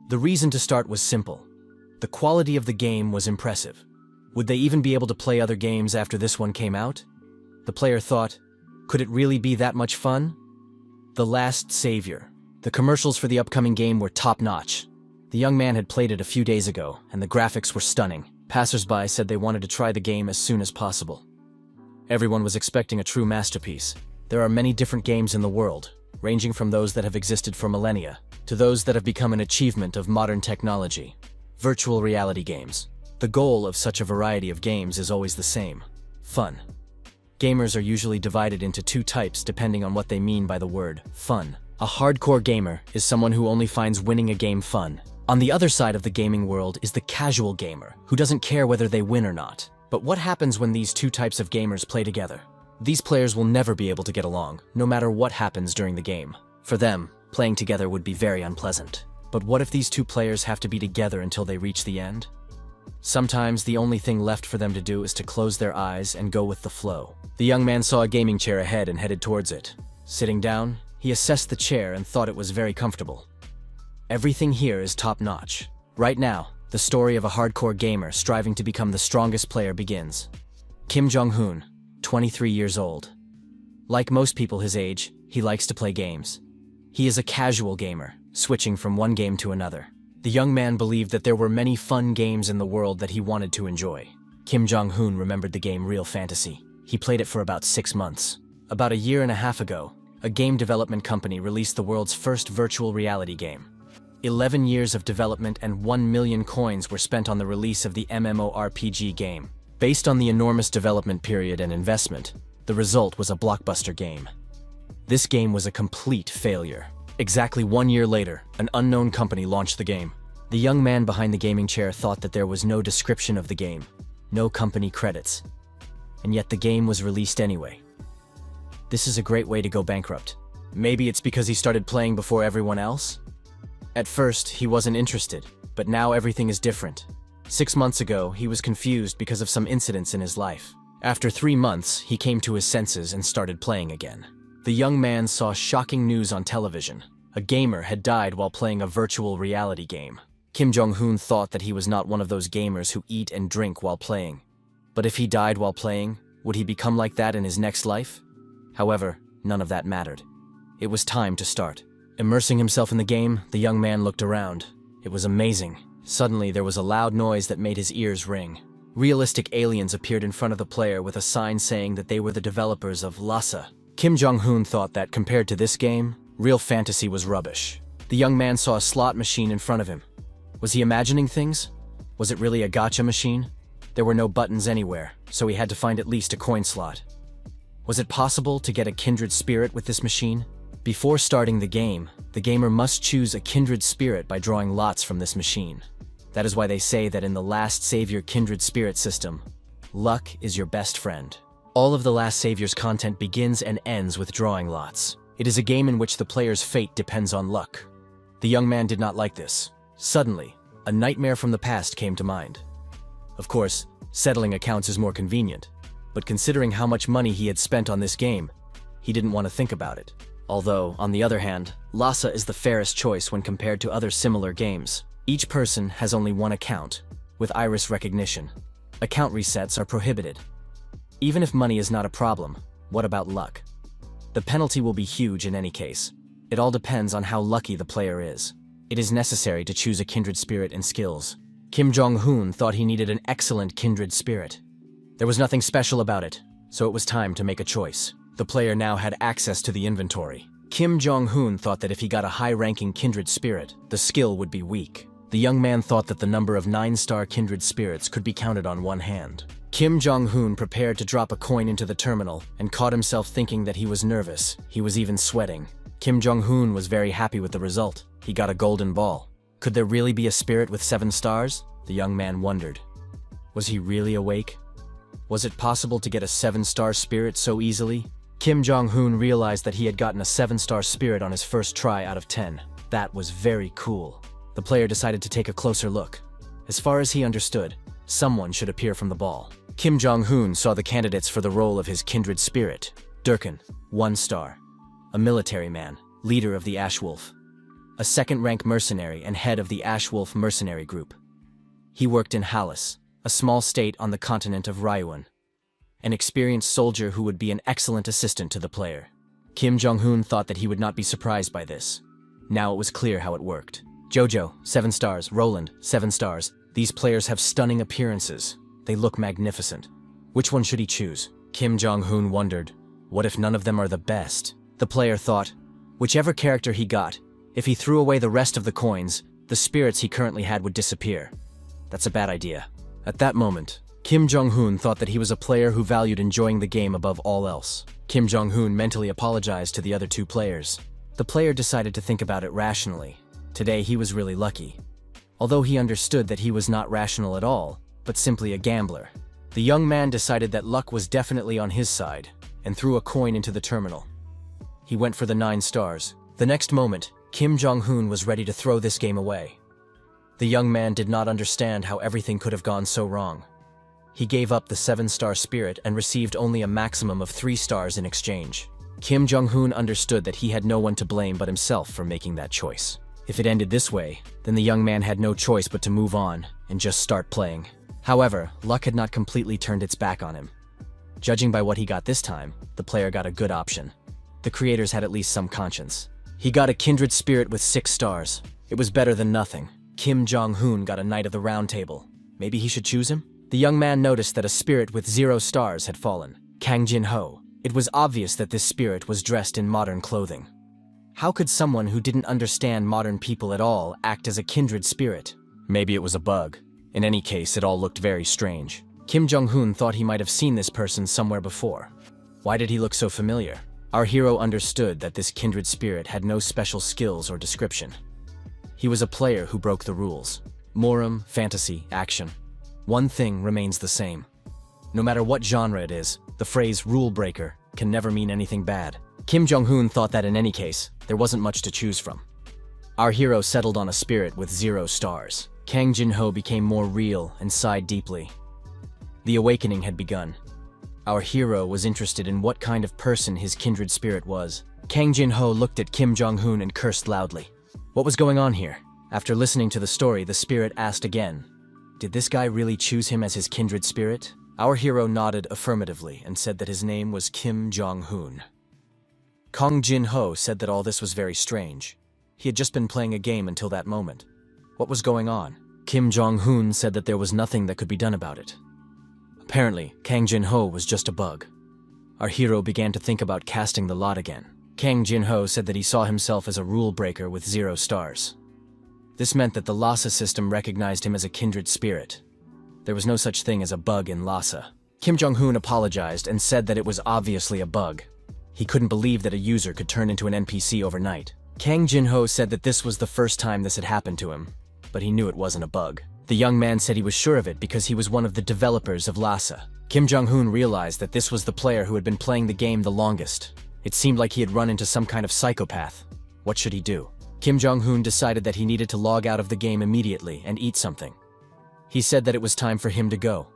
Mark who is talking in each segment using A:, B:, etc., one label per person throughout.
A: The reason to start was simple. The quality of the game was impressive. Would they even be able to play other games after this one came out? The player thought, could it really be that much fun? The Last Savior. The commercials for the upcoming game were top-notch. The young man had played it a few days ago, and the graphics were stunning. Passers-by said they wanted to try the game as soon as possible. Everyone was expecting a true masterpiece. There are many different games in the world, ranging from those that have existed for millennia to those that have become an achievement of modern technology. Virtual reality games. The goal of such a variety of games is always the same: fun. Gamers are usually divided into two types depending on what they mean by the word fun. A hardcore gamer is someone who only finds winning a game fun. On the other side of the gaming world is the casual gamer, who doesn't care whether they win or not. But what happens when these two types of gamers play together? These players will never be able to get along, no matter what happens during the game. For them, playing together would be very unpleasant. But what if these two players have to be together until they reach the end? Sometimes the only thing left for them to do is to close their eyes and go with the flow. The young man saw a gaming chair ahead and headed towards it. Sitting down, he assessed the chair and thought it was very comfortable. Everything here is top-notch. Right now, the story of a hardcore gamer striving to become the strongest player begins. Kim Jong-hoon, 23 years old. Like most people his age, he likes to play games. He is a casual gamer, switching from one game to another. The young man believed that there were many fun games in the world that he wanted to enjoy. Kim Jong-hoon remembered the game Real Fantasy. He played it for about 6 months. About a year and a half ago, a game development company released the world's first virtual reality game. 11 years of development and 1 million coins were spent on the release of the MMORPG game. Based on the enormous development period and investment, the result was a blockbuster game. This game was a complete failure. Exactly 1 year later, an unknown company launched the game. The young man behind the gaming chair thought that there was no description of the game, no company credits, and yet the game was released anyway. This is a great way to go bankrupt. Maybe it's because he started playing before everyone else? At first, he wasn't interested, but now everything is different. 6 months ago, he was confused because of some incidents in his life. After 3 months, he came to his senses and started playing again. The young man saw shocking news on television. A gamer had died while playing a virtual reality game. Kim Jong-hoon thought that he was not one of those gamers who eat and drink while playing. But if he died while playing, would he become like that in his next life? However, none of that mattered. It was time to start. Immersing himself in the game, the young man looked around. It was amazing. Suddenly, there was a loud noise that made his ears ring. Realistic aliens appeared in front of the player with a sign saying that they were the developers of Lhasa. Kim Jong-hoon thought that, compared to this game, Real Fantasy was rubbish. The young man saw a slot machine in front of him. Was he imagining things? Was it really a gacha machine? There were no buttons anywhere, so he had to find at least a coin slot. Was it possible to get a kindred spirit with this machine? Before starting the game, the gamer must choose a kindred spirit by drawing lots from this machine. That is why they say that in the Last Savior kindred spirit system, luck is your best friend. All of the Last Savior's content begins and ends with drawing lots. It is a game in which the player's fate depends on luck. The young man did not like this. Suddenly, a nightmare from the past came to mind. Of course, settling accounts is more convenient, but considering how much money he had spent on this game, he didn't want to think about it. Although, on the other hand, Lhasa is the fairest choice when compared to other similar games. Each person has only one account, with iris recognition. Account resets are prohibited. Even if money is not a problem, what about luck? The penalty will be huge in any case. It all depends on how lucky the player is. It is necessary to choose a kindred spirit and skills. Kim Jong-hoon thought he needed an excellent kindred spirit. There was nothing special about it, so it was time to make a choice. The player now had access to the inventory. Kim Jong-hoon thought that if he got a high-ranking kindred spirit, the skill would be weak. The young man thought that the number of 9-star kindred spirits could be counted on one hand. Kim Jong-hoon prepared to drop a coin into the terminal and caught himself thinking that he was nervous. He was even sweating. Kim Jong-hoon was very happy with the result. He got a golden ball. Could there really be a spirit with 7 stars? The young man wondered. Was he really awake? Was it possible to get a 7-star spirit so easily? Kim Jong-hoon realized that he had gotten a 7-star spirit on his first try out of 10. That was very cool. The player decided to take a closer look. As far as he understood, someone should appear from the ball. Kim Jong-hoon saw the candidates for the role of his kindred spirit. Durkin, 1 star. A military man, leader of the Ash Wolf. a second-rank mercenary and head of the Ashwolf mercenary group. He worked in Halis, a small state on the continent of Ryuan, an experienced soldier who would be an excellent assistant to the player. Kim Jong-hoon thought that he would not be surprised by this. Now it was clear how it worked. Jojo, 7 stars. Roland, 7 stars. These players have stunning appearances. They look magnificent. Which one should he choose? Kim Jong-hoon wondered, what if none of them are the best? The player thought, whichever character he got, if he threw away the rest of the coins, the spirits he currently had would disappear. That's a bad idea. At that moment, Kim Jong-hoon thought that he was a player who valued enjoying the game above all else. Kim Jong-hoon mentally apologized to the other 2 players. The player decided to think about it rationally. Today he was really lucky. Although he understood that he was not rational at all, but simply a gambler. The young man decided that luck was definitely on his side, and threw a coin into the terminal. He went for the 9 stars. The next moment, Kim Jong-hoon was ready to throw this game away. The young man did not understand how everything could have gone so wrong. He gave up the 7-star spirit and received only a maximum of 3 stars in exchange. Kim Jong-hoon understood that he had no one to blame but himself for making that choice. If it ended this way, then the young man had no choice but to move on and just start playing. However, luck had not completely turned its back on him. Judging by what he got this time, the player got a good option. The creators had at least some conscience. He got a Kindred spirit with 6 stars. It was better than nothing. Kim Jong-hoon got a Knight of the Round Table. Maybe he should choose him? The young man noticed that a spirit with 0 stars had fallen. Kang Jin-ho. It was obvious that this spirit was dressed in modern clothing. How could someone who didn't understand modern people at all act as a kindred spirit? Maybe it was a bug. In any case, it all looked very strange. Kim Jong-hoon thought he might have seen this person somewhere before. Why did he look so familiar? Our hero understood that this kindred spirit had no special skills or description. He was a player who broke the rules. Morum, fantasy, action. One thing remains the same. No matter what genre it is, the phrase rule breaker can never mean anything bad. Kim Jong-hoon thought that in any case, there wasn't much to choose from. Our hero settled on a spirit with 0 stars. Kang Jin-ho became more real and sighed deeply. The awakening had begun. Our hero was interested in what kind of person his kindred spirit was. Kang Jin-ho looked at Kim Jong-hoon and cursed loudly. What was going on here? After listening to the story, the spirit asked again, did this guy really choose him as his kindred spirit? Our hero nodded affirmatively and said that his name was Kim Jong-hoon. Kang Jin-ho said that all this was very strange. He had just been playing a game until that moment. What was going on? Kim Jong-hoon said that there was nothing that could be done about it. Apparently, Kang Jin-ho was just a bug. Our hero began to think about casting the lot again. Kang Jin-ho said that he saw himself as a rule breaker with 0 stars. This meant that the Lhasa system recognized him as a kindred spirit. There was no such thing as a bug in Lhasa. Kim Jong-hoon apologized and said that it was obviously a bug. He couldn't believe that a user could turn into an NPC overnight. Kang Jin-ho said that this was the first time this had happened to him, but he knew it wasn't a bug. The young man said he was sure of it because he was one of the developers of Lhasa. Kim Jong-hoon realized that this was the player who had been playing the game the longest. It seemed like he had run into some kind of psychopath. What should he do? Kim Jong-hoon decided that he needed to log out of the game immediately and eat something. He said that it was time for him to go.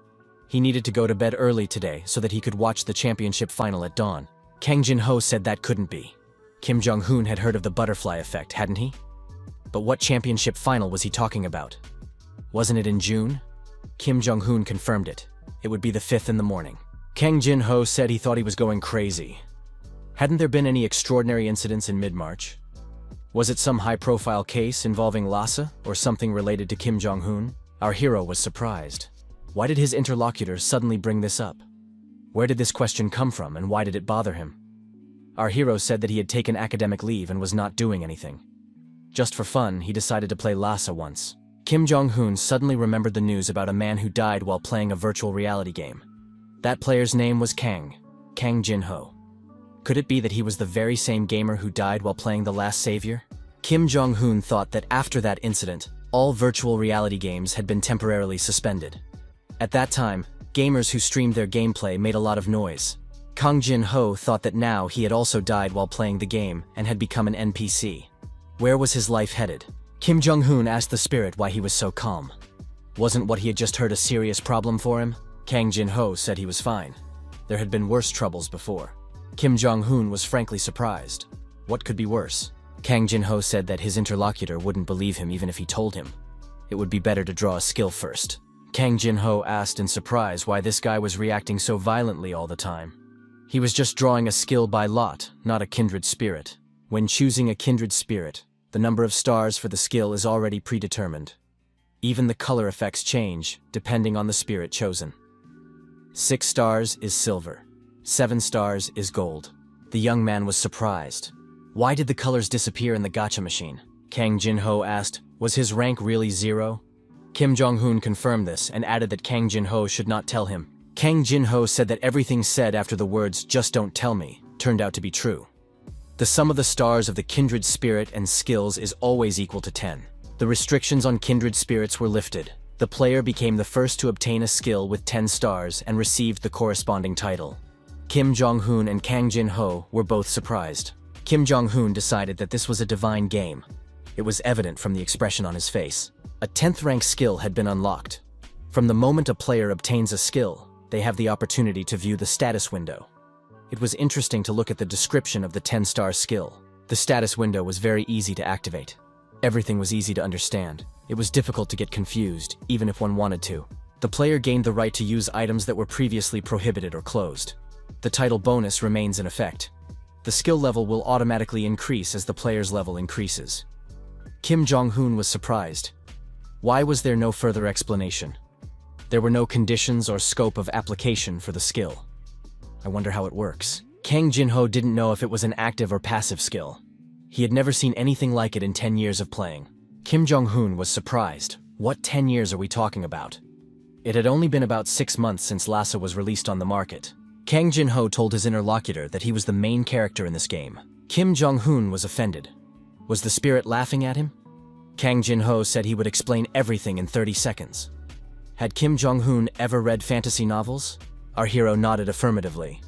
A: He needed to go to bed early today so that he could watch the championship final at dawn. Kang Jin-ho said that couldn't be. Kim Jong-hoon had heard of the butterfly effect, hadn't he? But what championship final was he talking about? Wasn't it in June? Kim Jong-hoon confirmed it. It would be the 5th in the morning. Kang Jin-ho said he thought he was going crazy. Hadn't there been any extraordinary incidents in mid-March? Was it some high-profile case involving Lhasa or something related to Kim Jong-hoon? Our hero was surprised. Why did his interlocutor suddenly bring this up? Where did this question come from and why did it bother him? Our hero said that he had taken academic leave and was not doing anything. Just for fun, he decided to play Lhasa once. Kim Jong-hoon suddenly remembered the news about a man who died while playing a virtual reality game. That player's name was Kang Jin-ho. Could it be that he was the very same gamer who died while playing The Last Savior? Kim Jong-hoon thought that after that incident, all virtual reality games had been temporarily suspended. At that time, gamers who streamed their gameplay made a lot of noise. Kang Jin-ho thought that now he had also died while playing the game and had become an NPC. Where was his life headed? Kim Jong-hoon asked the spirit why he was so calm. Wasn't what he had just heard a serious problem for him? Kang Jin-ho said he was fine. There had been worse troubles before. Kim Jong-hoon was frankly surprised. What could be worse? Kang Jin-ho said that his interlocutor wouldn't believe him even if he told him. It would be better to draw a skill first. Kang Jin-ho asked in surprise why this guy was reacting so violently all the time. He was just drawing a skill by lot, not a kindred spirit. When choosing a kindred spirit, the number of stars for the skill is already predetermined. Even the color effects change, depending on the spirit chosen. 6 stars is silver. 7 stars is gold. The young man was surprised. Why did the colors disappear in the gacha machine? Kang Jin-ho asked, was his rank really 0? Kim Jong-hoon confirmed this and added that Kang Jin-ho should not tell him. Kang Jin-ho said that everything said after the words, "just don't tell me," turned out to be true. The sum of the stars of the kindred spirit and skills is always equal to 10. The restrictions on kindred spirits were lifted. The player became the first to obtain a skill with 10 stars and received the corresponding title. Kim Jong-hoon and Kang Jin-ho were both surprised. Kim Jong-hoon decided that this was a divine game. It was evident from the expression on his face. A 10th rank skill had been unlocked. From the moment a player obtains a skill, they have the opportunity to view the status window. It was interesting to look at the description of the 10-star skill. The status window was very easy to activate. Everything was easy to understand. It was difficult to get confused, even if one wanted to. The player gained the right to use items that were previously prohibited or closed. The title bonus remains in effect. The skill level will automatically increase as the player's level increases. Kim Jong-hoon was surprised. Why was there no further explanation? There were no conditions or scope of application for the skill. I wonder how it works. Kang Jin-ho didn't know if it was an active or passive skill. He had never seen anything like it in 10 years of playing. Kim Jong-hoon was surprised. What 10 years are we talking about? It had only been about 6 months since Lhasa was released on the market. Kang Jin-ho told his interlocutor that he was the main character in this game. Kim Jong-hoon was offended. Was the spirit laughing at him? Kang Jin-ho said he would explain everything in 30 seconds. Had Kim Jong-hoon ever read fantasy novels? Our hero nodded affirmatively.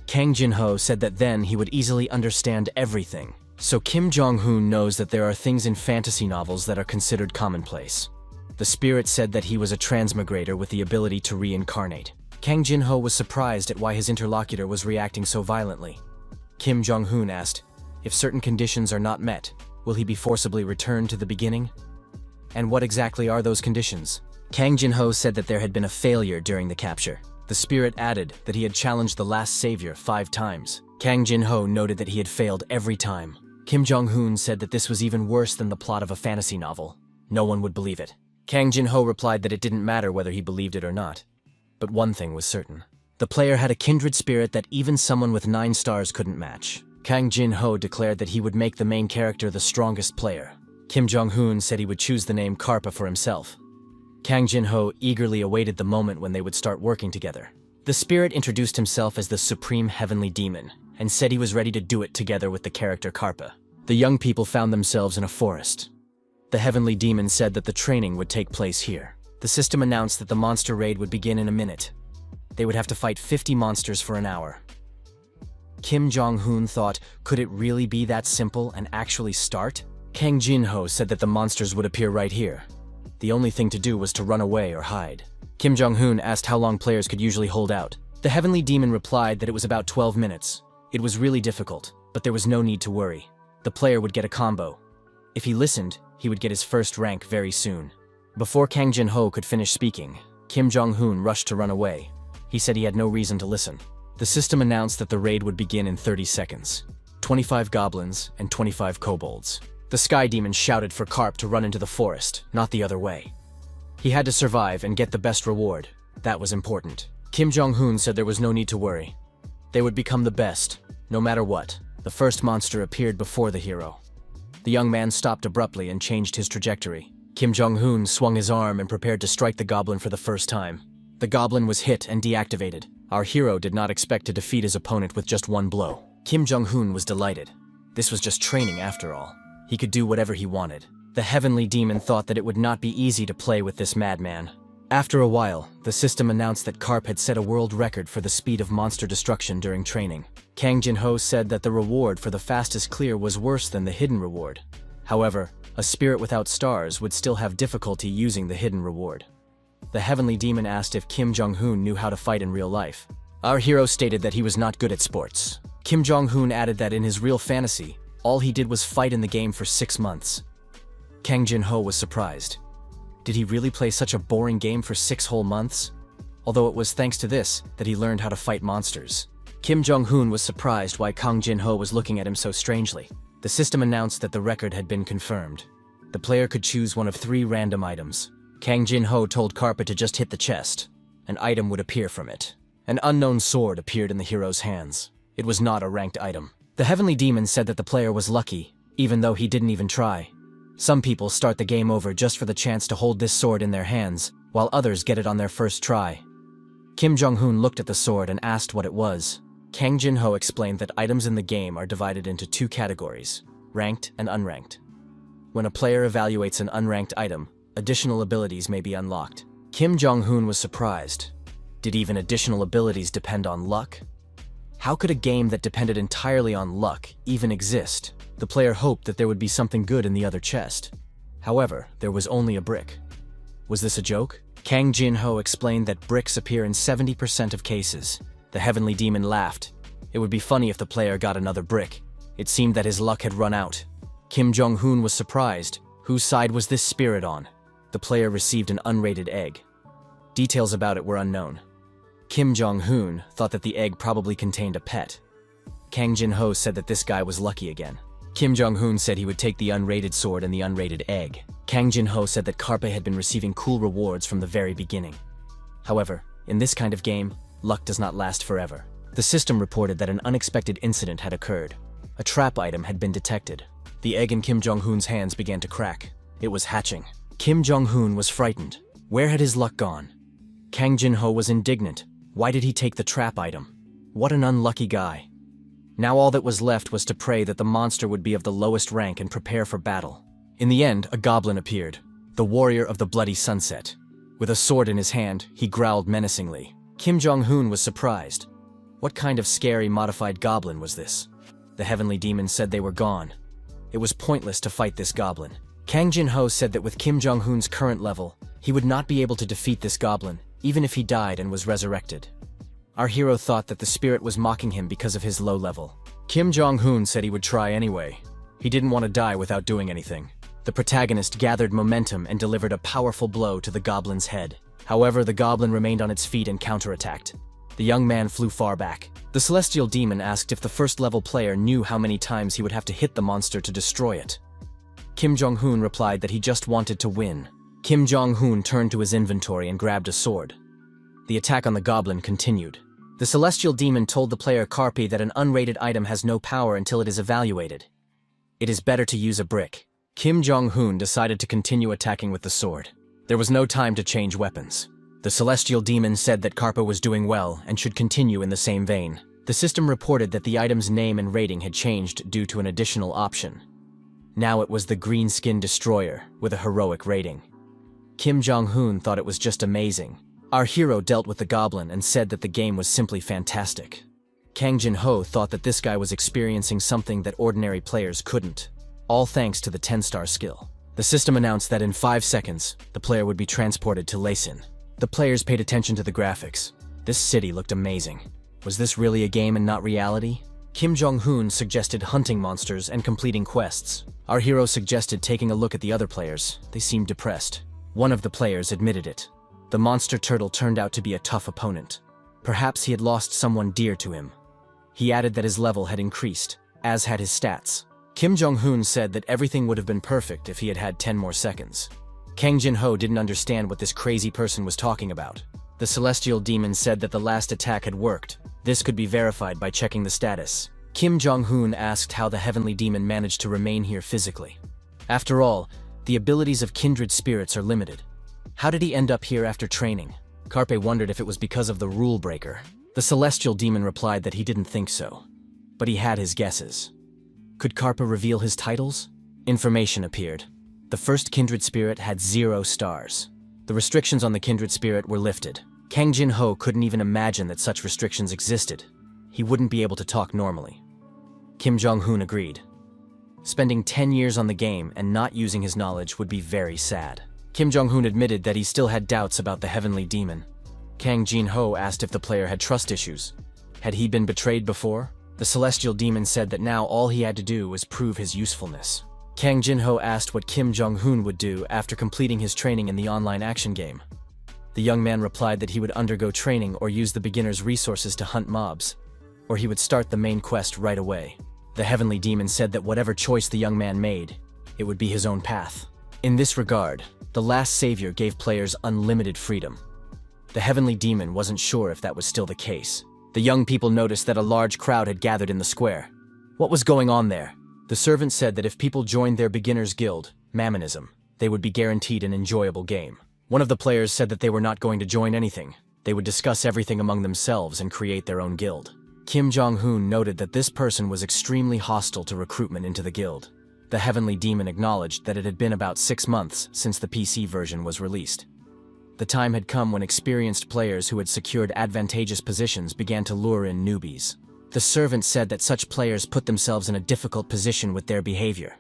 A: Kang Jin-ho said that then he would easily understand everything. So Kim Jong-hoon knows that there are things in fantasy novels that are considered commonplace. The spirit said that he was a transmigrator with the ability to reincarnate. Kang Jin-ho was surprised at why his interlocutor was reacting so violently. Kim Jong-hoon asked, if certain conditions are not met, will he be forcibly returned to the beginning? And what exactly are those conditions? Kang Jin-ho said that there had been a failure during the capture. The spirit added that he had challenged the last savior 5 times. Kang Jin-ho noted that he had failed every time. Kim Jong-hoon said that this was even worse than the plot of a fantasy novel. No one would believe it. Kang Jin-ho replied that it didn't matter whether he believed it or not. But one thing was certain. The player had a kindred spirit that even someone with 9 stars couldn't match. Kang Jin-ho declared that he would make the main character the strongest player. Kim Jong-hoon said he would choose the name Karpa for himself. Kang Jin-ho eagerly awaited the moment when they would start working together. The spirit introduced himself as the Supreme Heavenly Demon, and said he was ready to do it together with the character Karpa. The young people found themselves in a forest. The Heavenly Demon said that the training would take place here. The system announced that the monster raid would begin in a minute. They would have to fight 50 monsters for an hour. Kim Jong-hoon thought, could it really be that simple and actually start? Kang Jin-ho said that the monsters would appear right here. The only thing to do was to run away or hide. Kim Jong-hoon asked how long players could usually hold out. The Heavenly Demon replied that it was about 12 minutes. It was really difficult, but there was no need to worry. The player would get a combo. If he listened, he would get his first rank very soon. Before Kang Jin-ho could finish speaking, Kim Jong-hoon rushed to run away. He said he had no reason to listen. The system announced that the raid would begin in 30 seconds. 25 goblins and 25 kobolds. The Sky Demon shouted for Karp to run into the forest, not the other way. He had to survive and get the best reward. That was important. Kim Jong-hoon said there was no need to worry. They would become the best, no matter what. The first monster appeared before the hero. The young man stopped abruptly and changed his trajectory. Kim Jong-hoon swung his arm and prepared to strike the goblin for the first time. The goblin was hit and deactivated. Our hero did not expect to defeat his opponent with just one blow. Kim Jong-hoon was delighted. This was just training after all. He could do whatever he wanted. The Heavenly Demon thought that it would not be easy to play with this madman. After a while, the system announced that Karp had set a world record for the speed of monster destruction during training. Kang Jin-ho said that the reward for the fastest clear was worse than the hidden reward. However, a spirit without stars would still have difficulty using the hidden reward. The Heavenly Demon asked if Kim Jong-hoon knew how to fight in real life. Our hero stated that he was not good at sports. Kim Jong-hoon added that in his real fantasy, All he did was fight in the game for 6 months. Kang Jin-ho was surprised. Did he really play such a boring game for 6 whole months? Although it was thanks to this that he learned how to fight monsters. Kim Jong-hoon was surprised why Kang Jin-ho was looking at him so strangely. The system announced that the record had been confirmed. The player could choose one of 3 random items. Kang Jin-ho told Karpa to just hit the chest. An item would appear from it. An unknown sword appeared in the hero's hands. It was not a ranked item. The Heavenly Demon said that the player was lucky, even though he didn't even try. Some people start the game over just for the chance to hold this sword in their hands, while others get it on their first try. Kim Jong-hoon looked at the sword and asked what it was. Kang Jin-ho explained that items in the game are divided into 2 categories, ranked and unranked. When a player evaluates an unranked item, additional abilities may be unlocked. Kim Jong-hoon was surprised. Did even additional abilities depend on luck? How could a game that depended entirely on luck even exist? The player hoped that there would be something good in the other chest. However, there was only a brick. Was this a joke? Kang Jin-ho explained that bricks appear in 70% of cases. The Heavenly Demon laughed. It would be funny if the player got another brick. It seemed that his luck had run out. Kim Jong-hoon was surprised. Whose side was this spirit on? The player received an unrated egg. Details about it were unknown. Kim Jong-hoon thought that the egg probably contained a pet. Kang Jin-ho said that this guy was lucky again. Kim Jong-hoon said he would take the unrated sword and the unrated egg. Kang Jin-ho said that Karpa had been receiving cool rewards from the very beginning. However, in this kind of game, luck does not last forever. The system reported that an unexpected incident had occurred. A trap item had been detected. The egg in Kim Jong-hoon's hands began to crack. It was hatching. Kim Jong-hoon was frightened. Where had his luck gone? Kang Jin-ho was indignant. Why did he take the trap item? What an unlucky guy. Now all that was left was to pray that the monster would be of the lowest rank and prepare for battle. In the end, a goblin appeared, the warrior of the bloody sunset. With a sword in his hand, he growled menacingly. Kim Jong-hoon was surprised. What kind of scary modified goblin was this? The Heavenly Demon said they were gone. It was pointless to fight this goblin. Kang Jin-ho said that with Kim Jong-hoon's current level, he would not be able to defeat this goblin, even if he died and was resurrected. Our hero thought that the spirit was mocking him because of his low level. Kim Jong-hoon said he would try anyway. He didn't want to die without doing anything. The protagonist gathered momentum and delivered a powerful blow to the goblin's head. However, the goblin remained on its feet and counterattacked. The young man flew far back. The celestial demon asked if the first-level player knew how many times he would have to hit the monster to destroy it. Kim Jong-hoon replied that he just wanted to win. Kim Jong-hoon turned to his inventory and grabbed a sword. The attack on the goblin continued. The celestial demon told the player Karpi that an unrated item has no power until it is evaluated. It is better to use a brick. Kim Jong-hoon decided to continue attacking with the sword. There was no time to change weapons. The celestial demon said that Karpa was doing well and should continue in the same vein. The system reported that the item's name and rating had changed due to an additional option. Now it was the Green Skin Destroyer with a heroic rating. Kim Jong-hoon thought it was just amazing. Our hero dealt with the goblin and said that the game was simply fantastic. Kang Jin-ho thought that this guy was experiencing something that ordinary players couldn't, all thanks to the 10-star skill. The system announced that in 5 seconds, the player would be transported to Leysin. The players paid attention to the graphics. This city looked amazing. Was this really a game and not reality? Kim Jong-hoon suggested hunting monsters and completing quests. Our hero suggested taking a look at the other players. They seemed depressed. One of the players admitted it. The monster turtle turned out to be a tough opponent. Perhaps he had lost someone dear to him. He added that his level had increased, as had his stats. Kim Jong-hoon said that everything would have been perfect if he had had 10 more seconds. Kang Jin-ho didn't understand what this crazy person was talking about. The celestial demon said that the last attack had worked. This could be verified by checking the status. Kim Jong-hoon asked how the Heavenly Demon managed to remain here physically. After all, the abilities of kindred spirits are limited. How did he end up here after training? Karpe wondered if it was because of the rule breaker. The celestial demon replied that he didn't think so, but he had his guesses. Could Karpa reveal his titles? Information appeared. The first kindred spirit had 0 stars. The restrictions on the kindred spirit were lifted. Kang Jin-ho couldn't even imagine that such restrictions existed. He wouldn't be able to talk normally. Kim Jong-hoon agreed. Spending 10 years on the game and not using his knowledge would be very sad. Kim Jong-hoon admitted that he still had doubts about the Heavenly Demon. Kang Jin-ho asked if the player had trust issues. Had he been betrayed before? The celestial demon said that now all he had to do was prove his usefulness. Kang Jinho asked what Kim Jong-hoon would do after completing his training in the online action game. The young man replied that he would undergo training or use the beginner's resources to hunt mobs, or he would start the main quest right away. The heavenly demon said that whatever choice the young man made, it would be his own path. In this regard, the last savior gave players unlimited freedom. The heavenly demon wasn't sure if that was still the case. The young people noticed that a large crowd had gathered in the square. What was going on there? The servant said that if people joined their beginner's guild, Mammonism, they would be guaranteed an enjoyable game. One of the players said that they were not going to join anything. They would discuss everything among themselves and create their own guild. Kim Jong-hoon noted that this person was extremely hostile to recruitment into the guild. The heavenly demon acknowledged that it had been about 6 months since the PC version was released. The time had come when experienced players who had secured advantageous positions began to lure in newbies. The servant said that such players put themselves in a difficult position with their behavior.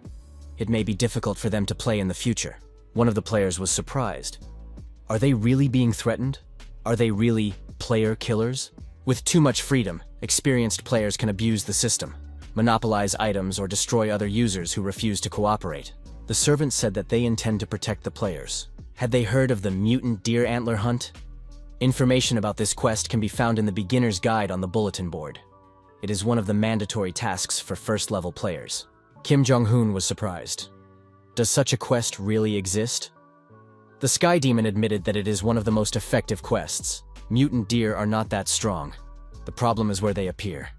A: It may be difficult for them to play in the future. One of the players was surprised. Are they really being threatened? Are they really player killers? With too much freedom, experienced players can abuse the system, monopolize items, or destroy other users who refuse to cooperate. The servant said that they intend to protect the players. Had they heard of the mutant deer antler hunt? Information about this quest can be found in the beginner's guide on the bulletin board. It is one of the mandatory tasks for first-level players. Kim Jong-hoon was surprised. Does such a quest really exist? The Sky Demon admitted that it is one of the most effective quests. Mutant deer are not that strong. The problem is where they appear.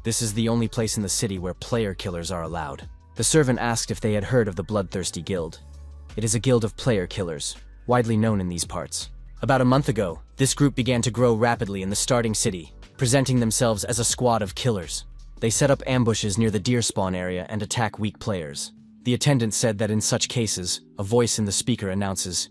A: This is the only place in the city where player killers are allowed. The servant asked if they had heard of the Bloodthirsty Guild. It is a guild of player killers, widely known in these parts. About a month ago, this group began to grow rapidly in the starting city, presenting themselves as a squad of killers. They set up ambushes near the deer spawn area and attack weak players. The attendant said that in such cases, a voice in the speaker announces,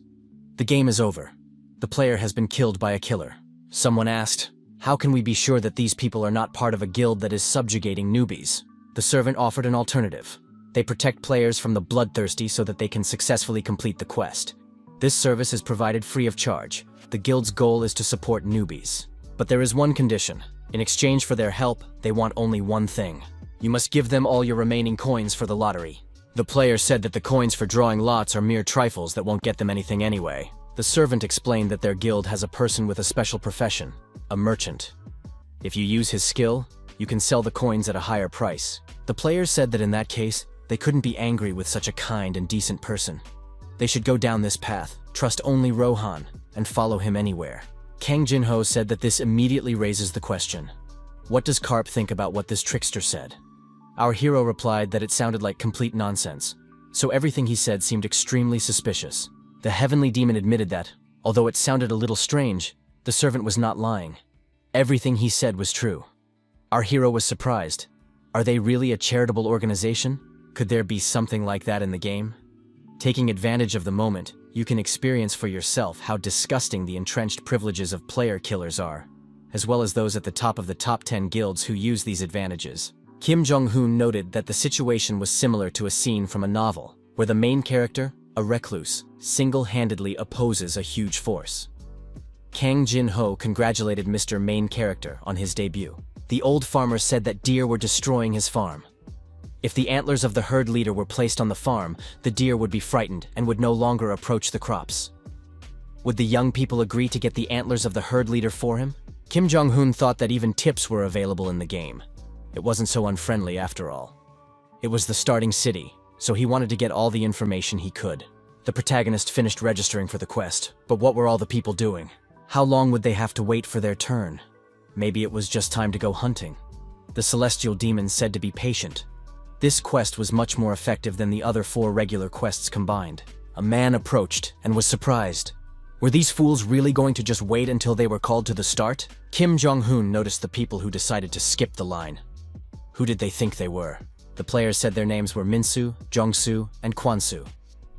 A: "The game is over. The player has been killed by a killer." Someone asked, "How can we be sure that these people are not part of a guild that is subjugating newbies?" The servant offered an alternative. They protect players from the bloodthirsty so that they can successfully complete the quest. This service is provided free of charge. The guild's goal is to support newbies. But there is one condition. In exchange for their help, they want only one thing. You must give them all your remaining coins for the lottery. The player said that the coins for drawing lots are mere trifles that won't get them anything anyway. The servant explained that their guild has a person with a special profession, a merchant. If you use his skill, you can sell the coins at a higher price. The player said that in that case, they couldn't be angry with such a kind and decent person. They should go down this path, trust only Rohan, and follow him anywhere. Kang Jinho said that this immediately raises the question. What does Carp think about what this trickster said? Our hero replied that it sounded like complete nonsense, so everything he said seemed extremely suspicious. The heavenly demon admitted that, although it sounded a little strange, the servant was not lying. Everything he said was true. Our hero was surprised. Are they really a charitable organization? Could there be something like that in the game? Taking advantage of the moment, you can experience for yourself how disgusting the entrenched privileges of player killers are, as well as those at the top of the top 10 guilds who use these advantages. Kim Jong-hoon noted that the situation was similar to a scene from a novel, where the main character, a recluse, single-handedly opposes a huge force. Kang Jin-ho congratulated Mr. Main Character on his debut. The old farmer said that deer were destroying his farm. If the antlers of the herd leader were placed on the farm, the deer would be frightened and would no longer approach the crops. Would the young people agree to get the antlers of the herd leader for him? Kim Jong-hoon thought that even tips were available in the game. It wasn't so unfriendly after all. It was the starting city, so he wanted to get all the information he could. The protagonist finished registering for the quest, but what were all the people doing? How long would they have to wait for their turn? Maybe it was just time to go hunting. The celestial demon said to be patient. This quest was much more effective than the other 4 regular quests combined. A man approached and was surprised. Were these fools really going to just wait until they were called to the start? Kim Jong-hoon noticed the people who decided to skip the line. Who did they think they were? The players said their names were Minsu, Jongsu, and Kwansu.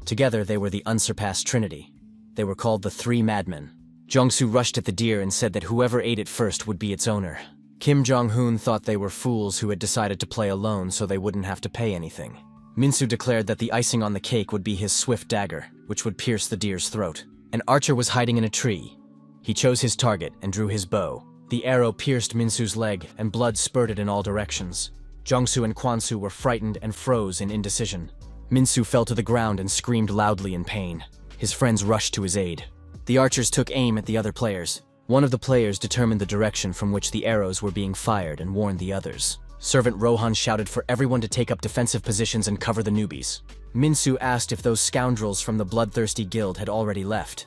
A: Together, they were the unsurpassed trinity. They were called the 3 Madmen. Jongsu rushed at the deer and said that whoever ate it first would be its owner. Kim Jong-hoon thought they were fools who had decided to play alone so they wouldn't have to pay anything. Minsu declared that the icing on the cake would be his swift dagger, which would pierce the deer's throat. An archer was hiding in a tree. He chose his target and drew his bow. The arrow pierced Minsu's leg, and blood spurted in all directions. Jongsu and Kwansu were frightened and froze in indecision. Minsu fell to the ground and screamed loudly in pain. His friends rushed to his aid. The archers took aim at the other players. One of the players determined the direction from which the arrows were being fired and warned the others. Servant Rohan shouted for everyone to take up defensive positions and cover the newbies. Minsu asked if those scoundrels from the bloodthirsty guild had already left.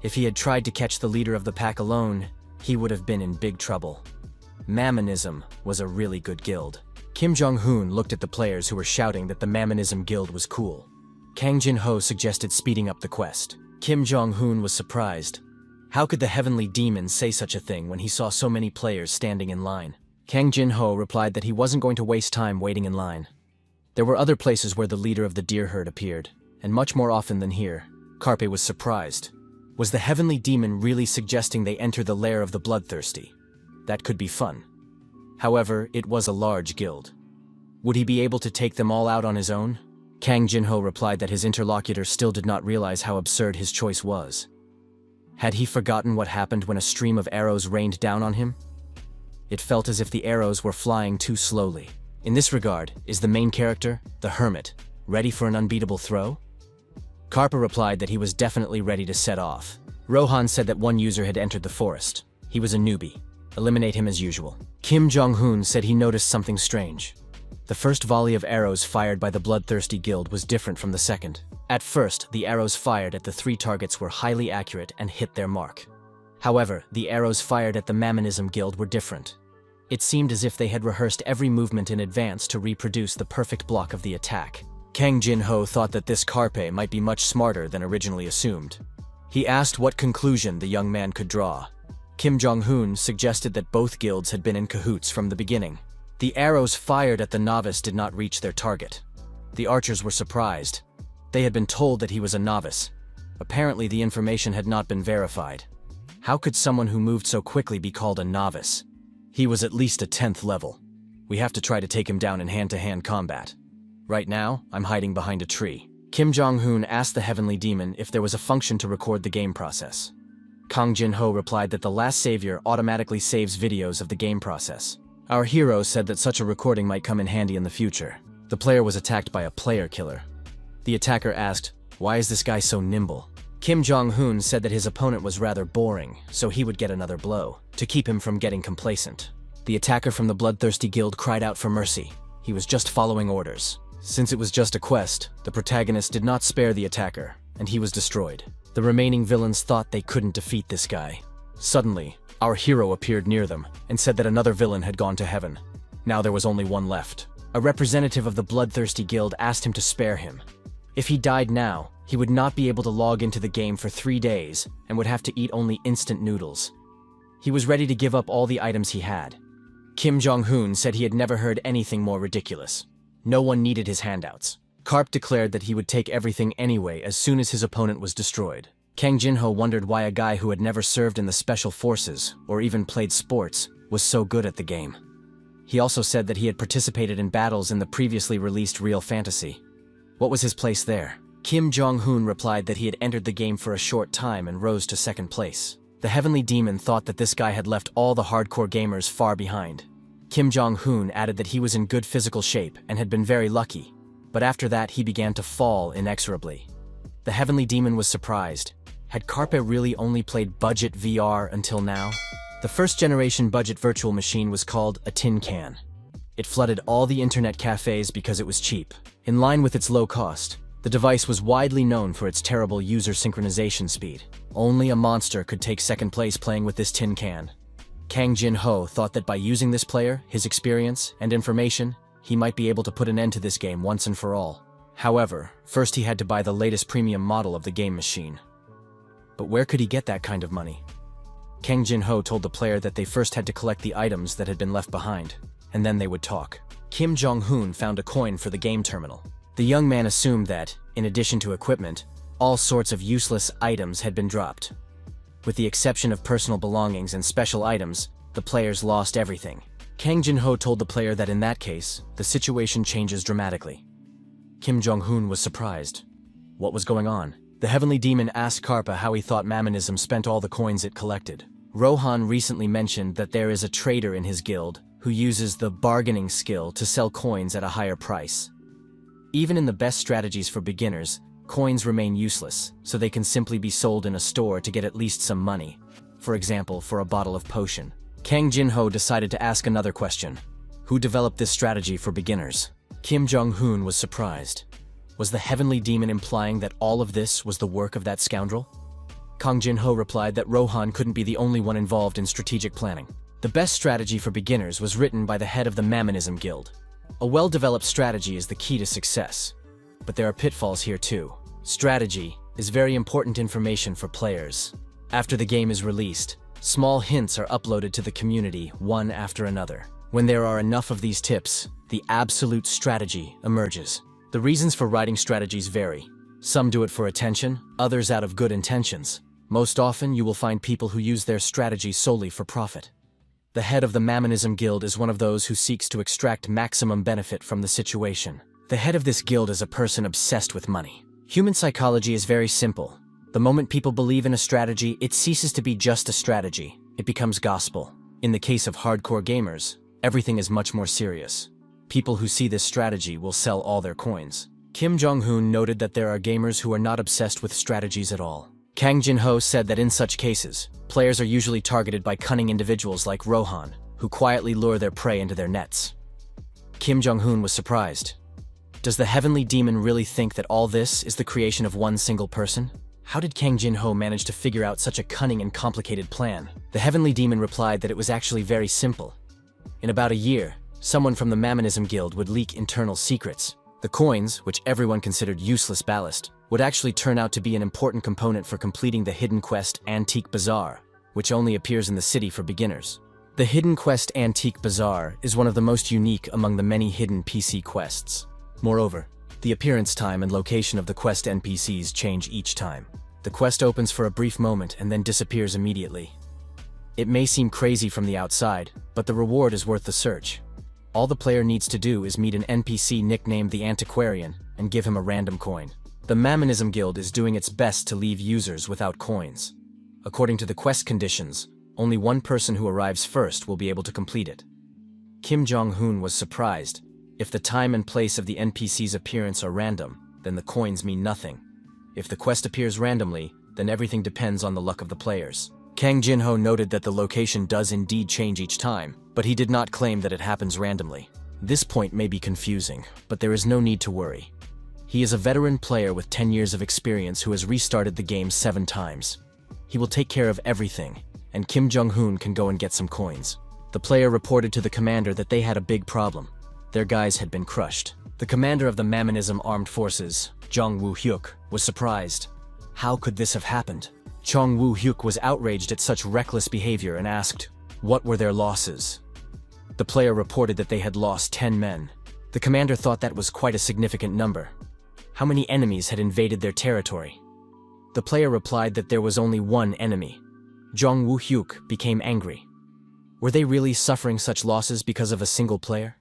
A: If he had tried to catch the leader of the pack alone, he would have been in big trouble. Mammonism was a really good guild. Kim Jong-hoon looked at the players who were shouting that the Mammonism guild was cool. Kang Jin-ho suggested speeding up the quest. Kim Jong-hoon was surprised. How could the heavenly demon say such a thing when he saw so many players standing in line? Kang Jin-ho replied that he wasn't going to waste time waiting in line. There were other places where the leader of the deer herd appeared, and much more often than here. Carpe was surprised. Was the heavenly demon really suggesting they enter the lair of the bloodthirsty? That could be fun. However, it was a large guild. Would he be able to take them all out on his own? Kang Jin-ho replied that his interlocutor still did not realize how absurd his choice was. Had he forgotten what happened when a stream of arrows rained down on him? It felt as if the arrows were flying too slowly. In this regard, is the main character, the hermit, ready for an unbeatable throw? Karpa replied that he was definitely ready to set off. Rohan said that one user had entered the forest. He was a newbie. Eliminate him as usual. Kim Jong-hoon said he noticed something strange. The first volley of arrows fired by the Bloodthirsty Guild was different from the second. At first, the arrows fired at the 3 targets were highly accurate and hit their mark. However, the arrows fired at the Mammonism Guild were different. It seemed as if they had rehearsed every movement in advance to reproduce the perfect block of the attack. Kang Jin-ho thought that this Carpe might be much smarter than originally assumed. He asked what conclusion the young man could draw. Kim Jong-hoon suggested that both guilds had been in cahoots from the beginning. The arrows fired at the novice did not reach their target. The archers were surprised. They had been told that he was a novice. Apparently, the information had not been verified. How could someone who moved so quickly be called a novice? He was at least a 10th level. We have to try to take him down in hand-to-hand combat. Right now, I'm hiding behind a tree. Kim Jong-hoon asked the Heavenly Demon if there was a function to record the game process. Kang Jin-ho replied that the last savior automatically saves videos of the game process. Our hero said that such a recording might come in handy in the future. The player was attacked by a player killer. The attacker asked, "Why is this guy so nimble?" Kim Jong-hoon said that his opponent was rather boring, so he would get another blow, to keep him from getting complacent. The attacker from the Bloodthirsty Guild cried out for mercy. He was just following orders. Since it was just a quest, the protagonist did not spare the attacker, and he was destroyed. The remaining villains thought they couldn't defeat this guy. Suddenly, our hero appeared near them, and said that another villain had gone to heaven. Now there was only one left. A representative of the Bloodthirsty Guild asked him to spare him. If he died now, he would not be able to log into the game for 3 days, and would have to eat only instant noodles. He was ready to give up all the items he had. Kim Jong-hoon said he had never heard anything more ridiculous. No one needed his handouts. Karp declared that he would take everything anyway as soon as his opponent was destroyed. Kang Jin-ho wondered why a guy who had never served in the special forces, or even played sports, was so good at the game. He also said that he had participated in battles in the previously released Real Fantasy. What was his place there? Kim Jong-hoon replied that he had entered the game for a short time and rose to 2nd place. The Heavenly Demon thought that this guy had left all the hardcore gamers far behind. Kim Jong-hoon added that he was in good physical shape and had been very lucky, but after that he began to fall inexorably. The Heavenly Demon was surprised. Had Carpe really only played budget VR until now? The first generation budget virtual machine was called a tin can. It flooded all the internet cafes because it was cheap. In line with its low cost, the device was widely known for its terrible user synchronization speed. Only a monster could take 2nd place playing with this tin can. Kang Jin-ho thought that by using this player, his experience, and information, he might be able to put an end to this game once and for all. However, first he had to buy the latest premium model of the game machine. But where could he get that kind of money? Kang Jin-ho told the player that they first had to collect the items that had been left behind, and then they would talk. Kim Jong-hoon found a coin for the game terminal. The young man assumed that, in addition to equipment, all sorts of useless items had been dropped. With the exception of personal belongings and special items, the players lost everything. Kang Jin-ho told the player that in that case, the situation changes dramatically. Kim Jong-hoon was surprised. What was going on? The Heavenly Demon asked Karpa how he thought Mammonism spent all the coins it collected. Rohan recently mentioned that there is a trader in his guild who uses the bargaining skill to sell coins at a higher price. Even in the best strategies for beginners, coins remain useless, so they can simply be sold in a store to get at least some money. For example, for a bottle of potion. Kang Jin-ho decided to ask another question. Who developed this strategy for beginners? Kim Jong-hoon was surprised. Was the heavenly demon implying that all of this was the work of that scoundrel? Kang Jin-ho replied that Rohan couldn't be the only one involved in strategic planning. The best strategy for beginners was written by the head of the Mamonism Guild. A well-developed strategy is the key to success. But there are pitfalls here too. Strategy is very important information for players. After the game is released, small hints are uploaded to the community one after another. When there are enough of these tips, the absolute strategy emerges. The reasons for writing strategies vary. Some do it for attention, others out of good intentions. Most often, you will find people who use their strategy solely for profit. The head of the Mamonism Guild is one of those who seeks to extract maximum benefit from the situation. The head of this guild is a person obsessed with money. Human psychology is very simple. The moment people believe in a strategy, it ceases to be just a strategy. It becomes gospel. In the case of hardcore gamers, everything is much more serious. People who see this strategy will sell all their coins. Kim Jong-hoon noted that there are gamers who are not obsessed with strategies at all. Kang Jin-ho said that in such cases, players are usually targeted by cunning individuals like Rohan, who quietly lure their prey into their nets. Kim Jong-hoon was surprised. Does the heavenly demon really think that all this is the creation of one single person? How did Kang Jin-ho manage to figure out such a cunning and complicated plan? The heavenly demon replied that it was actually very simple. In about a year, someone from the Mamonism Guild would leak internal secrets. The coins, which everyone considered useless ballast, would actually turn out to be an important component for completing the hidden quest Antique Bazaar, which only appears in the city for beginners. The Hidden Quest Antique Bazaar is one of the most unique among the many hidden PC quests. Moreover, the appearance time and location of the quest NPCs change each time. The quest opens for a brief moment and then disappears immediately. It may seem crazy from the outside, but the reward is worth the search. All the player needs to do is meet an NPC nicknamed the Antiquarian and give him a random coin. The Mamonism Guild is doing its best to leave users without coins. According to the quest conditions, only one person who arrives first will be able to complete it. Kim Jong-hoon was surprised. If the time and place of the NPC's appearance are random, then the coins mean nothing. If the quest appears randomly, then everything depends on the luck of the players. Kang Jin-ho noted that the location does indeed change each time, but he did not claim that it happens randomly. This point may be confusing, but there is no need to worry. He is a veteran player with 10 years of experience who has restarted the game 7 times. He will take care of everything, and Kim Jong-hoon can go and get some coins. The player reported to the commander that they had a big problem. Their guys had been crushed. The commander of the Mamonism Armed Forces, Jong Woo-hyuk, was surprised. How could this have happened? Jong Woo-hyuk was outraged at such reckless behavior and asked, what were their losses? The player reported that they had lost 10 men. The commander thought that was quite a significant number. How many enemies had invaded their territory? The player replied that there was only one enemy. Jong Woo-hyuk became angry. Were they really suffering such losses because of a single player?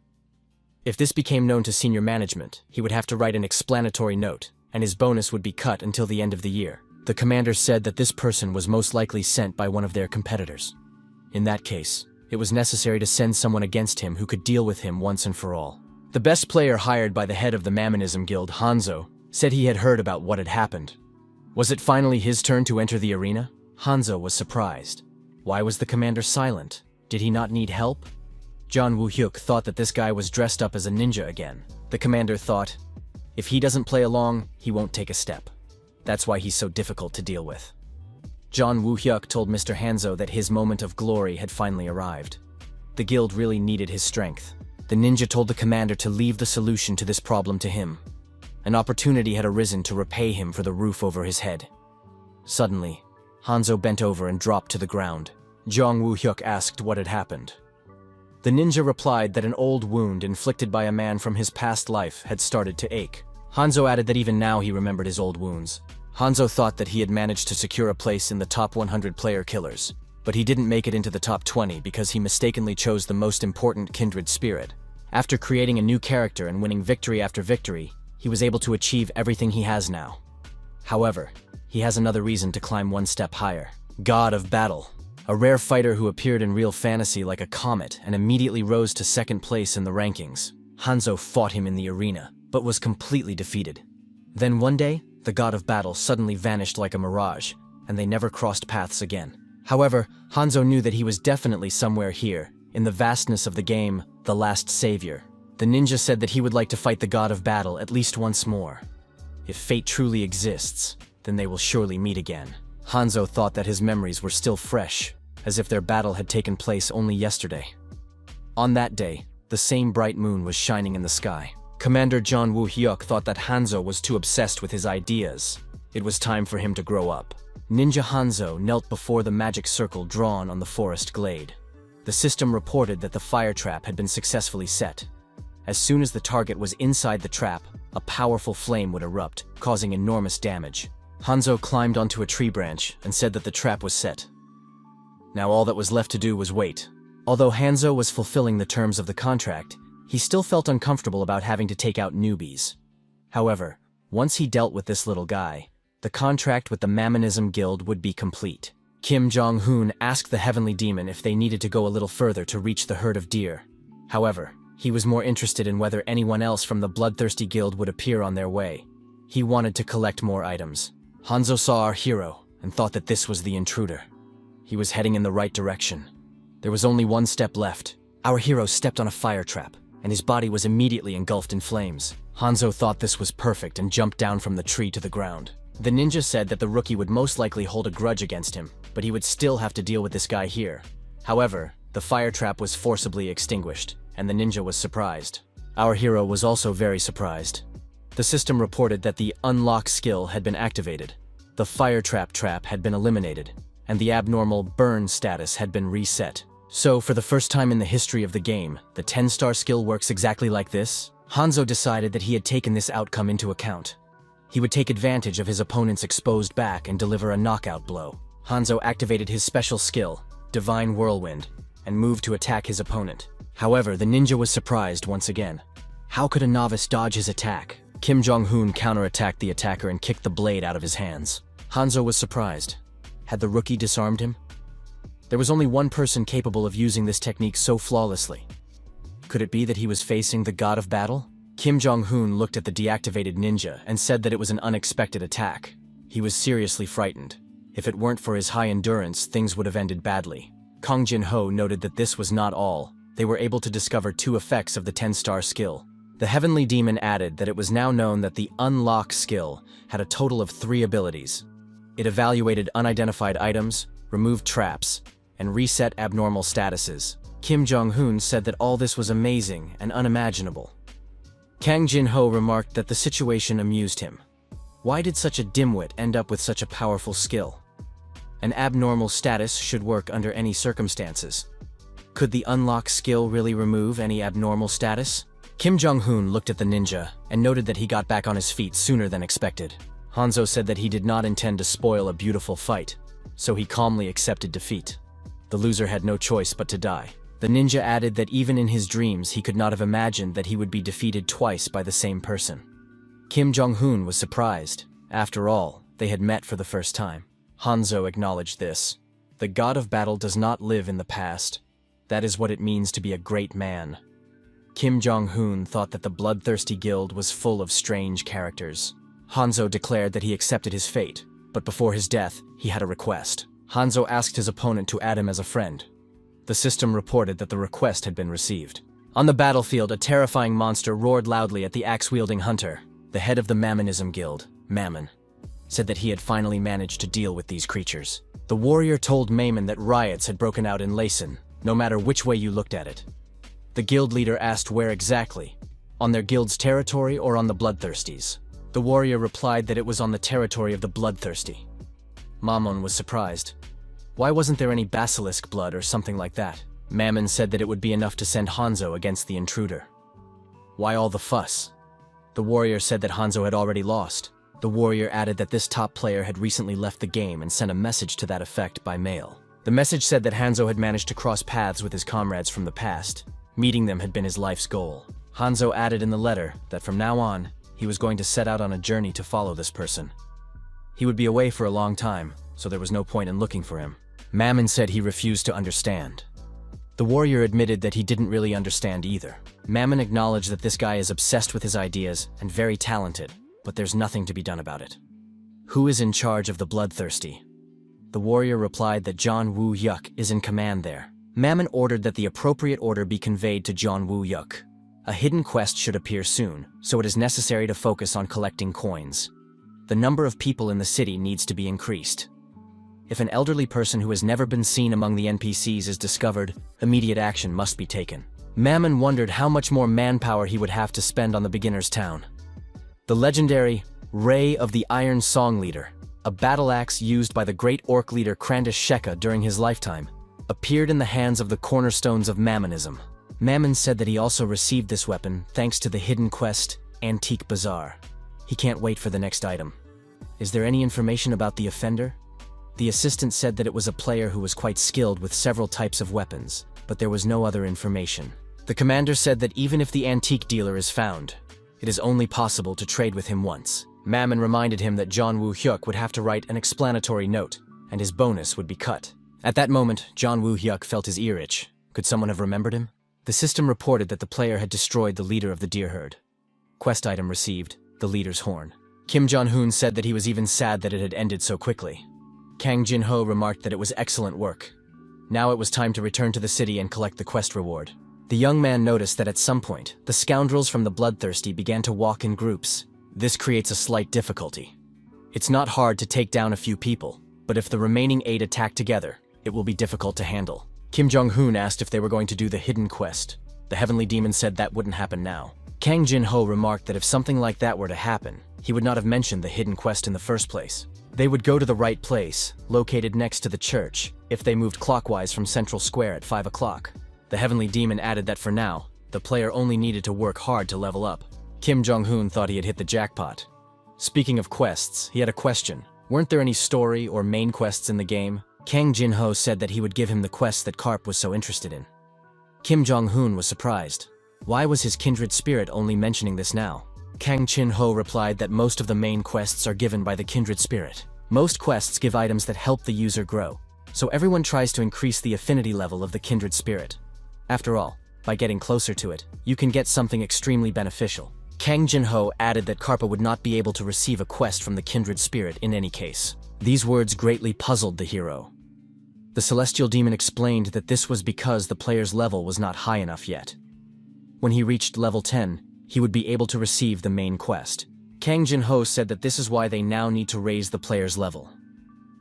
A: If this became known to senior management, he would have to write an explanatory note, and his bonus would be cut until the end of the year. The commander said that this person was most likely sent by one of their competitors. In that case, it was necessary to send someone against him who could deal with him once and for all. The best player hired by the head of the Mamonism Guild, Hanzo, said he had heard about what had happened. Was it finally his turn to enter the arena? Hanzo was surprised. Why was the commander silent? Did he not need help? Jong Woo-hyuk thought that this guy was dressed up as a ninja again. The commander thought, if he doesn't play along, he won't take a step. That's why he's so difficult to deal with. Jong Woo-hyuk told Mr. Hanzo that his moment of glory had finally arrived. The guild really needed his strength. The ninja told the commander to leave the solution to this problem to him. An opportunity had arisen to repay him for the roof over his head. Suddenly, Hanzo bent over and dropped to the ground. Jong Woo-hyuk asked what had happened. The ninja replied that an old wound inflicted by a man from his past life had started to ache. Hanzo added that even now he remembered his old wounds. Hanzo thought that he had managed to secure a place in the top 100 player killers, but he didn't make it into the top 20 because he mistakenly chose the most important Kindred spirit. After creating a new character and winning victory after victory, he was able to achieve everything he has now. However, he has another reason to climb one step higher. God of Battle. a rare fighter who appeared in real fantasy like a comet and immediately rose to second place in the rankings. Hanzo fought him in the arena, but was completely defeated. Then one day, the god of battle suddenly vanished like a mirage, and they never crossed paths again. However, Hanzo knew that he was definitely somewhere here, in the vastness of the game, The Last Savior. The ninja said that he would like to fight the god of battle at least once more. If fate truly exists, then they will surely meet again. Hanzo thought that his memories were still fresh, as if their battle had taken place only yesterday. On that day, the same bright moon was shining in the sky. Commander John Woo-hyuk thought that Hanzo was too obsessed with his ideas. It was time for him to grow up. Ninja Hanzo knelt before the magic circle drawn on the forest glade. The system reported that the fire trap had been successfully set. As soon as the target was inside the trap, a powerful flame would erupt, causing enormous damage. Hanzo climbed onto a tree branch and said that the trap was set. Now all that was left to do was wait. Although Hanzo was fulfilling the terms of the contract, he still felt uncomfortable about having to take out newbies. However, once he dealt with this little guy, the contract with the Mamonism Guild would be complete. Kim Jong-hoon asked the Heavenly Demon if they needed to go a little further to reach the herd of deer. However, he was more interested in whether anyone else from the Bloodthirsty Guild would appear on their way. He wanted to collect more items. Hanzo saw our hero and thought that this was the intruder. He was heading in the right direction. There was only one step left. Our hero stepped on a fire trap, and his body was immediately engulfed in flames. Hanzo thought this was perfect and jumped down from the tree to the ground. The ninja said that the rookie would most likely hold a grudge against him, but he would still have to deal with this guy here. However, the fire trap was forcibly extinguished, and the ninja was surprised. Our hero was also very surprised. The system reported that the unlock skill had been activated, the fire trap had been eliminated, and the abnormal burn status had been reset. So, for the first time in the history of the game, the 10-star skill works exactly like this? Hanzo decided that he had taken this outcome into account. He would take advantage of his opponent's exposed back and deliver a knockout blow. Hanzo activated his special skill, Divine Whirlwind, and moved to attack his opponent. However, the ninja was surprised once again. How could a novice dodge his attack? Kim Jong-hoon counterattacked the attacker and kicked the blade out of his hands. Hanzo was surprised. Had the rookie disarmed him? There was only one person capable of using this technique so flawlessly. Could it be that he was facing the god of battle? Kim Jong-hoon looked at the deactivated ninja and said that it was an unexpected attack. He was seriously frightened. If it weren't for his high endurance, things would have ended badly. Kong Jin-ho noted that this was not all. They were able to discover 2 effects of the 10-star skill. The Heavenly Demon added that it was now known that the Unlock skill had a total of 3 abilities. It evaluated unidentified items, removed traps, and reset abnormal statuses. Kim Jong-hoon said that all this was amazing and unimaginable. Kang Jin-ho remarked that the situation amused him. Why did such a dimwit end up with such a powerful skill? An abnormal status should work under any circumstances. Could the unlock skill really remove any abnormal status? Kim Jong-hoon looked at the ninja and noted that he got back on his feet sooner than expected. Hanzo said that he did not intend to spoil a beautiful fight, so he calmly accepted defeat. The loser had no choice but to die. The ninja added that even in his dreams he could not have imagined that he would be defeated twice by the same person. Kim Jong-hoon was surprised. After all, they had met for the first time. Hanzo acknowledged this. The god of battle does not live in the past. That is what it means to be a great man. Kim Jong-hoon thought that the Bloodthirsty Guild was full of strange characters. Hanzo declared that he accepted his fate, but before his death, he had a request. Hanzo asked his opponent to add him as a friend. The system reported that the request had been received. On the battlefield, a terrifying monster roared loudly at the axe-wielding hunter. The head of the Mamonism Guild, Mammon, said that he had finally managed to deal with these creatures. The warrior told Mammon that riots had broken out in Laysan, no matter which way you looked at it. The guild leader asked where exactly, on their guild's territory or on the Bloodthirsties. The warrior replied that it was on the territory of the Bloodthirsty. Mammon was surprised. Why wasn't there any basilisk blood or something like that? Mammon said that it would be enough to send Hanzo against the intruder. Why all the fuss? The warrior said that Hanzo had already lost. The warrior added that this top player had recently left the game and sent a message to that effect by mail. The message said that Hanzo had managed to cross paths with his comrades from the past. Meeting them had been his life's goal. Hanzo added in the letter that from now on, he was going to set out on a journey to follow this person. He would be away for a long time, so there was no point in looking for him. Mammon said he refused to understand. The warrior admitted that he didn't really understand either. Mammon acknowledged that this guy is obsessed with his ideas and very talented, but there's nothing to be done about it. Who is in charge of the bloodthirsty? The warrior replied that John Woo Yuk is in command there. Mammon ordered that the appropriate order be conveyed to John Woo Yuk. A hidden quest should appear soon, so it is necessary to focus on collecting coins. The number of people in the city needs to be increased. If an elderly person who has never been seen among the NPCs is discovered, immediate action must be taken. Mammon wondered how much more manpower he would have to spend on the beginner's town. The legendary Ray of the Iron Song Leader, a battle axe used by the great orc leader Krandish Sheka during his lifetime, appeared in the hands of the cornerstones of Mammonism. Mammon said that he also received this weapon thanks to the hidden quest, Antique Bazaar. He can't wait for the next item. Is there any information about the offender? The assistant said that it was a player who was quite skilled with several types of weapons, but there was no other information. The commander said that even if the antique dealer is found, it is only possible to trade with him once. Mammon reminded him that John Woo Hyuk would have to write an explanatory note, and his bonus would be cut. At that moment, John Woo Hyuk felt his ear itch. Could someone have remembered him? The system reported that the player had destroyed the leader of the deer herd. Quest item received, the leader's horn. Kim Jong-hoon said that he was even sad that it had ended so quickly. Kang Jin-ho remarked that it was excellent work. Now it was time to return to the city and collect the quest reward. The young man noticed that at some point, the scoundrels from the bloodthirsty began to walk in groups. This creates a slight difficulty. It's not hard to take down a few people, but if the remaining 8 attack together, it will be difficult to handle. Kim Jong-hoon asked if they were going to do the hidden quest. The heavenly demon said that wouldn't happen now. Kang Jin-ho remarked that if something like that were to happen, he would not have mentioned the hidden quest in the first place. They would go to the right place, located next to the church, if they moved clockwise from Central Square at 5 o'clock. The heavenly demon added that for now, the player only needed to work hard to level up. Kim Jong-hoon thought he had hit the jackpot. Speaking of quests, he had a question. Weren't there any story or main quests in the game? Kang Jin-ho said that he would give him the quest that Karp was so interested in. Kim Jong-hoon was surprised. Why was his kindred spirit only mentioning this now? Kang Chin-ho replied that most of the main quests are given by the kindred spirit. Most quests give items that help the user grow, so everyone tries to increase the affinity level of the kindred spirit. After all, by getting closer to it, you can get something extremely beneficial. Kang Jin-ho added that Karpa would not be able to receive a quest from the kindred spirit in any case. These words greatly puzzled the hero. The celestial demon explained that this was because the player's level was not high enough yet. When he reached level 10, he would be able to receive the main quest. Kang Jin-ho said that this is why they now need to raise the player's level.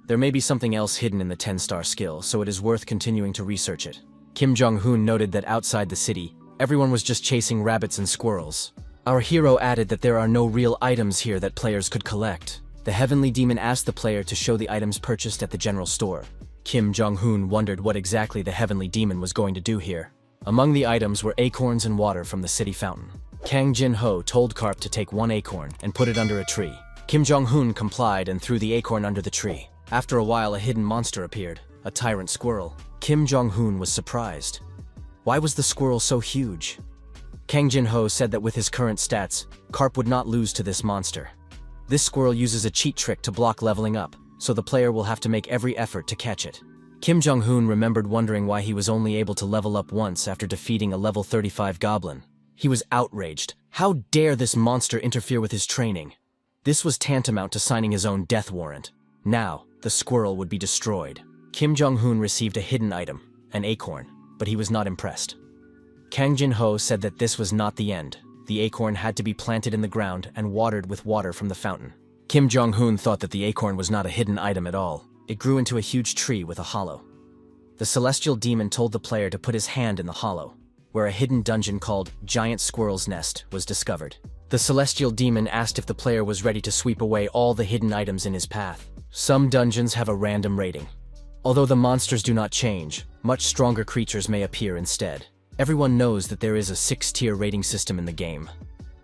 A: There may be something else hidden in the 10-star skill, so it is worth continuing to research it. Kim Jong-hoon noted that outside the city, everyone was just chasing rabbits and squirrels. Our hero added that there are no real items here that players could collect. The heavenly demon asked the player to show the items purchased at the general store. Kim Jong-hoon wondered what exactly the heavenly demon was going to do here. Among the items were acorns and water from the city fountain. Kang Jin-ho told Karp to take 1 acorn and put it under a tree. Kim Jong-hoon complied and threw the acorn under the tree. After a while, a hidden monster appeared, a tyrant squirrel. Kim Jong-hoon was surprised. Why was the squirrel so huge? Kang Jin-ho said that with his current stats, Karp would not lose to this monster. This squirrel uses a cheat trick to block leveling up, so the player will have to make every effort to catch it. Kim Jong-hoon remembered wondering why he was only able to level up once after defeating a level 35 goblin. He was outraged. How dare this monster interfere with his training? This was tantamount to signing his own death warrant. Now, the squirrel would be destroyed. Kim Jong-hoon received a hidden item, an acorn, but he was not impressed. Kang Jin-ho said that this was not the end. The acorn had to be planted in the ground and watered with water from the fountain. Kim Jong-hoon thought that the acorn was not a hidden item at all. It grew into a huge tree with a hollow. The celestial demon told the player to put his hand in the hollow, where a hidden dungeon called Giant Squirrel's Nest was discovered. The celestial demon asked if the player was ready to sweep away all the hidden items in his path. Some dungeons have a random rating. Although the monsters do not change, much stronger creatures may appear instead. Everyone knows that there is a 6-tier rating system in the game.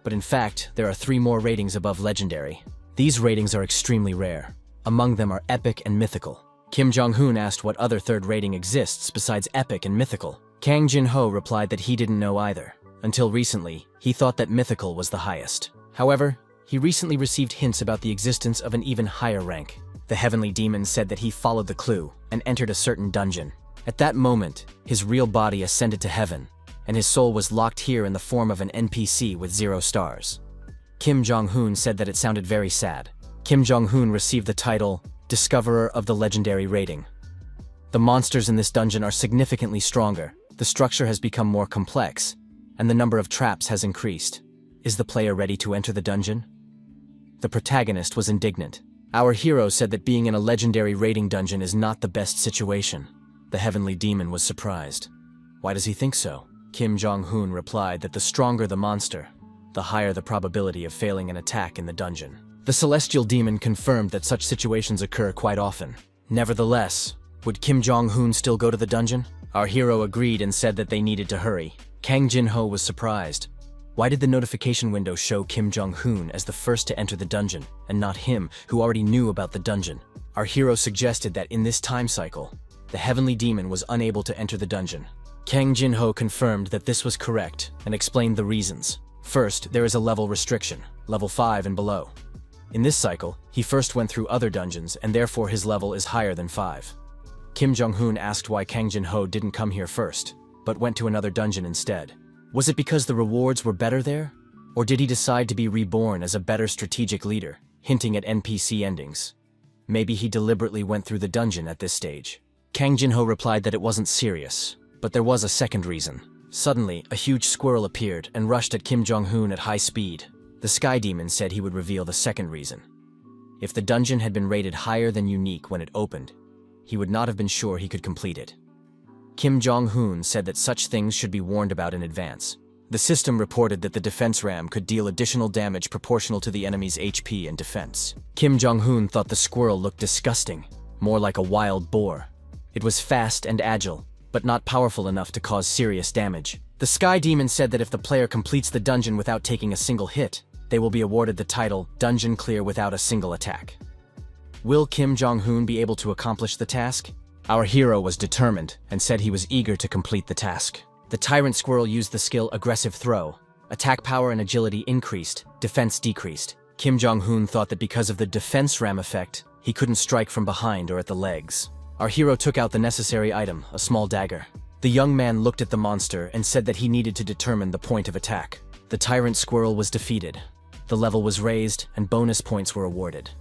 A: But in fact, there are 3 more ratings above legendary. These ratings are extremely rare. Among them are epic and mythical. Kim Jong-hoon asked what other 3rd rating exists besides epic and mythical. Kang Jin-ho replied that he didn't know either. Until recently, he thought that mythical was the highest. However, he recently received hints about the existence of an even higher rank, The heavenly demon said that he followed the clue and entered a certain dungeon. At that moment, his real body ascended to heaven, and his soul was locked here in the form of an NPC with 0 stars. Kim Jong-hoon said that it sounded very sad. Kim Jong-hoon received the title Discoverer of the Legendary Rating. The monsters in this dungeon are significantly stronger, the structure has become more complex, and the number of traps has increased. Is the player ready to enter the dungeon? The protagonist was indignant. Our hero said that being in a legendary rating dungeon is not the best situation. The heavenly demon was surprised. Why does he think so? Kim Jong-hoon replied that the stronger the monster, the higher the probability of failing an attack in the dungeon. The celestial demon confirmed that such situations occur quite often. Nevertheless, would Kim Jong-hoon still go to the dungeon? Our hero agreed and said that they needed to hurry. Kang Jin-ho was surprised. Why did the notification window show Kim Jong-hoon as the first to enter the dungeon, and not him, who already knew about the dungeon? Our hero suggested that in this time cycle, the heavenly demon was unable to enter the dungeon. Kang Jin-ho confirmed that this was correct and explained the reasons. First, there is a level restriction, level 5 and below. In this cycle, he first went through other dungeons and therefore his level is higher than 5. Kim Jong-hoon asked why Kang Jin-ho didn't come here first, but went to another dungeon instead. Was it because the rewards were better there? Or did he decide to be reborn as a better strategic leader, hinting at NPC endings? Maybe he deliberately went through the dungeon at this stage. Kang Jin-ho replied that it wasn't serious, but there was a second reason. Suddenly, a huge squirrel appeared and rushed at Kim Jong-hoon at high speed. The Sky Demon said he would reveal the second reason. If the dungeon had been rated higher than unique when it opened, he would not have been sure he could complete it. Kim Jong-hoon said that such things should be warned about in advance. The system reported that the defense ram could deal additional damage proportional to the enemy's HP and defense. Kim Jong-hoon thought the squirrel looked disgusting, more like a wild boar. It was fast and agile, but not powerful enough to cause serious damage. The Sky Demon said that if the player completes the dungeon without taking a single hit, they will be awarded the title Dungeon Clear without a single attack. Will Kim Jong-hoon be able to accomplish the task? Our hero was determined and said he was eager to complete the task. The tyrant squirrel used the skill Aggressive Throw. Attack power and agility increased, defense decreased. Kim Jong-hoon thought that because of the defense ram effect, he couldn't strike from behind or at the legs. Our hero took out the necessary item, a small dagger. The young man looked at the monster and said that he needed to determine the point of attack. The tyrant squirrel was defeated. The level was raised and bonus points were awarded.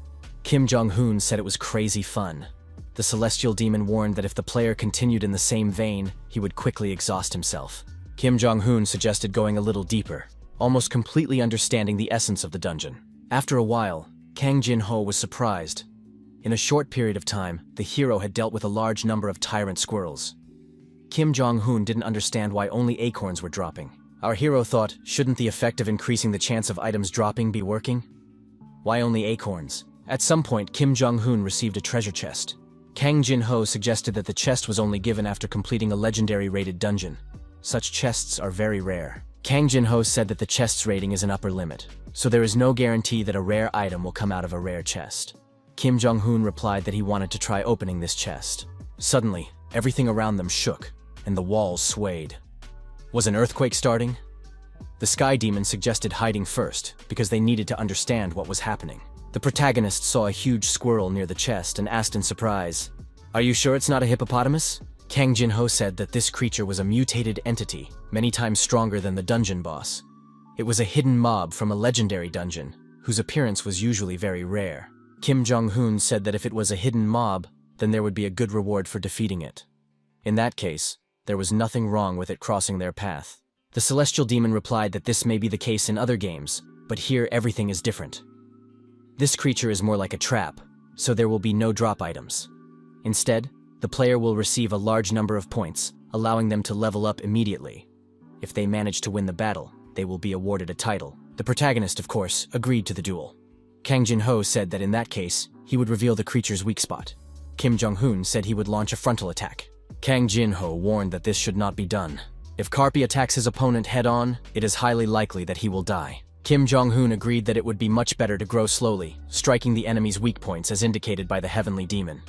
A: Kim Jong-hoon said it was crazy fun. The celestial demon warned that if the player continued in the same vein, he would quickly exhaust himself. Kim Jong-hoon suggested going a little deeper, almost completely understanding the essence of the dungeon. After a while, Kang Jin-ho was surprised. In a short period of time, the hero had dealt with a large number of tyrant squirrels. Kim Jong-hoon didn't understand why only acorns were dropping. Our hero thought, shouldn't the effect of increasing the chance of items dropping be working? Why only acorns? At some point, Kim Jong-hoon received a treasure chest. Kang Jin-ho suggested that the chest was only given after completing a legendary rated dungeon. Such chests are very rare. Kang Jin-ho said that the chest's rating is an upper limit, so there is no guarantee that a rare item will come out of a rare chest. Kim Jong-hoon replied that he wanted to try opening this chest. Suddenly, everything around them shook, and the walls swayed. Was an earthquake starting? The Sky Demon suggested hiding first, because they needed to understand what was happening. The protagonist saw a huge squirrel near the chest and asked in surprise, "Are you sure it's not a hippopotamus?" Kang Jin-ho said that this creature was a mutated entity, many times stronger than the dungeon boss. It was a hidden mob from a legendary dungeon, whose appearance was usually very rare. Kim Jong-hoon said that if it was a hidden mob, then there would be a good reward for defeating it. In that case, there was nothing wrong with it crossing their path. The celestial demon replied that this may be the case in other games, but here everything is different. This creature is more like a trap, so there will be no drop items. Instead, the player will receive a large number of points, allowing them to level up immediately. If they manage to win the battle, they will be awarded a title. The protagonist, of course, agreed to the duel. Kang Jin-ho said that in that case, he would reveal the creature's weak spot. Kim Jong-hoon said he would launch a frontal attack. Kang Jin-ho warned that this should not be done. If Karpi attacks his opponent head-on, it is highly likely that he will die. Kim Jong-hoon agreed that it would be much better to grow slowly, striking the enemy's weak points as indicated by the heavenly demon.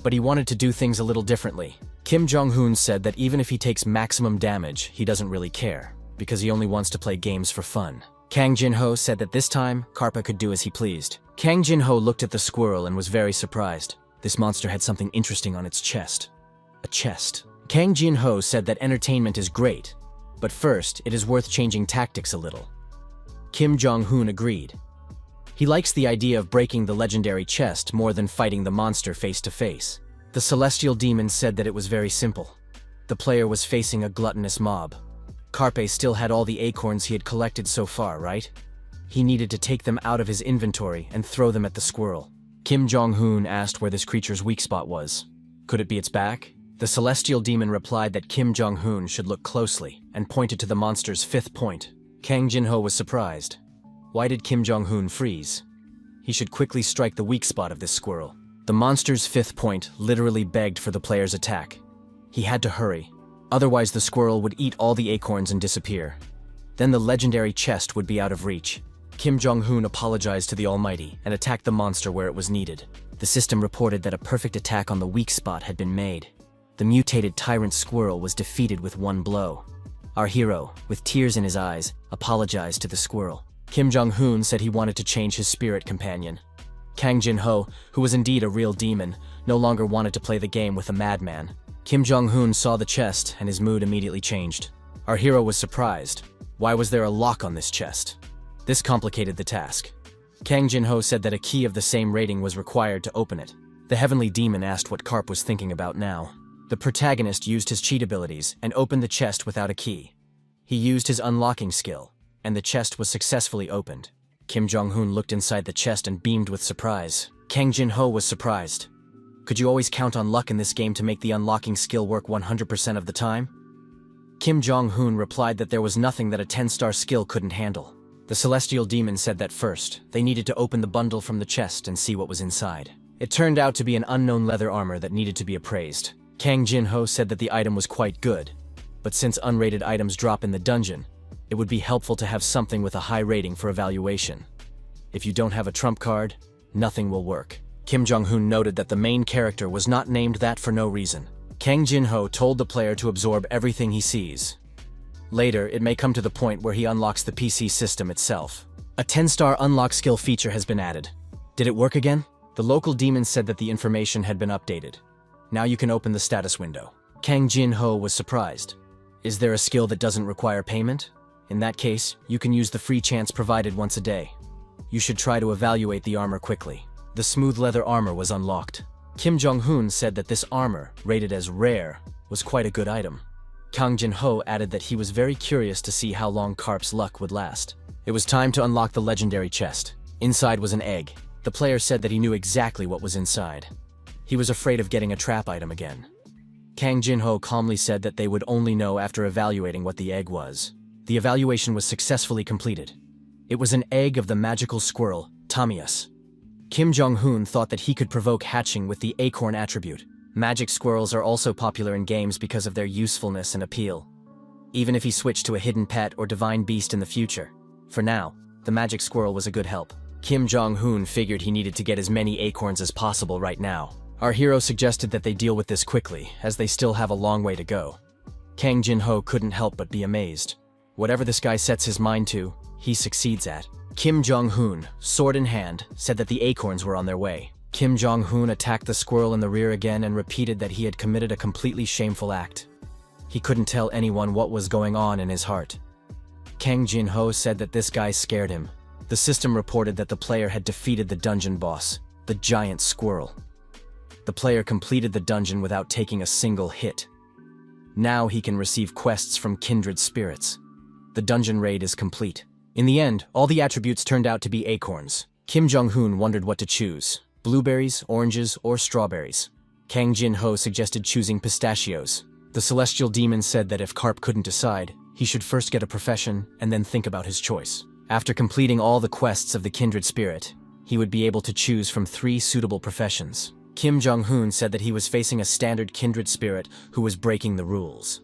A: But he wanted to do things a little differently. Kim Jong-hoon said that even if he takes maximum damage, he doesn't really care, because he only wants to play games for fun. Kang Jin-ho said that this time, Karpa could do as he pleased. Kang Jin-ho looked at the squirrel and was very surprised. This monster had something interesting on its chest. A chest. Kang Jin-ho said that entertainment is great, but first, it is worth changing tactics a little. Kim Jong-hoon agreed. He likes the idea of breaking the legendary chest more than fighting the monster face to face. The celestial demon said that it was very simple. The player was facing a gluttonous mob. Karpe still had all the acorns he had collected so far, right? He needed to take them out of his inventory and throw them at the squirrel. Kim Jong-hoon asked where this creature's weak spot was. Could it be its back? The celestial demon replied that Kim Jong-hoon should look closely and pointed to the monster's 5th point. Kang Jin-ho was surprised. Why did Kim Jong-hoon freeze? He should quickly strike the weak spot of this squirrel. The monster's 5th point literally begged for the player's attack. He had to hurry, otherwise the squirrel would eat all the acorns and disappear. Then the legendary chest would be out of reach. Kim Jong-hoon apologized to the Almighty and attacked the monster where it was needed. The system reported that a perfect attack on the weak spot had been made. The mutated tyrant squirrel was defeated with one blow. Our hero, with tears in his eyes, apologized to the squirrel. Kim Jong-hoon said he wanted to change his spirit companion. Kang Jin-ho, who was indeed a real demon, no longer wanted to play the game with a madman. Kim Jong-hoon saw the chest and his mood immediately changed. Our hero was surprised. Why was there a lock on this chest? This complicated the task. Kang Jin-ho said that a key of the same rating was required to open it. The heavenly demon asked what Karp was thinking about now. The protagonist used his cheat abilities and opened the chest without a key. He used his unlocking skill, and the chest was successfully opened. Kim Jong-hoon looked inside the chest and beamed with surprise. Kang Jin-ho was surprised. Could you always count on luck in this game to make the unlocking skill work 100% of the time? Kim Jong-hoon replied that there was nothing that a 10-star skill couldn't handle. The celestial demon said that first, they needed to open the bundle from the chest and see what was inside. It turned out to be an unknown leather armor that needed to be appraised. Kang Jin-ho said that the item was quite good, but since unrated items drop in the dungeon, it would be helpful to have something with a high rating for evaluation. If you don't have a trump card, nothing will work. Kim Jong-hoon noted that the main character was not named that for no reason. Kang Jin-ho told the player to absorb everything he sees. Later, it may come to the point where he unlocks the PC system itself. A 10-star unlock skill feature has been added. Did it work again? The local demon said that the information had been updated. Now you can open the status window. Kang Jin-ho was surprised. Is there a skill that doesn't require payment? In that case, you can use the free chance provided once a day. You should try to evaluate the armor quickly. The smooth leather armor was unlocked. Kim Jong-hoon said that this armor, rated as rare, was quite a good item. Kang Jin-ho added that he was very curious to see how long Karp's luck would last. It was time to unlock the legendary chest. Inside was an egg. The player said that he knew exactly what was inside. He was afraid of getting a trap item again. Kang Jin-ho calmly said that they would only know after evaluating what the egg was. The evaluation was successfully completed. It was an egg of the magical squirrel, Tamias. Kim Jong-hoon thought that he could provoke hatching with the acorn attribute. Magic squirrels are also popular in games because of their usefulness and appeal. Even if he switched to a hidden pet or divine beast in the future. For now, the magic squirrel was a good help. Kim Jong-hoon figured he needed to get as many acorns as possible right now. Our hero suggested that they deal with this quickly, as they still have a long way to go. Kang Jin-ho couldn't help but be amazed. Whatever this guy sets his mind to, he succeeds at. Kim Jong-hoon, sword in hand, said that the acorns were on their way. Kim Jong-hoon attacked the squirrel in the rear again and repeated that he had committed a completely shameful act. He couldn't tell anyone what was going on in his heart. Kang Jin-ho said that this guy scared him. The system reported that the player had defeated the dungeon boss, the giant squirrel. The player completed the dungeon without taking a single hit. Now he can receive quests from kindred spirits. The dungeon raid is complete. In the end, all the attributes turned out to be acorns. Kim Jong-hoon wondered what to choose: blueberries, oranges, or strawberries. Kang Jin-ho suggested choosing pistachios. The celestial demon said that if Karp couldn't decide, he should first get a profession and then think about his choice. After completing all the quests of the kindred spirit, he would be able to choose from 3 suitable professions. Kim Jong-hoon said that he was facing a standard kindred spirit who was breaking the rules.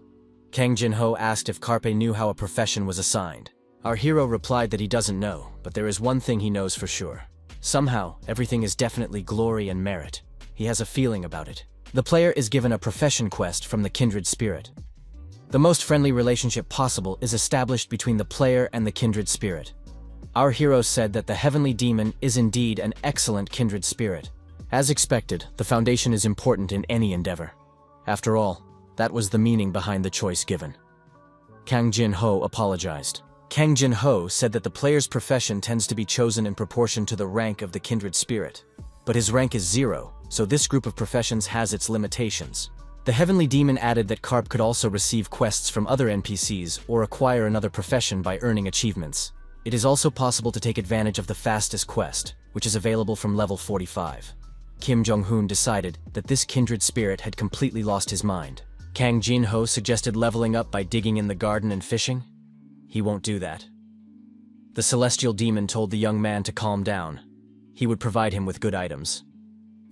A: Kang Jin-ho asked if Karpe knew how a profession was assigned. Our hero replied that he doesn't know, but there is one thing he knows for sure. Somehow, everything is definitely glory and merit. He has a feeling about it. The player is given a profession quest from the kindred spirit. The most friendly relationship possible is established between the player and the kindred spirit. Our hero said that the heavenly demon is indeed an excellent kindred spirit. As expected, the foundation is important in any endeavor. After all, that was the meaning behind the choice given. Kang Jin-ho apologized. Kang Jin-ho said that the player's profession tends to be chosen in proportion to the rank of the kindred spirit. But his rank is 0, so this group of professions has its limitations. The heavenly demon added that Carp could also receive quests from other NPCs or acquire another profession by earning achievements. It is also possible to take advantage of the fastest quest, which is available from level 45. Kim Jong-hoon decided that this kindred spirit had completely lost his mind. Kang Jin-ho suggested leveling up by digging in the garden and fishing. He won't do that. The celestial demon told the young man to calm down. He would provide him with good items.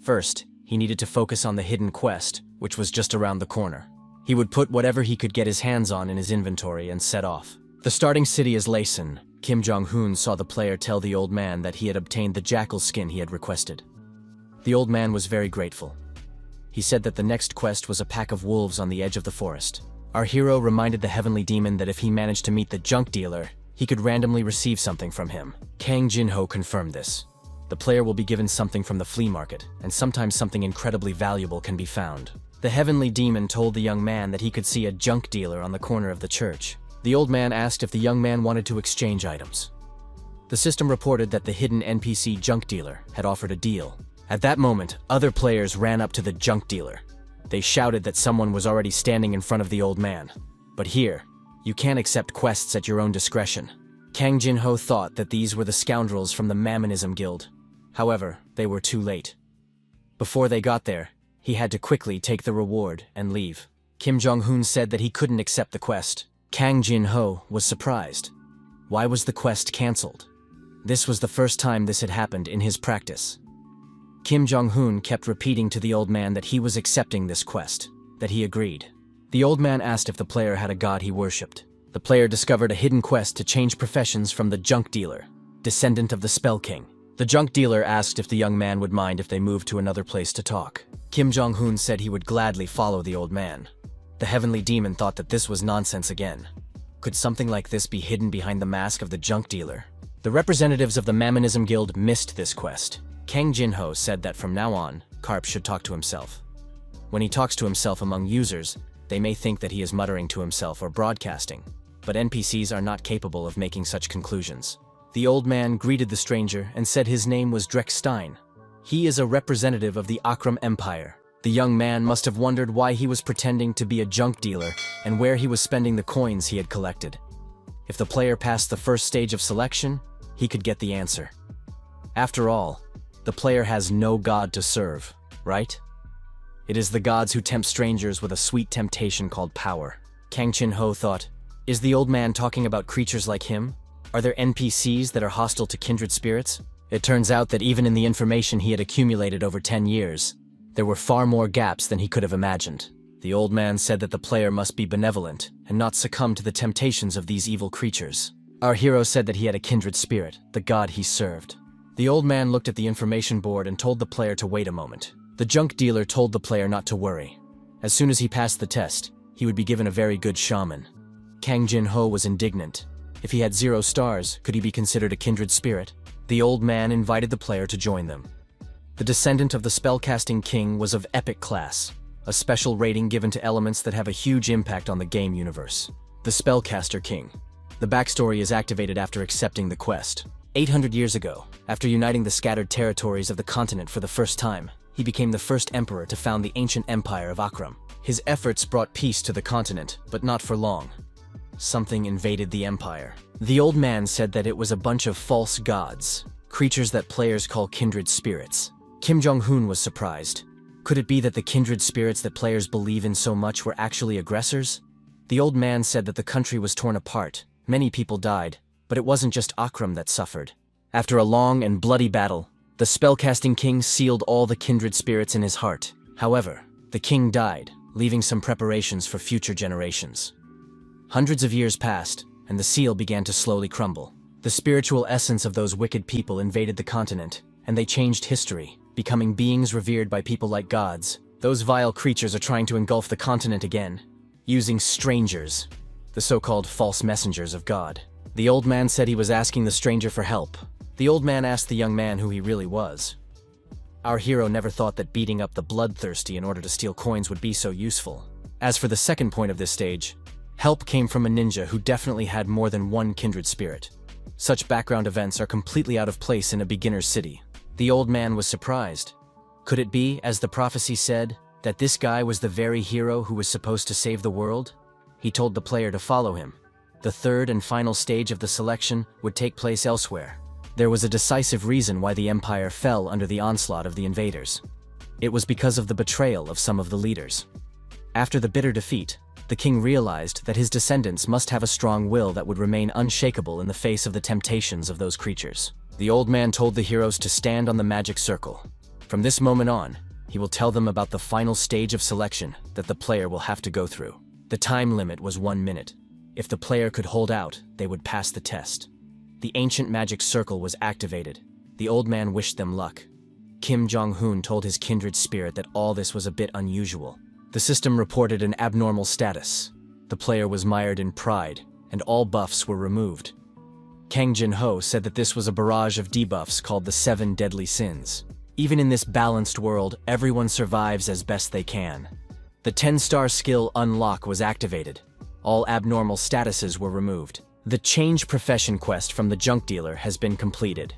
A: First, he needed to focus on the hidden quest, which was just around the corner. He would put whatever he could get his hands on in his inventory and set off. The starting city is Laysan. Kim Jong-hoon saw the player tell the old man that he had obtained the jackal skin he had requested. The old man was very grateful. He said that the next quest was a pack of wolves on the edge of the forest. Our hero reminded the heavenly demon that if he managed to meet the junk dealer, he could randomly receive something from him. Kang Jin-ho confirmed this. The player will be given something from the flea market, and sometimes something incredibly valuable can be found. The heavenly demon told the young man that he could see a junk dealer on the corner of the church. The old man asked if the young man wanted to exchange items. The system reported that the hidden NPC junk dealer had offered a deal. At that moment, other players ran up to the junk dealer. They shouted that someone was already standing in front of the old man. But here, you can't accept quests at your own discretion. Kang Jin-ho thought that these were the scoundrels from the Mammonism Guild. However, they were too late. Before they got there, he had to quickly take the reward and leave. Kim Jong-hoon said that he couldn't accept the quest. Kang Jin-ho was surprised. Why was the quest cancelled? This was the first time this had happened in his practice. Kim Jong-hoon kept repeating to the old man that he was accepting this quest, that he agreed. The old man asked if the player had a god he worshipped. The player discovered a hidden quest to change professions from the junk dealer, descendant of the Spell King. The junk dealer asked if the young man would mind if they moved to another place to talk. Kim Jong-hoon said he would gladly follow the old man. The heavenly demon thought that this was nonsense again. Could something like this be hidden behind the mask of the junk dealer? The representatives of the Mammonism Guild missed this quest. Kang Jin-ho said that from now on, Carp should talk to himself. When he talks to himself among users, they may think that he is muttering to himself or broadcasting, but NPCs are not capable of making such conclusions. The old man greeted the stranger and said his name was Drek Stein. He is a representative of the Akram Empire. The young man must have wondered why he was pretending to be a junk dealer and where he was spending the coins he had collected. If the player passed the first stage of selection, he could get the answer. After all, the player has no god to serve, right? It is the gods who tempt strangers with a sweet temptation called power. Kang Jin-ho thought, is the old man talking about creatures like him? Are there NPCs that are hostile to kindred spirits? It turns out that even in the information he had accumulated over 10 years, there were far more gaps than he could have imagined. The old man said that the player must be benevolent and not succumb to the temptations of these evil creatures. Our hero said that he had a kindred spirit, the god he served. The old man looked at the information board and told the player to wait a moment. The junk dealer told the player not to worry. As soon as he passed the test, he would be given a very good shaman. Kang Jin-ho was indignant. If he had 0 stars, could he be considered a kindred spirit? The old man invited the player to join them. The descendant of the spellcasting king was of epic class, a special rating given to elements that have a huge impact on the game universe. The spellcaster king. The backstory is activated after accepting the quest. 800 years ago, after uniting the scattered territories of the continent for the first time, he became the first emperor to found the ancient empire of Akram. His efforts brought peace to the continent, but not for long. Something invaded the empire. The old man said that it was a bunch of false gods, creatures that players call kindred spirits. Kim Jong-hoon was surprised. Could it be that the kindred spirits that players believe in so much were actually aggressors? The old man said that the country was torn apart, many people died, but it wasn't just Akram that suffered. After a long and bloody battle, the spellcasting king sealed all the kindred spirits in his heart. However, the king died, leaving some preparations for future generations. Hundreds of years passed, and the seal began to slowly crumble. The spiritual essence of those wicked people invaded the continent, and they changed history, becoming beings revered by people like gods. Those vile creatures are trying to engulf the continent again, using strangers, the so-called false messengers of God. The old man said he was asking the stranger for help. The old man asked the young man who he really was. Our hero never thought that beating up the bloodthirsty in order to steal coins would be so useful. As for the second point of this stage, help came from a ninja who definitely had more than one kindred spirit. Such background events are completely out of place in a beginner's city. The old man was surprised. Could it be, as the prophecy said, that this guy was the very hero who was supposed to save the world? He told the player to follow him. The third and final stage of the selection would take place elsewhere. There was a decisive reason why the empire fell under the onslaught of the invaders. It was because of the betrayal of some of the leaders. After the bitter defeat, the king realized that his descendants must have a strong will that would remain unshakable in the face of the temptations of those creatures. The old man told the heroes to stand on the magic circle. From this moment on, he will tell them about the final stage of selection that the player will have to go through. The time limit was 1 minute. If the player could hold out, they would pass the test. The ancient magic circle was activated. The old man wished them luck. Kim Jong-hoon told his kindred spirit that all this was a bit unusual. The system reported an abnormal status. The player was mired in pride, and all buffs were removed. Kang Jin-ho said that this was a barrage of debuffs called the 7 deadly sins. Even in this balanced world, everyone survives as best they can. The 10-star skill Unlock was activated. All abnormal statuses were removed. The Change Profession quest from the junk dealer has been completed.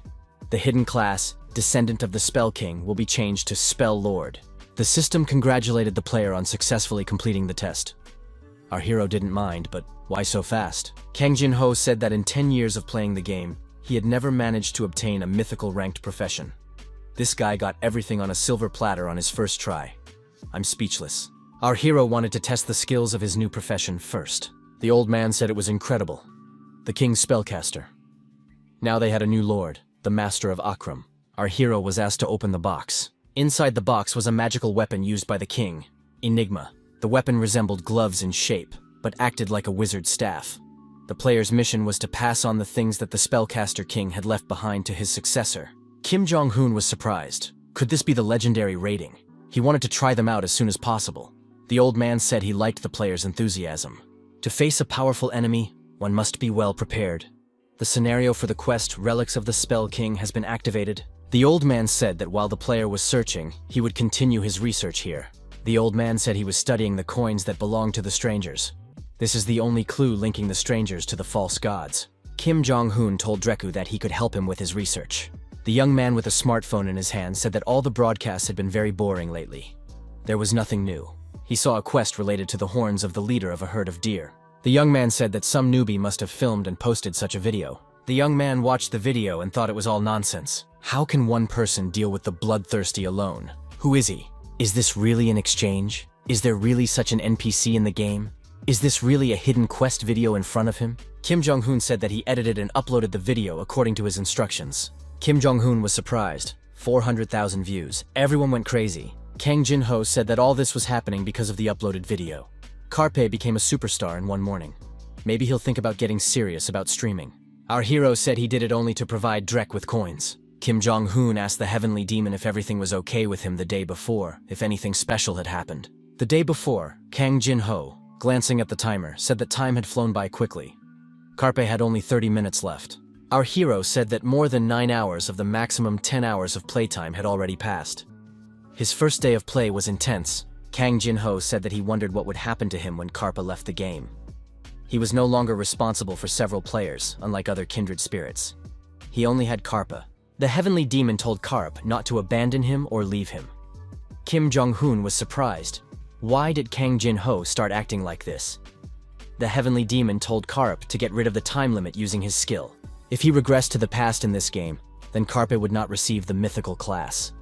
A: The hidden class, Descendant of the Spell King, will be changed to Spell Lord. The system congratulated the player on successfully completing the test. Our hero didn't mind, but why so fast? Kang Jin-ho said that in 10 years of playing the game, he had never managed to obtain a mythical ranked profession. This guy got everything on a silver platter on his first try. I'm speechless. Our hero wanted to test the skills of his new profession first. The old man said it was incredible. The king's spellcaster. Now they had a new lord, the master of Akram. Our hero was asked to open the box. Inside the box was a magical weapon used by the king, Enigma. The weapon resembled gloves in shape, but acted like a wizard's staff. The player's mission was to pass on the things that the spellcaster king had left behind to his successor. Kim Jong-hoon was surprised. Could this be the legendary rating? He wanted to try them out as soon as possible. The old man said he liked the player's enthusiasm. To face a powerful enemy, one must be well prepared. The scenario for the quest Relics of the Spell King has been activated. The old man said that while the player was searching, he would continue his research here. The old man said he was studying the coins that belonged to the strangers. This is the only clue linking the strangers to the false gods. Kim Jong-hoon told Dreku that he could help him with his research. The young man with a smartphone in his hand said that all the broadcasts had been very boring lately. There was nothing new. He saw a quest related to the horns of the leader of a herd of deer. The young man said that some newbie must have filmed and posted such a video. The young man watched the video and thought it was all nonsense. How can one person deal with the bloodthirsty alone? Who is he? Is this really an exchange? Is there really such an NPC in the game? Is this really a hidden quest video in front of him? Kim Jong-hoon said that he edited and uploaded the video according to his instructions. Kim Jong-hoon was surprised. 400,000 views. Everyone went crazy. Kang Jin-ho said that all this was happening because of the uploaded video. Carpe became a superstar in one morning. Maybe he'll think about getting serious about streaming. Our hero said he did it only to provide Drek with coins. Kim Jong-hoon asked the heavenly demon if everything was okay with him the day before, if anything special had happened. The day before, Kang Jin-ho, glancing at the timer, said that time had flown by quickly. Carpe had only 30 minutes left. Our hero said that more than 9 hours of the maximum 10 hours of playtime had already passed. His first day of play was intense. Kang Jin-ho said that he wondered what would happen to him when Carpe left the game. He was no longer responsible for several players, unlike other kindred spirits. He only had Carpe. The heavenly demon told Carpe not to abandon him or leave him. Kim Jong-hoon was surprised. Why did Kang Jin-ho start acting like this? The heavenly demon told Carpe to get rid of the time limit using his skill. If he regressed to the past in this game, then Carpe would not receive the mythical class.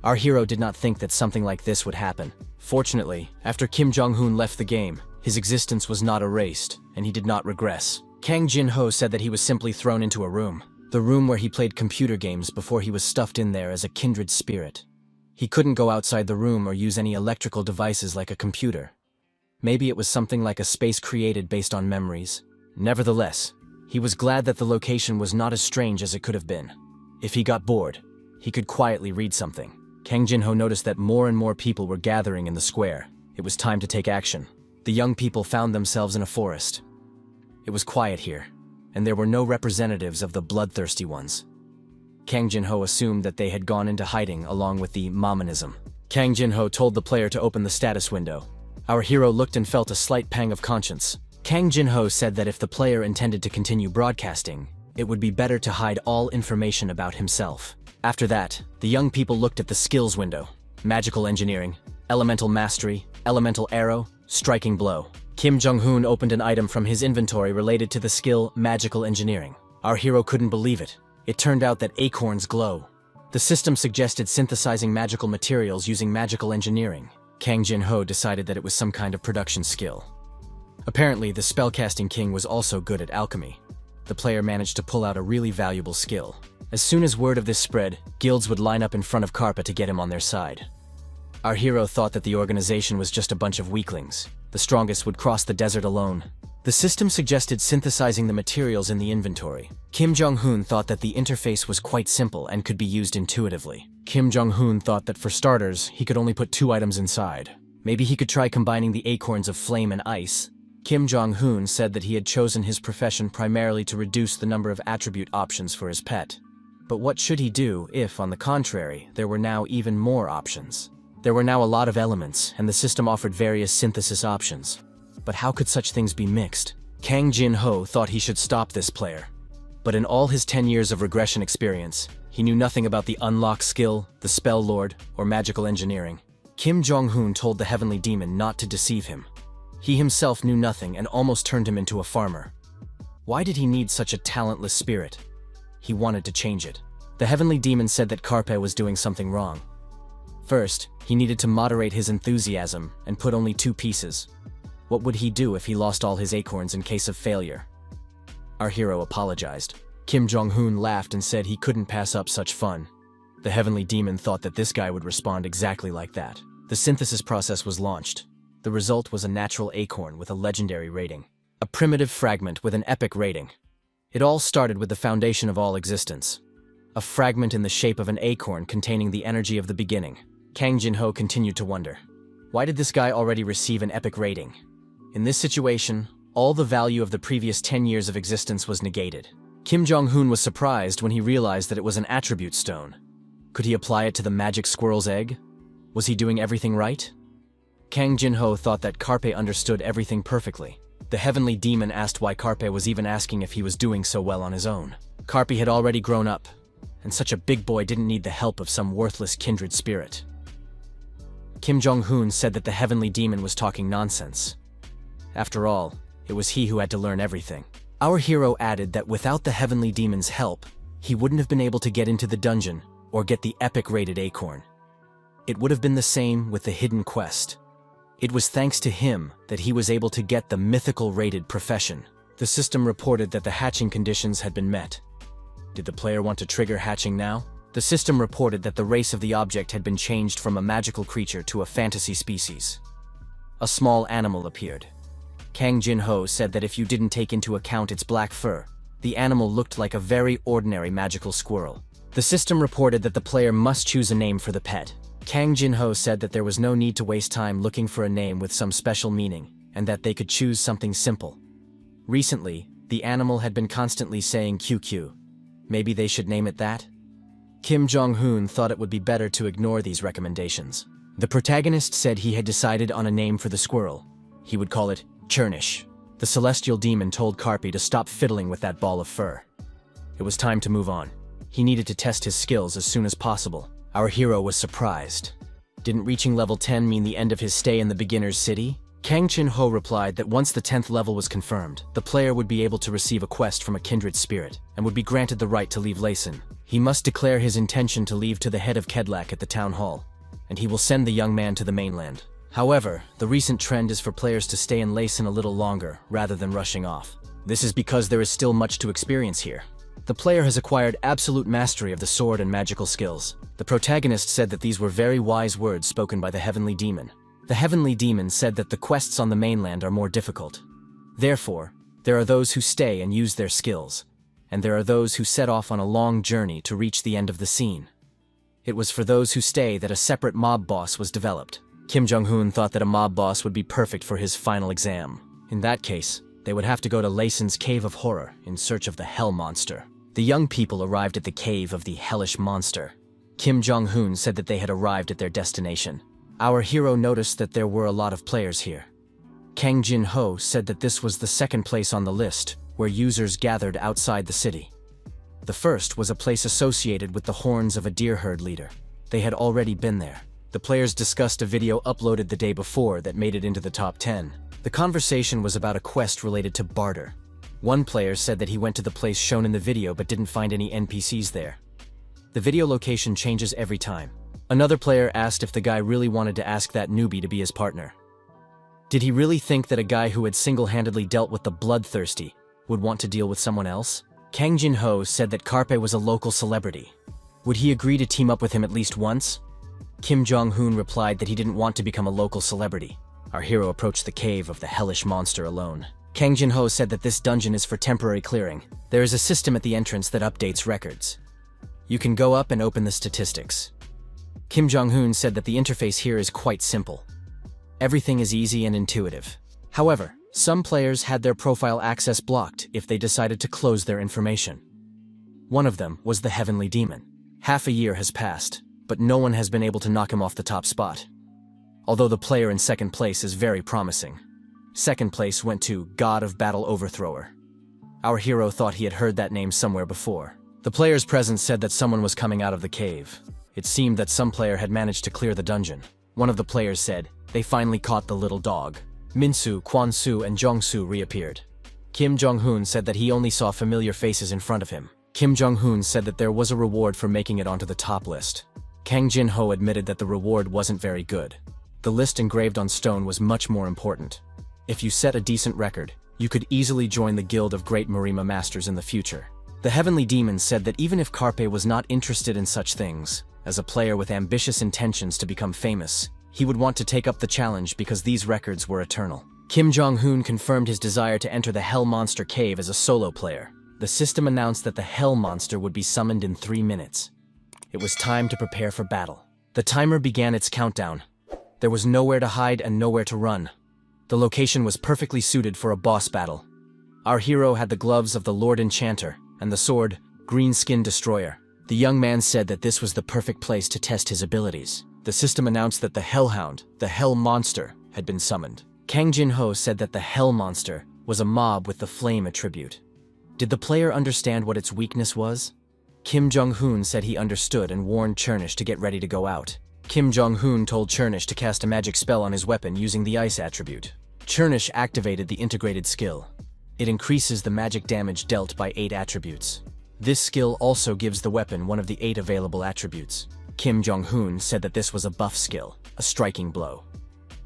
A: Our hero did not think that something like this would happen. Fortunately, after Kim Jong-hoon left the game, his existence was not erased, and he did not regress. Kang Jin-ho said that he was simply thrown into a room, the room where he played computer games before he was stuffed in there as a kindred spirit. He couldn't go outside the room or use any electrical devices like a computer. Maybe it was something like a space created based on memories. Nevertheless, he was glad that the location was not as strange as it could have been. If he got bored, he could quietly read something. Kang Jin-ho noticed that more and more people were gathering in the square. It was time to take action. The young people found themselves in a forest. It was quiet here, and there were no representatives of the bloodthirsty ones. Kang Jin-ho assumed that they had gone into hiding along with the Mamanism. Kang Jin-ho told the player to open the status window. Our hero looked and felt a slight pang of conscience. Kang Jin-ho said that if the player intended to continue broadcasting, it would be better to hide all information about himself. After that, the young people looked at the skills window. Magical engineering, elemental mastery, elemental arrow, striking blow. Kim Jong-hoon opened an item from his inventory related to the skill magical engineering. Our hero couldn't believe it. It turned out that acorns glow. The system suggested synthesizing magical materials using magical engineering. Kang Jin-ho decided that it was some kind of production skill. Apparently, the spellcasting king was also good at alchemy. The player managed to pull out a really valuable skill. As soon as word of this spread, guilds would line up in front of Karpa to get him on their side. Our hero thought that the organization was just a bunch of weaklings. The strongest would cross the desert alone. The system suggested synthesizing the materials in the inventory. Kim Jong-hoon thought that the interface was quite simple and could be used intuitively. Kim Jong-hoon thought that for starters, he could only put 2 items inside. Maybe he could try combining the acorns of flame and ice. Kim Jong-hoon said that he had chosen his profession primarily to reduce the number of attribute options for his pet. But what should he do if, on the contrary, there were now even more options? There were now a lot of elements, and the system offered various synthesis options. But how could such things be mixed? Kang Jin-ho thought he should stop this player. But in all his 10 years of regression experience, he knew nothing about the unlock skill, the spell lord, or magical engineering. Kim Jong-hoon told the heavenly demon not to deceive him. He himself knew nothing and almost turned him into a farmer. Why did he need such a talentless spirit? He wanted to change it. The heavenly demon said that Karpe was doing something wrong. First, he needed to moderate his enthusiasm and put only 2 pieces. What would he do if he lost all his acorns in case of failure? Our hero apologized. Kim Jong-hoon laughed and said he couldn't pass up such fun. The heavenly demon thought that this guy would respond exactly like that. The synthesis process was launched. The result was a natural acorn with a legendary rating. A primitive fragment with an epic rating. It all started with the foundation of all existence. A fragment in the shape of an acorn containing the energy of the beginning. Kang Jin-ho continued to wonder. Why did this guy already receive an epic rating? In this situation, all the value of the previous 10 years of existence was negated. Kim Jong-hoon was surprised when he realized that it was an attribute stone. Could he apply it to the magic squirrel's egg? Was he doing everything right? Kang Jin-ho thought that Karpe understood everything perfectly. The heavenly demon asked why Karpe was even asking if he was doing so well on his own. Karpe had already grown up, and such a big boy didn't need the help of some worthless kindred spirit. Kim Jong-hoon said that the heavenly demon was talking nonsense. After all, it was he who had to learn everything. Our hero added that without the heavenly demon's help, he wouldn't have been able to get into the dungeon or get the epic-rated acorn. It would have been the same with the hidden quest. It was thanks to him that he was able to get the mythical-rated profession. The system reported that the hatching conditions had been met. Did the player want to trigger hatching now? The system reported that the race of the object had been changed from a magical creature to a fantasy species. A small animal appeared. Kang Jin-ho said that if you didn't take into account its black fur, the animal looked like a very ordinary magical squirrel. The system reported that the player must choose a name for the pet. Kang Jin-ho said that there was no need to waste time looking for a name with some special meaning, and that they could choose something simple. Recently, the animal had been constantly saying QQ. Maybe they should name it that? Kim Jong-hoon thought it would be better to ignore these recommendations. The protagonist said he had decided on a name for the squirrel. He would call it Churnish. The celestial demon told Karpe to stop fiddling with that ball of fur. It was time to move on. He needed to test his skills as soon as possible. Our hero was surprised. Didn't reaching level 10 mean the end of his stay in the beginner's city? Kang Jin-ho replied that once the 10th level was confirmed, the player would be able to receive a quest from a kindred spirit, and would be granted the right to leave Laysan. He must declare his intention to leave to the head of Kedlak at the town hall, and he will send the young man to the mainland. However, the recent trend is for players to stay in Laysan a little longer, rather than rushing off. This is because there is still much to experience here. The player has acquired absolute mastery of the sword and magical skills. The protagonist said that these were very wise words spoken by the heavenly demon. The heavenly demon said that the quests on the mainland are more difficult. Therefore, there are those who stay and use their skills, and there are those who set off on a long journey to reach the end of the scene. It was for those who stay that a separate mob boss was developed. Kim Jong-hoon thought that a mob boss would be perfect for his final exam. In that case, They would have to go to Lason's Cave of Horror in search of the Hell Monster. The young people arrived at the cave of the Hellish Monster. Kim Jong-hoon said that they had arrived at their destination. Our hero noticed that there were a lot of players here. Kang Jin-ho said that this was the second place on the list, where users gathered outside the city. The first was a place associated with the horns of a deer herd leader. They had already been there. The players discussed a video uploaded the day before that made it into the top 10. The conversation was about a quest related to barter. One player said that he went to the place shown in the video but didn't find any NPCs there. The video location changes every time. Another player asked if the guy really wanted to ask that newbie to be his partner. Did he really think that a guy who had single-handedly dealt with the bloodthirsty would want to deal with someone else? Kang Jin-ho said that Carpe was a local celebrity. Would he agree to team up with him at least once? Kim Jong-hoon replied that he didn't want to become a local celebrity. Our hero approached the cave of the hellish monster alone. Kang Jin-ho said that this dungeon is for temporary clearing. There is a system at the entrance that updates records. You can go up and open the statistics. Kim Jong-hoon said that the interface here is quite simple. Everything is easy and intuitive. However, some players had their profile access blocked if they decided to close their information. One of them was the Heavenly Demon. Half a year has passed, but no one has been able to knock him off the top spot. Although the player in second place is very promising. Second place went to God of Battle Overthrower. Our hero thought he had heard that name somewhere before. The players present said that someone was coming out of the cave. It seemed that some player had managed to clear the dungeon. One of the players said, they finally caught the little dog. Minsu, Kwansu, and Jongsu reappeared. Kim Jong-hoon said that he only saw familiar faces in front of him. Kim Jong-hoon said that there was a reward for making it onto the top list. Kang Jin-ho admitted that the reward wasn't very good. The list engraved on stone was much more important. If you set a decent record, you could easily join the Guild of Great Marima Masters in the future. The Heavenly Demon said that even if Carpe was not interested in such things, as a player with ambitious intentions to become famous, he would want to take up the challenge because these records were eternal. Kim Jong-hoon confirmed his desire to enter the Hell Monster Cave as a solo player. The system announced that the Hell Monster would be summoned in 3 minutes. It was time to prepare for battle. The timer began its countdown. There was nowhere to hide and nowhere to run. The location was perfectly suited for a boss battle. Our hero had the gloves of the Lord Enchanter and the sword, Greenskin Destroyer. The young man said that this was the perfect place to test his abilities. The system announced that the Hellhound, the Hell Monster, had been summoned. Kang Jin-ho said that the Hell Monster was a mob with the Flame attribute. Did the player understand what its weakness was? Kim Jong-hoon said he understood and warned Chernish to get ready to go out. Kim Jong-hoon told Chernish to cast a magic spell on his weapon using the Ice attribute. Chernish activated the integrated skill. It increases the magic damage dealt by 8 attributes. This skill also gives the weapon one of the 8 available attributes. Kim Jong-hoon said that this was a buff skill, a striking blow.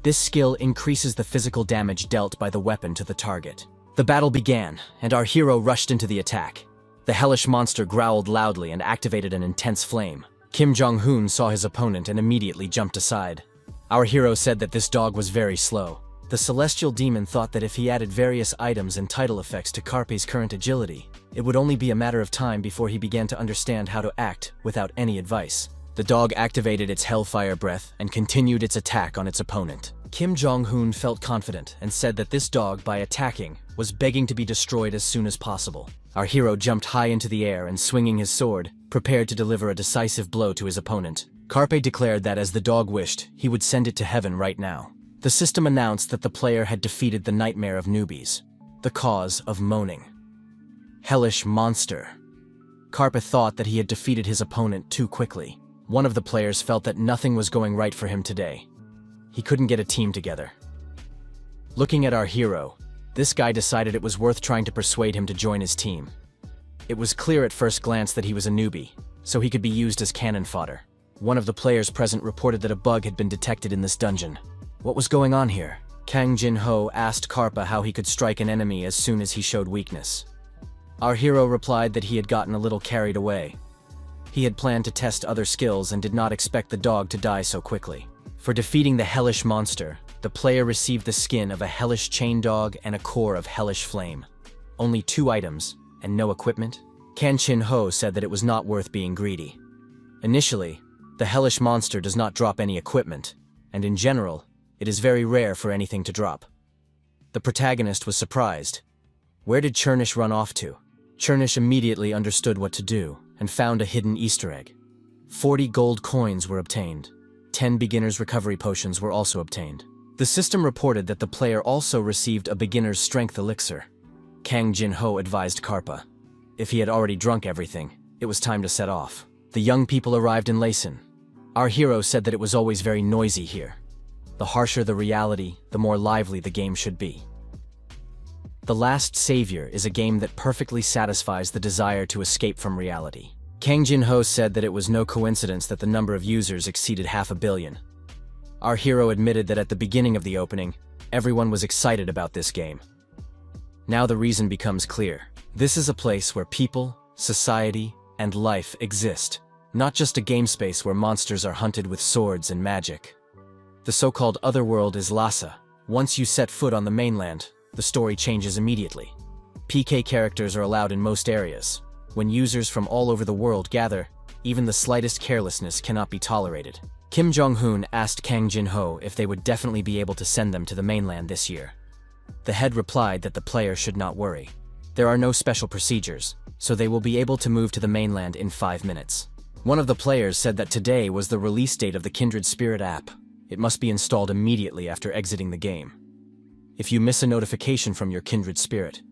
A: This skill increases the physical damage dealt by the weapon to the target. The battle began, and our hero rushed into the attack. The hellish monster growled loudly and activated an intense flame. Kim Jong-hoon saw his opponent and immediately jumped aside. Our hero said that this dog was very slow. The celestial demon thought that if he added various items and title effects to Carpe's current agility, it would only be a matter of time before he began to understand how to act without any advice. The dog activated its Hellfire Breath and continued its attack on its opponent. Kim Jong-hoon felt confident and said that this dog, by attacking, was begging to be destroyed as soon as possible. Our hero jumped high into the air and, swinging his sword, prepared to deliver a decisive blow to his opponent. Carpe declared that as the dog wished, he would send it to heaven right now. The system announced that the player had defeated the nightmare of newbies, the cause of moaning. Hellish Monster. Carpe thought that he had defeated his opponent too quickly. One of the players felt that nothing was going right for him today. He couldn't get a team together. Looking at our hero, this guy decided it was worth trying to persuade him to join his team. It was clear at first glance that he was a newbie, so he could be used as cannon fodder. One of the players present reported that a bug had been detected in this dungeon. What was going on here? Kang Jin-ho asked Carpe how he could strike an enemy as soon as he showed weakness. Our hero replied that he had gotten a little carried away. He had planned to test other skills and did not expect the dog to die so quickly. For defeating the hellish monster, the player received the skin of a hellish chain dog and a core of hellish flame. Only 2 items, and no equipment? Kang Jin-ho said that it was not worth being greedy. Initially, the hellish monster does not drop any equipment, and in general, it is very rare for anything to drop. The protagonist was surprised. Where did Chernish run off to? Chernish immediately understood what to do and found a hidden Easter egg. 40 gold coins were obtained. 10 beginner's recovery potions were also obtained. The system reported that the player also received a beginner's strength elixir. Kang Jin-ho advised Karpa. If he had already drunk everything, it was time to set off. The young people arrived in Layson. Our hero said that it was always very noisy here. The harsher the reality, the more lively the game should be. The Last Savior is a game that perfectly satisfies the desire to escape from reality. Kang Jin-ho said that it was no coincidence that the number of users exceeded 500 million. Our hero admitted that at the beginning of the opening, everyone was excited about this game. Now the reason becomes clear. This is a place where people, society, and life exist, not just a game space where monsters are hunted with swords and magic. The so-called otherworld is Lhasa. Once you set foot on the mainland, the story changes immediately. PK characters are allowed in most areas. When users from all over the world gather, even the slightest carelessness cannot be tolerated. Kim Jong-hoon asked Kang Jin-ho if they would definitely be able to send them to the mainland this year. The head replied that the player should not worry. There are no special procedures, so they will be able to move to the mainland in 5 minutes. One of the players said that today was the release date of the Kindred Spirit app. It must be installed immediately after exiting the game. If you miss a notification from your Kindred Spirit,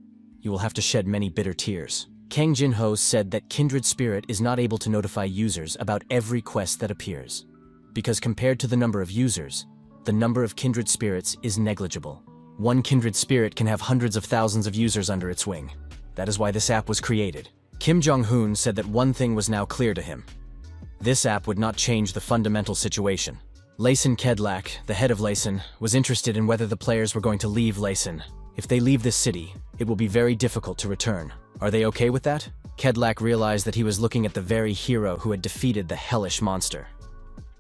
A: you will have to shed many bitter tears. Kang Jin-ho said that Kindred Spirit is not able to notify users about every quest that appears, because compared to the number of users, the number of Kindred Spirits is negligible. One Kindred Spirit can have hundreds of thousands of users under its wing. That is why this app was created. Kim Jong-hoon said that one thing was now clear to him. This app would not change the fundamental situation. Layson Kedlak, the head of Layson, was interested in whether the players were going to leave Layson. If they leave this city, it will be very difficult to return. Are they okay with that? Kedlak realized that he was looking at the very hero who had defeated the hellish monster.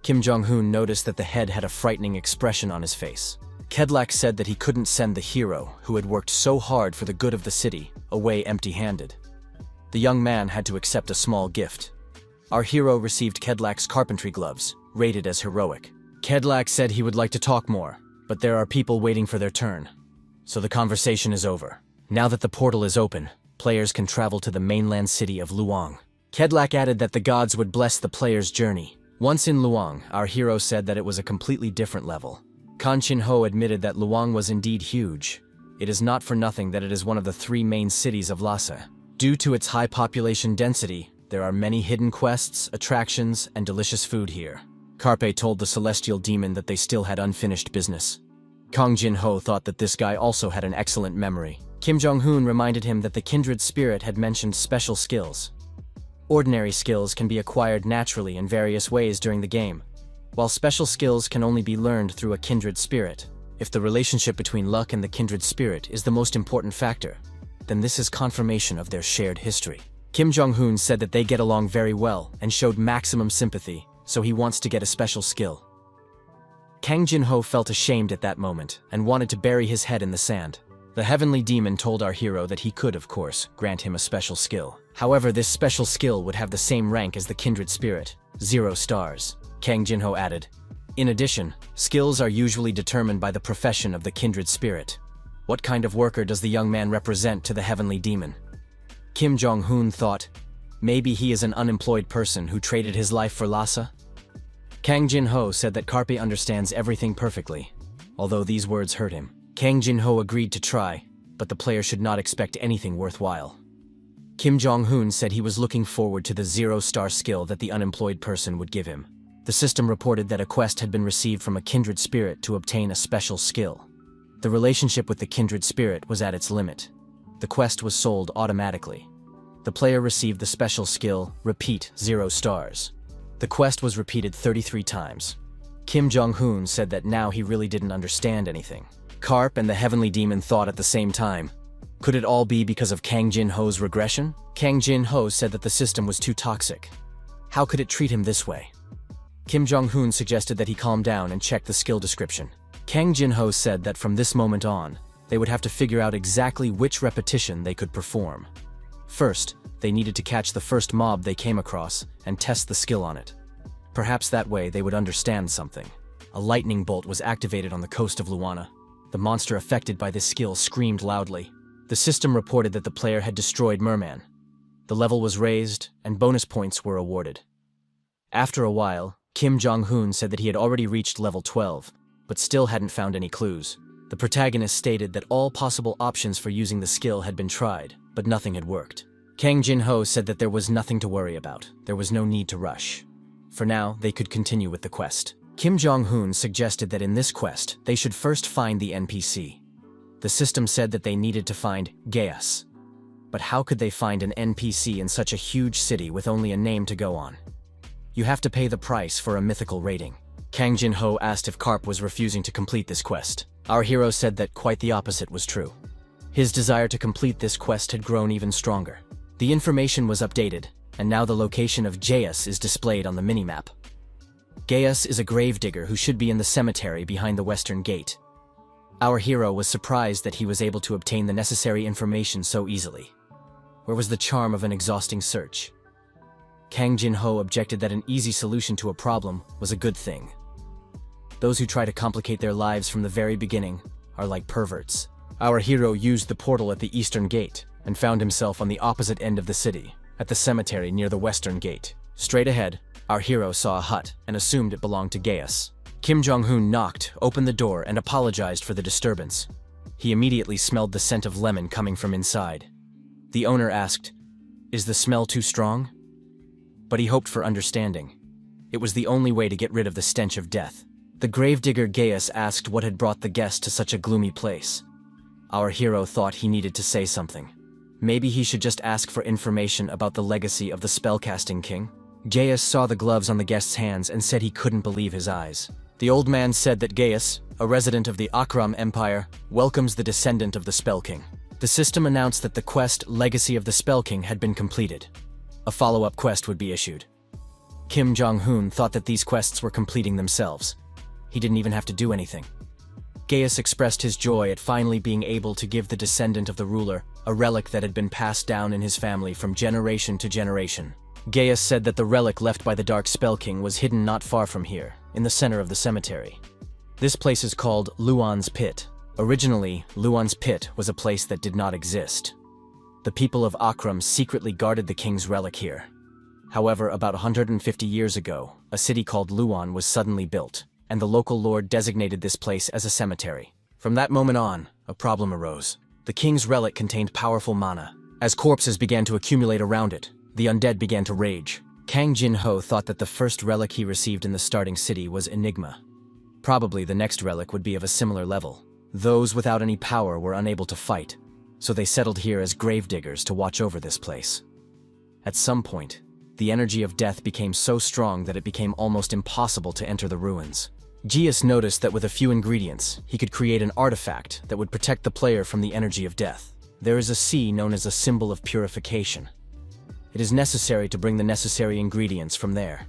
A: Kim Jong-hoon noticed that the head had a frightening expression on his face. Kedlak said that he couldn't send the hero, who had worked so hard for the good of the city, away empty-handed. The young man had to accept a small gift. Our hero received Kedlak's carpentry gloves, rated as heroic. Kedlak said he would like to talk more, but there are people waiting for their turn. So the conversation is over. Now that the portal is open, players can travel to the mainland city of Luang. Kedlak added that the gods would bless the player's journey. Once in Luang, our hero said that it was a completely different level. Kan Chin-ho admitted that Luang was indeed huge. It is not for nothing that it is one of the 3 main cities of Lhasa. Due to its high population density, there are many hidden quests, attractions, and delicious food here. Carpe told the celestial demon that they still had unfinished business. Kang Jin-ho thought that this guy also had an excellent memory. Kim Jong-hoon reminded him that the Kindred Spirit had mentioned special skills. Ordinary skills can be acquired naturally in various ways during the game, while special skills can only be learned through a Kindred Spirit. If the relationship between luck and the Kindred Spirit is the most important factor, then this is confirmation of their shared history. Kim Jong-hoon said that they get along very well and showed maximum sympathy, so he wants to get a special skill. Kang Jin-ho felt ashamed at that moment and wanted to bury his head in the sand. The heavenly demon told our hero that he could, of course, grant him a special skill. However, this special skill would have the same rank as the Kindred Spirit, 0 stars. Kang Jin-ho added. In addition, skills are usually determined by the profession of the Kindred Spirit. What kind of worker does the young man represent to the heavenly demon? Kim Jong-hoon thought, maybe he is an unemployed person who traded his life for Lhasa? Kang Jin-ho said that Carpe understands everything perfectly, although these words hurt him. Kang Jin-ho agreed to try, but the player should not expect anything worthwhile. Kim Jong-hoon said he was looking forward to the 0-star skill that the unemployed person would give him. The system reported that a quest had been received from a Kindred Spirit to obtain a special skill. The relationship with the Kindred Spirit was at its limit. The quest was sold automatically. The player received the special skill, Repeat 0 stars. The quest was repeated 33 times. Kim Jong-hoon said that now he really didn't understand anything. Karp and the heavenly demon thought at the same time. Could it all be because of Kang Jin-ho's regression? Kang Jin-ho said that the system was too toxic. How could it treat him this way? Kim Jong-hoon suggested that he calm down and check the skill description. Kang Jin-ho said that from this moment on, they would have to figure out exactly which repetition they could perform. First, they needed to catch the first mob they came across and test the skill on it. Perhaps that way they would understand something. A lightning bolt was activated on the coast of Luana. The monster affected by this skill screamed loudly. The system reported that the player had destroyed Merman. The level was raised, and bonus points were awarded. After a while, Kim Jong-hoon said that he had already reached level 12, but still hadn't found any clues. The protagonist stated that all possible options for using the skill had been tried, but nothing had worked. Kang Jin-ho said that there was nothing to worry about. There was no need to rush. For now, they could continue with the quest. Kim Jong-hoon suggested that in this quest, they should first find the NPC. The system said that they needed to find Gaius. But how could they find an NPC in such a huge city with only a name to go on? You have to pay the price for a mythical rating. Kang Jin-ho asked if Karp was refusing to complete this quest. Our hero said that quite the opposite was true. His desire to complete this quest had grown even stronger. The information was updated, and now the location of Gaius is displayed on the minimap. Gaius is a gravedigger who should be in the cemetery behind the western gate. Our hero was surprised that he was able to obtain the necessary information so easily. Where was the charm of an exhausting search? Kang Jin-ho objected that an easy solution to a problem was a good thing. Those who try to complicate their lives from the very beginning are like perverts. Our hero used the portal at the eastern gate and found himself on the opposite end of the city, at the cemetery near the western gate. Straight ahead, our hero saw a hut and assumed it belonged to Gaius. Kim Jong-hoon knocked, opened the door, and apologized for the disturbance. He immediately smelled the scent of lemon coming from inside. The owner asked, "Is the smell too strong?" But he hoped for understanding. It was the only way to get rid of the stench of death. The gravedigger Gaius asked what had brought the guest to such a gloomy place. Our hero thought he needed to say something. Maybe he should just ask for information about the legacy of the spellcasting king. Gaius saw the gloves on the guest's hands and said he couldn't believe his eyes. The old man said that Gaius, a resident of the Akram Empire, welcomes the descendant of the Spell King. The system announced that the quest Legacy of the Spell King had been completed. A follow-up quest would be issued. Kim Jong-hoon thought that these quests were completing themselves. He didn't even have to do anything. Gaius expressed his joy at finally being able to give the descendant of the ruler a relic that had been passed down in his family from generation to generation. Gaius said that the relic left by the Dark Spell King was hidden not far from here, in the center of the cemetery. This place is called Luan's Pit. Originally, Luan's Pit was a place that did not exist. The people of Akram secretly guarded the king's relic here. However, about 150 years ago, a city called Luan was suddenly built, and the local lord designated this place as a cemetery. From that moment on, a problem arose. The king's relic contained powerful mana. As corpses began to accumulate around it, the undead began to rage. Kang Jin-ho thought that the first relic he received in the starting city was Enigma. Probably the next relic would be of a similar level. Those without any power were unable to fight, so they settled here as gravediggers to watch over this place. At some point, the energy of death became so strong that it became almost impossible to enter the ruins. Gaius noticed that with a few ingredients, he could create an artifact that would protect the player from the energy of death. There is a sea known as a symbol of purification. It is necessary to bring the necessary ingredients from there: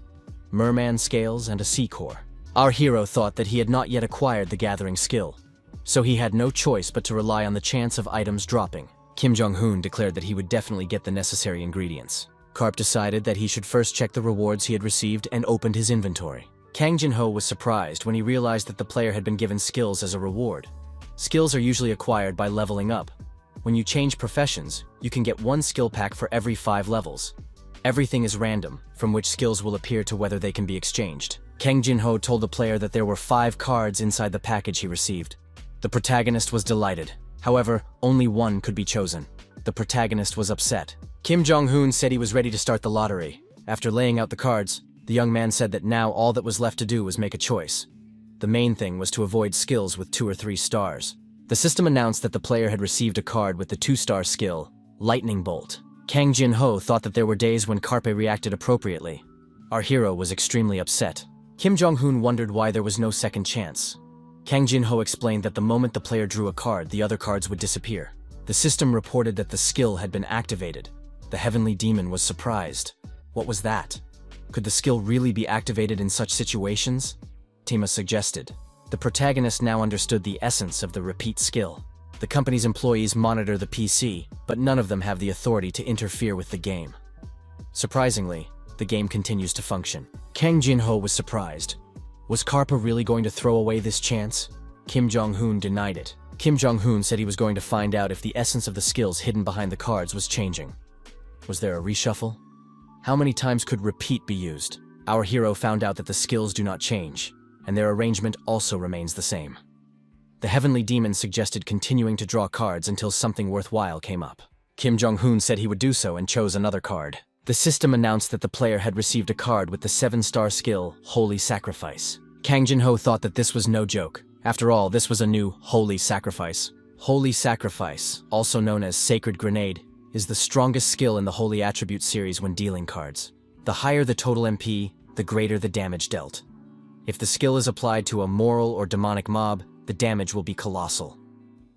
A: merman scales and a sea core. Our hero thought that he had not yet acquired the gathering skill, so he had no choice but to rely on the chance of items dropping. Kim Jong-hoon declared that he would definitely get the necessary ingredients. Karp decided that he should first check the rewards he had received and opened his inventory. Kang Jin-ho was surprised when he realized that the player had been given skills as a reward. Skills are usually acquired by leveling up. When you change professions, you can get one skill pack for every 5 levels. Everything is random, from which skills will appear to whether they can be exchanged. Kang Jin-ho told the player that there were 5 cards inside the package he received. The protagonist was delighted. However, only one could be chosen. The protagonist was upset. Kim Jong-hoon said he was ready to start the lottery. After laying out the cards, the young man said that now all that was left to do was make a choice. The main thing was to avoid skills with 2 or 3 stars. The system announced that the player had received a card with the 2-star skill, Lightning Bolt. Kang Jin-ho thought that there were days when Karpe reacted appropriately. Our hero was extremely upset. Kim Jong-hoon wondered why there was no second chance. Kang Jin-ho explained that the moment the player drew a card, the other cards would disappear. The system reported that the skill had been activated. The heavenly demon was surprised. What was that? Could the skill really be activated in such situations? Tima suggested. The protagonist now understood the essence of the repeat skill. The company's employees monitor the PC, but none of them have the authority to interfere with the game. Surprisingly, the game continues to function. Kang Jin-ho was surprised. Was Karpa really going to throw away this chance? Kim Jong-hoon denied it. Kim Jong-hoon said he was going to find out if the essence of the skills hidden behind the cards was changing. Was there a reshuffle? How many times could repeat be used? Our hero found out that the skills do not change, and their arrangement also remains the same. The heavenly demon suggested continuing to draw cards until something worthwhile came up. Kim Jong-hoon said he would do so and chose another card. The system announced that the player had received a card with the 7-star skill, Holy Sacrifice. Kang Jin-ho thought that this was no joke. After all, this was a new Holy Sacrifice. Holy Sacrifice, also known as Sacred Grenade, is the strongest skill in the Holy Attribute series when dealing cards. The higher the total MP, the greater the damage dealt. If the skill is applied to a moral or demonic mob, the damage will be colossal.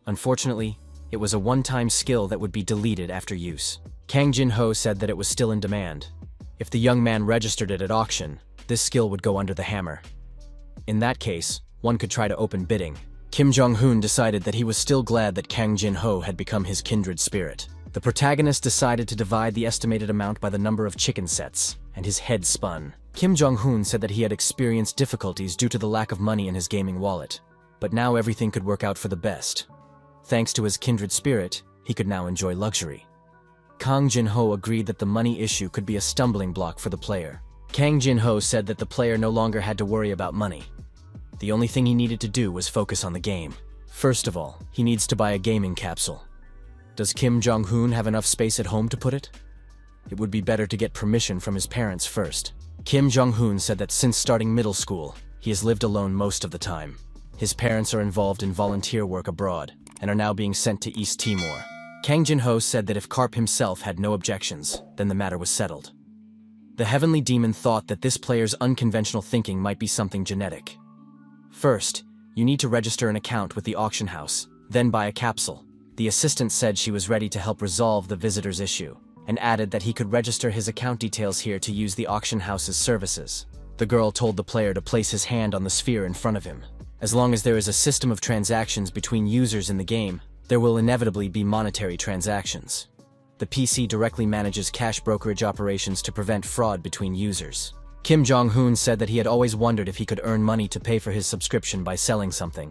A: Unfortunately, it was a one-time skill that would be deleted after use. Kang Jin-ho said that it was still in demand. If the young man registered it at auction, this skill would go under the hammer. In that case, one could try to open bidding. Kim Jong-hoon decided that he was still glad that Kang Jin-ho had become his kindred spirit. The protagonist decided to divide the estimated amount by the number of chicken sets, and his head spun. Kim Jong-hoon said that he had experienced difficulties due to the lack of money in his gaming wallet, but now everything could work out for the best. Thanks to his kindred spirit, he could now enjoy luxury. Kang Jin-ho agreed that the money issue could be a stumbling block for the player. Kang Jin-ho said that the player no longer had to worry about money. The only thing he needed to do was focus on the game. First of all, he needs to buy a gaming capsule. Does Kim Jong-hoon have enough space at home to put it? It would be better to get permission from his parents first. Kim Jong-hoon said that since starting middle school, he has lived alone most of the time. His parents are involved in volunteer work abroad, and are now being sent to East Timor. Kang Jin-ho said that if Karp himself had no objections, then the matter was settled. The heavenly demon thought that this player's unconventional thinking might be something genetic. First, you need to register an account with the auction house, then buy a capsule. The assistant said she was ready to help resolve the visitor's issue, and added that he could register his account details here to use the auction house's services. The girl told the player to place his hand on the sphere in front of him. As long as there is a system of transactions between users in the game, there will inevitably be monetary transactions. The PC directly manages cash brokerage operations to prevent fraud between users. Kim Jong-hoon said that he had always wondered if he could earn money to pay for his subscription by selling something.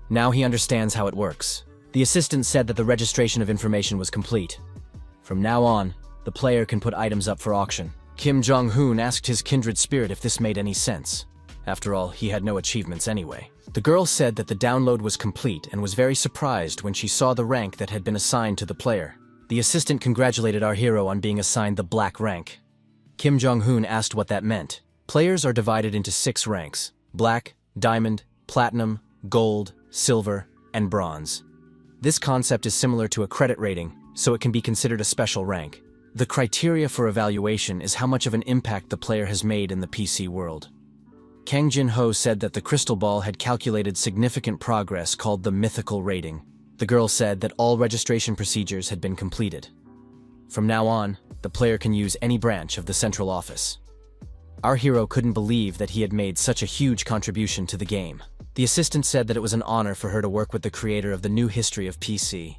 A: Now he understands how it works. The assistant said that the registration of information was complete. From now on, the player can put items up for auction. Kim Jong-hoon asked his kindred spirit if this made any sense. After all, he had no achievements anyway. The girl said that the download was complete and was very surprised when she saw the rank that had been assigned to the player. The assistant congratulated our hero on being assigned the black rank. Kim Jong-hoon asked what that meant. Players are divided into 6 ranks: black, diamond, platinum, gold, silver, and bronze. This concept is similar to a credit rating, so it can be considered a special rank. The criteria for evaluation is how much of an impact the player has made in the PC world. Kang Jin-ho said that the crystal ball had calculated significant progress called the mythical rating. The girl said that all registration procedures had been completed. From now on, the player can use any branch of the central office. Our hero couldn't believe that he had made such a huge contribution to the game. The assistant said that it was an honor for her to work with the creator of the new history of PC.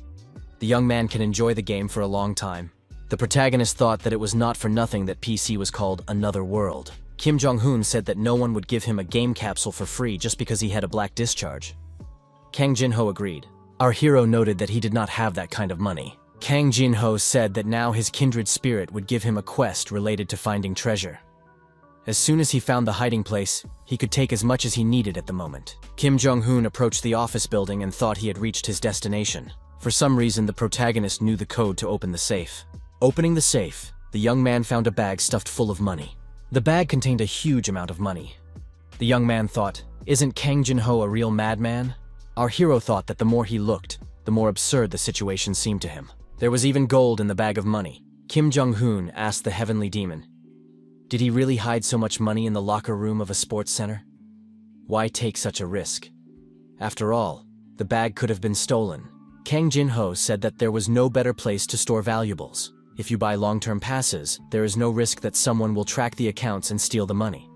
A: The young man can enjoy the game for a long time. The protagonist thought that it was not for nothing that PC was called Another World. Kim Jong-hoon said that no one would give him a game capsule for free just because he had a black discharge. Kang Jin-ho agreed. Our hero noted that he did not have that kind of money. Kang Jin-ho said that now his kindred spirit would give him a quest related to finding treasure. As soon as he found the hiding place, he could take as much as he needed at the moment. Kim Jong-hoon approached the office building and thought he had reached his destination. For some reason, the protagonist knew the code to open the safe. Opening the safe, the young man found a bag stuffed full of money. The bag contained a huge amount of money. The young man thought, "Isn't Kang Jin-ho a real madman?" Our hero thought that the more he looked, the more absurd the situation seemed to him. There was even gold in the bag of money. Kim Jong-hoon asked the heavenly demon, did he really hide so much money in the locker room of a sports center? Why take such a risk? After all, the bag could have been stolen. Kang Jin-ho said that there was no better place to store valuables. If you buy long-term passes, there is no risk that someone will track the accounts and steal the money.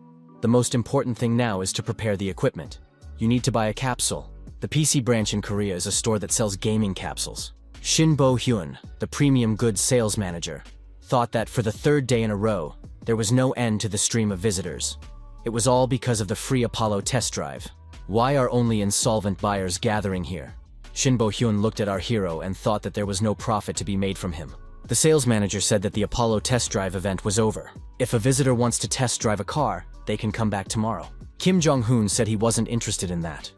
A: The most important thing now is to prepare the equipment. You need to buy a capsule. The PC branch in Korea is a store that sells gaming capsules. Shin Bo-hyun, the premium goods sales manager, thought that for the 3rd day in a row, there was no end to the stream of visitors. It was all because of the free Apollo test drive. Why are only insolvent buyers gathering here? Shin Bo-hyun looked at our hero and thought that there was no profit to be made from him. The sales manager said that the Apollo test drive event was over. If a visitor wants to test drive a car, they can come back tomorrow. Kim Jong-hoon said he wasn't interested in that.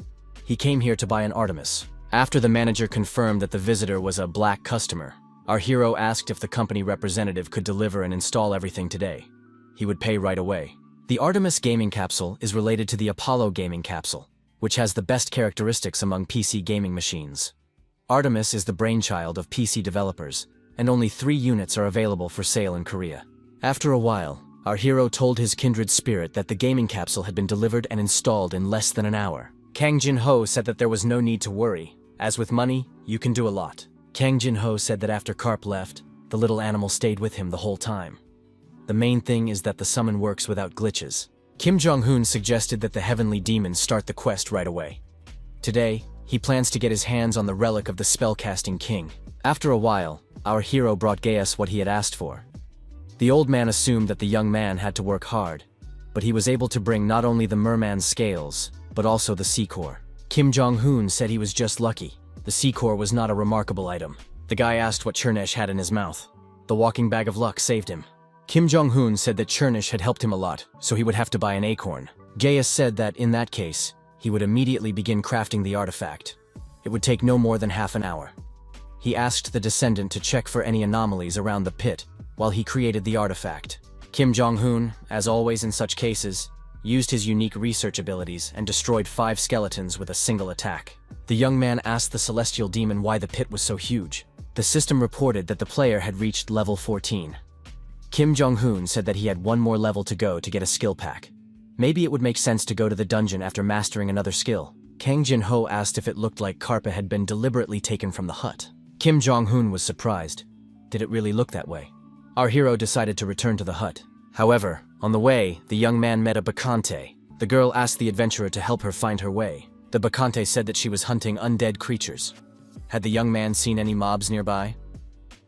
A: He came here to buy an Artemis. After the manager confirmed that the visitor was a black customer, our hero asked if the company representative could deliver and install everything today. He would pay right away. The Artemis gaming capsule is related to the Apollo gaming capsule, which has the best characteristics among PC gaming machines. Artemis is the brainchild of PC developers, and only 3 units are available for sale in Korea. After a while, our hero told his kindred spirit that the gaming capsule had been delivered and installed in less than an hour. Kang Jin-ho said that there was no need to worry. As with money, you can do a lot. Kang Jin-ho said that after Karp left, the little animal stayed with him the whole time. The main thing is that the summon works without glitches. Kim Jong-hoon suggested that the heavenly demons start the quest right away. Today, he plans to get his hands on the relic of the spellcasting king. After a while, our hero brought Gaius what he had asked for. The old man assumed that the young man had to work hard, but he was able to bring not only the merman's scales, but also the sea core. Kim Jong-hoon said he was just lucky. The sea core was not a remarkable item. The guy asked what Chernesh had in his mouth. The walking bag of luck saved him. Kim Jong-hoon said that Chernesh had helped him a lot, so he would have to buy an acorn. Gaius said that in that case, he would immediately begin crafting the artifact. It would take no more than half an hour. He asked the descendant to check for any anomalies around the pit while he created the artifact. Kim Jong-hoon, as always in such cases, used his unique research abilities and destroyed 5 skeletons with a single attack. The young man asked the celestial demon why the pit was so huge. The system reported that the player had reached level 14. Kim Jong-hoon said that he had 1 more level to go to get a skill pack. Maybe it would make sense to go to the dungeon after mastering another skill. Kang Jin-ho asked if it looked like Karpa had been deliberately taken from the hut. Kim Jong-hoon was surprised. Did it really look that way? Our hero decided to return to the hut. However, on the way, the young man met a bacchante. The girl asked the adventurer to help her find her way. The bacchante said that she was hunting undead creatures. Had the young man seen any mobs nearby?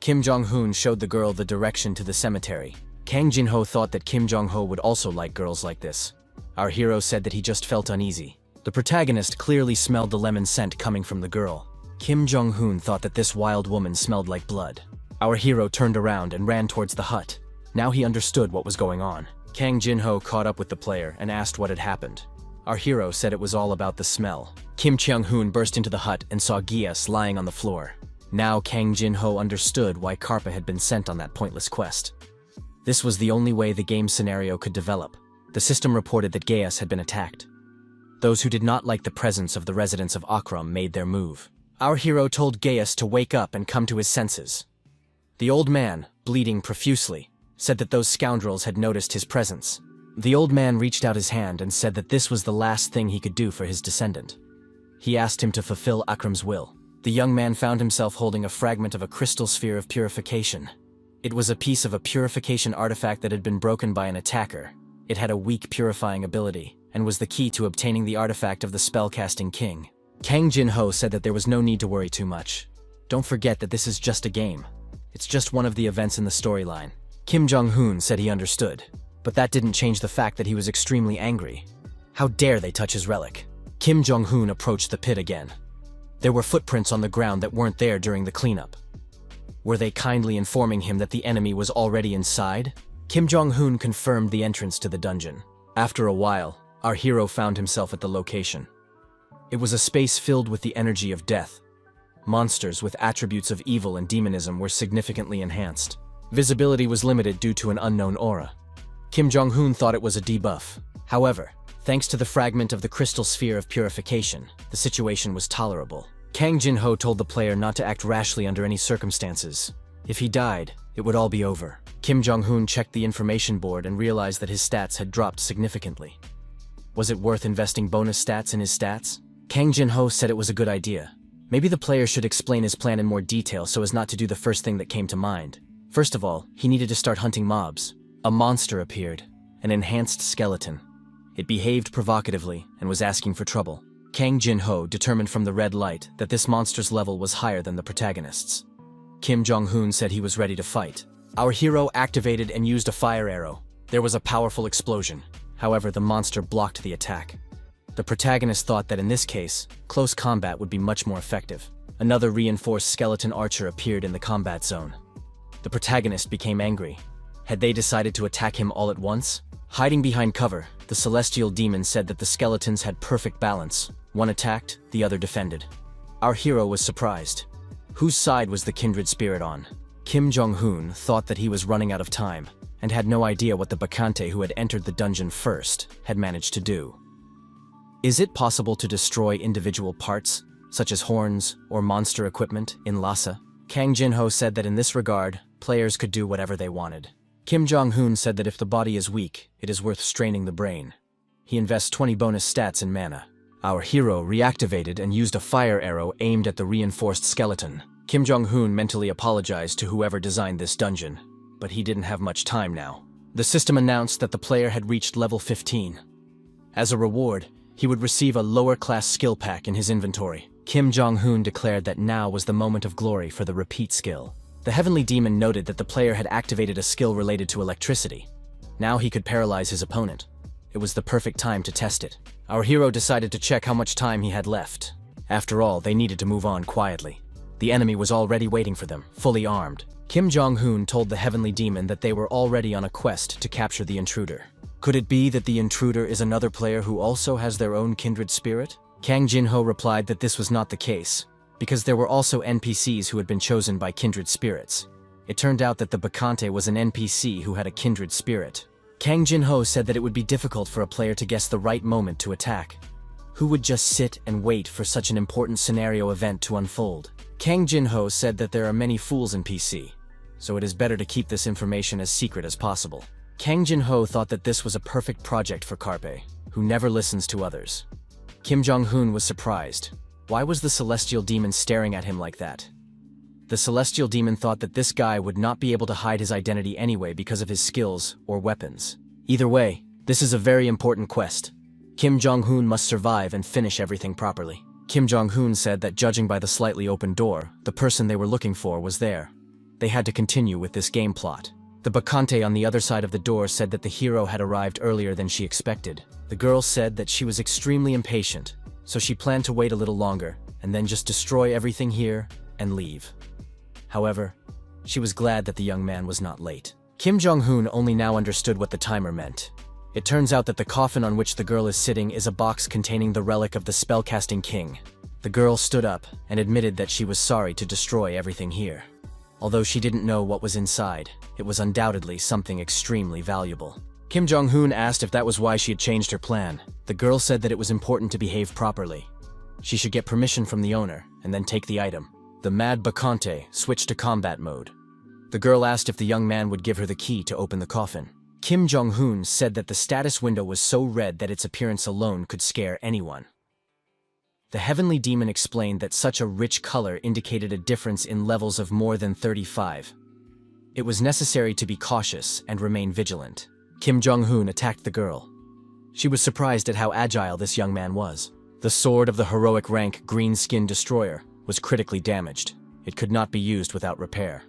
A: Kim Jong-hoon showed the girl the direction to the cemetery. Kang Jin-ho thought that Kim Jong-ho would also like girls like this. Our hero said that he just felt uneasy. The protagonist clearly smelled the lemon scent coming from the girl. Kim Jong-hoon thought that this wild woman smelled like blood. Our hero turned around and ran towards the hut. Now he understood what was going on. Kang Jin-ho caught up with the player and asked what had happened. Our hero said it was all about the smell. Kim Cheung-hoon burst into the hut and saw Gaius lying on the floor. Now Kang Jin-ho understood why Karpa had been sent on that pointless quest. This was the only way the game scenario could develop. The system reported that Gaius had been attacked. Those who did not like the presence of the residents of Akram made their move. Our hero told Gaius to wake up and come to his senses. The old man, bleeding profusely, said that those scoundrels had noticed his presence. The old man reached out his hand and said that this was the last thing he could do for his descendant. He asked him to fulfill Akram's will. The young man found himself holding a fragment of a crystal sphere of purification. It was a piece of a purification artifact that had been broken by an attacker. It had a weak purifying ability, and was the key to obtaining the artifact of the spellcasting king. Kang Jin-ho said that there was no need to worry too much. Don't forget that this is just a game. It's just one of the events in the storyline. Kim Jong-hoon said he understood, but that didn't change the fact that he was extremely angry. How dare they touch his relic? Kim Jong-hoon approached the pit again. There were footprints on the ground that weren't there during the cleanup. Were they kindly informing him that the enemy was already inside? Kim Jong-hoon confirmed the entrance to the dungeon. After a while, our hero found himself at the location. It was a space filled with the energy of death. Monsters with attributes of evil and demonism were significantly enhanced. Visibility was limited due to an unknown aura. Kim Jong-hoon thought it was a debuff. However, thanks to the fragment of the crystal sphere of purification, the situation was tolerable. Kang Jin-ho told the player not to act rashly under any circumstances. If he died, it would all be over. Kim Jong-hoon checked the information board and realized that his stats had dropped significantly. Was it worth investing bonus stats in his stats? Kang Jin-ho said it was a good idea. Maybe the player should explain his plan in more detail so as not to do the first thing that came to mind. First of all, he needed to start hunting mobs. A monster appeared, an enhanced skeleton. It behaved provocatively and was asking for trouble. Kang Jin-ho determined from the red light that this monster's level was higher than the protagonist's. Kim Jong-hoon said he was ready to fight. Our hero activated and used a fire arrow. There was a powerful explosion. However, the monster blocked the attack. The protagonist thought that in this case, close combat would be much more effective. Another reinforced skeleton archer appeared in the combat zone. The protagonist became angry. Had they decided to attack him all at once? Hiding behind cover, the celestial demon said that the skeletons had perfect balance. One attacked, the other defended. Our hero was surprised. Whose side was the kindred spirit on? Kim Jong-hoon thought that he was running out of time, and had no idea what the Bacante who had entered the dungeon first had managed to do. Is it possible to destroy individual parts, such as horns or monster equipment, in Lhasa? Kang Jin-ho said that in this regard, players could do whatever they wanted. Kim Jong-hoon said that if the body is weak, it is worth straining the brain. He invests 20 bonus stats in mana. Our hero reactivated and used a fire arrow aimed at the reinforced skeleton. Kim Jong-hoon mentally apologized to whoever designed this dungeon, but he didn't have much time now. The system announced that the player had reached level 15. As a reward, he would receive a lower-class skill pack in his inventory. Kim Jong-hoon declared that now was the moment of glory for the repeat skill. The heavenly demon noted that the player had activated a skill related to electricity. Now he could paralyze his opponent. It was the perfect time to test it. Our hero decided to check how much time he had left. After all, they needed to move on quietly. The enemy was already waiting for them, fully armed. Kim Jong-hoon told the heavenly demon that they were already on a quest to capture the intruder. Could it be that the intruder is another player who also has their own kindred spirit? Kang Jin-ho replied that this was not the case, because there were also NPCs who had been chosen by kindred spirits. It turned out that the Bacante was an NPC who had a kindred spirit. Kang Jin-ho said that it would be difficult for a player to guess the right moment to attack. Who would just sit and wait for such an important scenario event to unfold? Kang Jin-ho said that there are many fools in PC, so it is better to keep this information as secret as possible. Kang Jin-ho thought that this was a perfect project for Carpe, who never listens to others. Kim Jong-hoon was surprised. Why was the celestial demon staring at him like that? The celestial demon thought that this guy would not be able to hide his identity anyway because of his skills or weapons. Either way, this is a very important quest. Kim Jong-hoon must survive and finish everything properly. Kim Jong-hoon said that judging by the slightly open door, the person they were looking for was there. They had to continue with this game plot. The Bacante on the other side of the door said that the hero had arrived earlier than she expected. The girl said that she was extremely impatient, so she planned to wait a little longer, and then just destroy everything here and leave. However, she was glad that the young man was not late. Kim Jong-hoon only now understood what the timer meant. It turns out that the coffin on which the girl is sitting is a box containing the relic of the spellcasting king. The girl stood up and admitted that she was sorry to destroy everything here. Although she didn't know what was inside, it was undoubtedly something extremely valuable. Kim Jong-hoon asked if that was why she had changed her plan. The girl said that it was important to behave properly. She should get permission from the owner and then take the item. The mad Bacante switched to combat mode. The girl asked if the young man would give her the key to open the coffin. Kim Jong-hoon said that the status window was so red that its appearance alone could scare anyone. The heavenly demon explained that such a rich color indicated a difference in levels of more than 35. It was necessary to be cautious and remain vigilant. Kim Jong-hoon attacked the girl. She was surprised at how agile this young man was. The sword of the heroic rank Green Skin Destroyer was critically damaged. It could not be used without repair.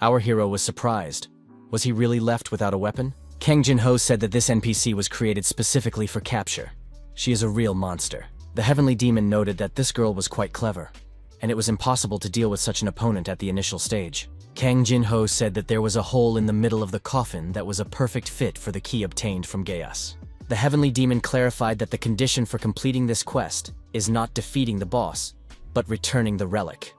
A: Our hero was surprised. Was he really left without a weapon? Kang Jin-ho said that this NPC was created specifically for capture. She is a real monster. The heavenly demon noted that this girl was quite clever, and it was impossible to deal with such an opponent at the initial stage. Kang Jin-ho said that there was a hole in the middle of the coffin that was a perfect fit for the key obtained from Gaius. The heavenly demon clarified that the condition for completing this quest is not defeating the boss, but returning the relic.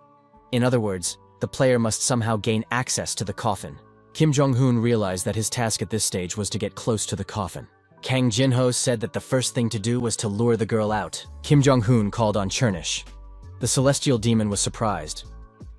A: In other words, the player must somehow gain access to the coffin. Kim Jong-hoon realized that his task at this stage was to get close to the coffin. Kang Jin-ho said that the first thing to do was to lure the girl out. Kim Jong-hoon called on Chernish. The celestial demon was surprised.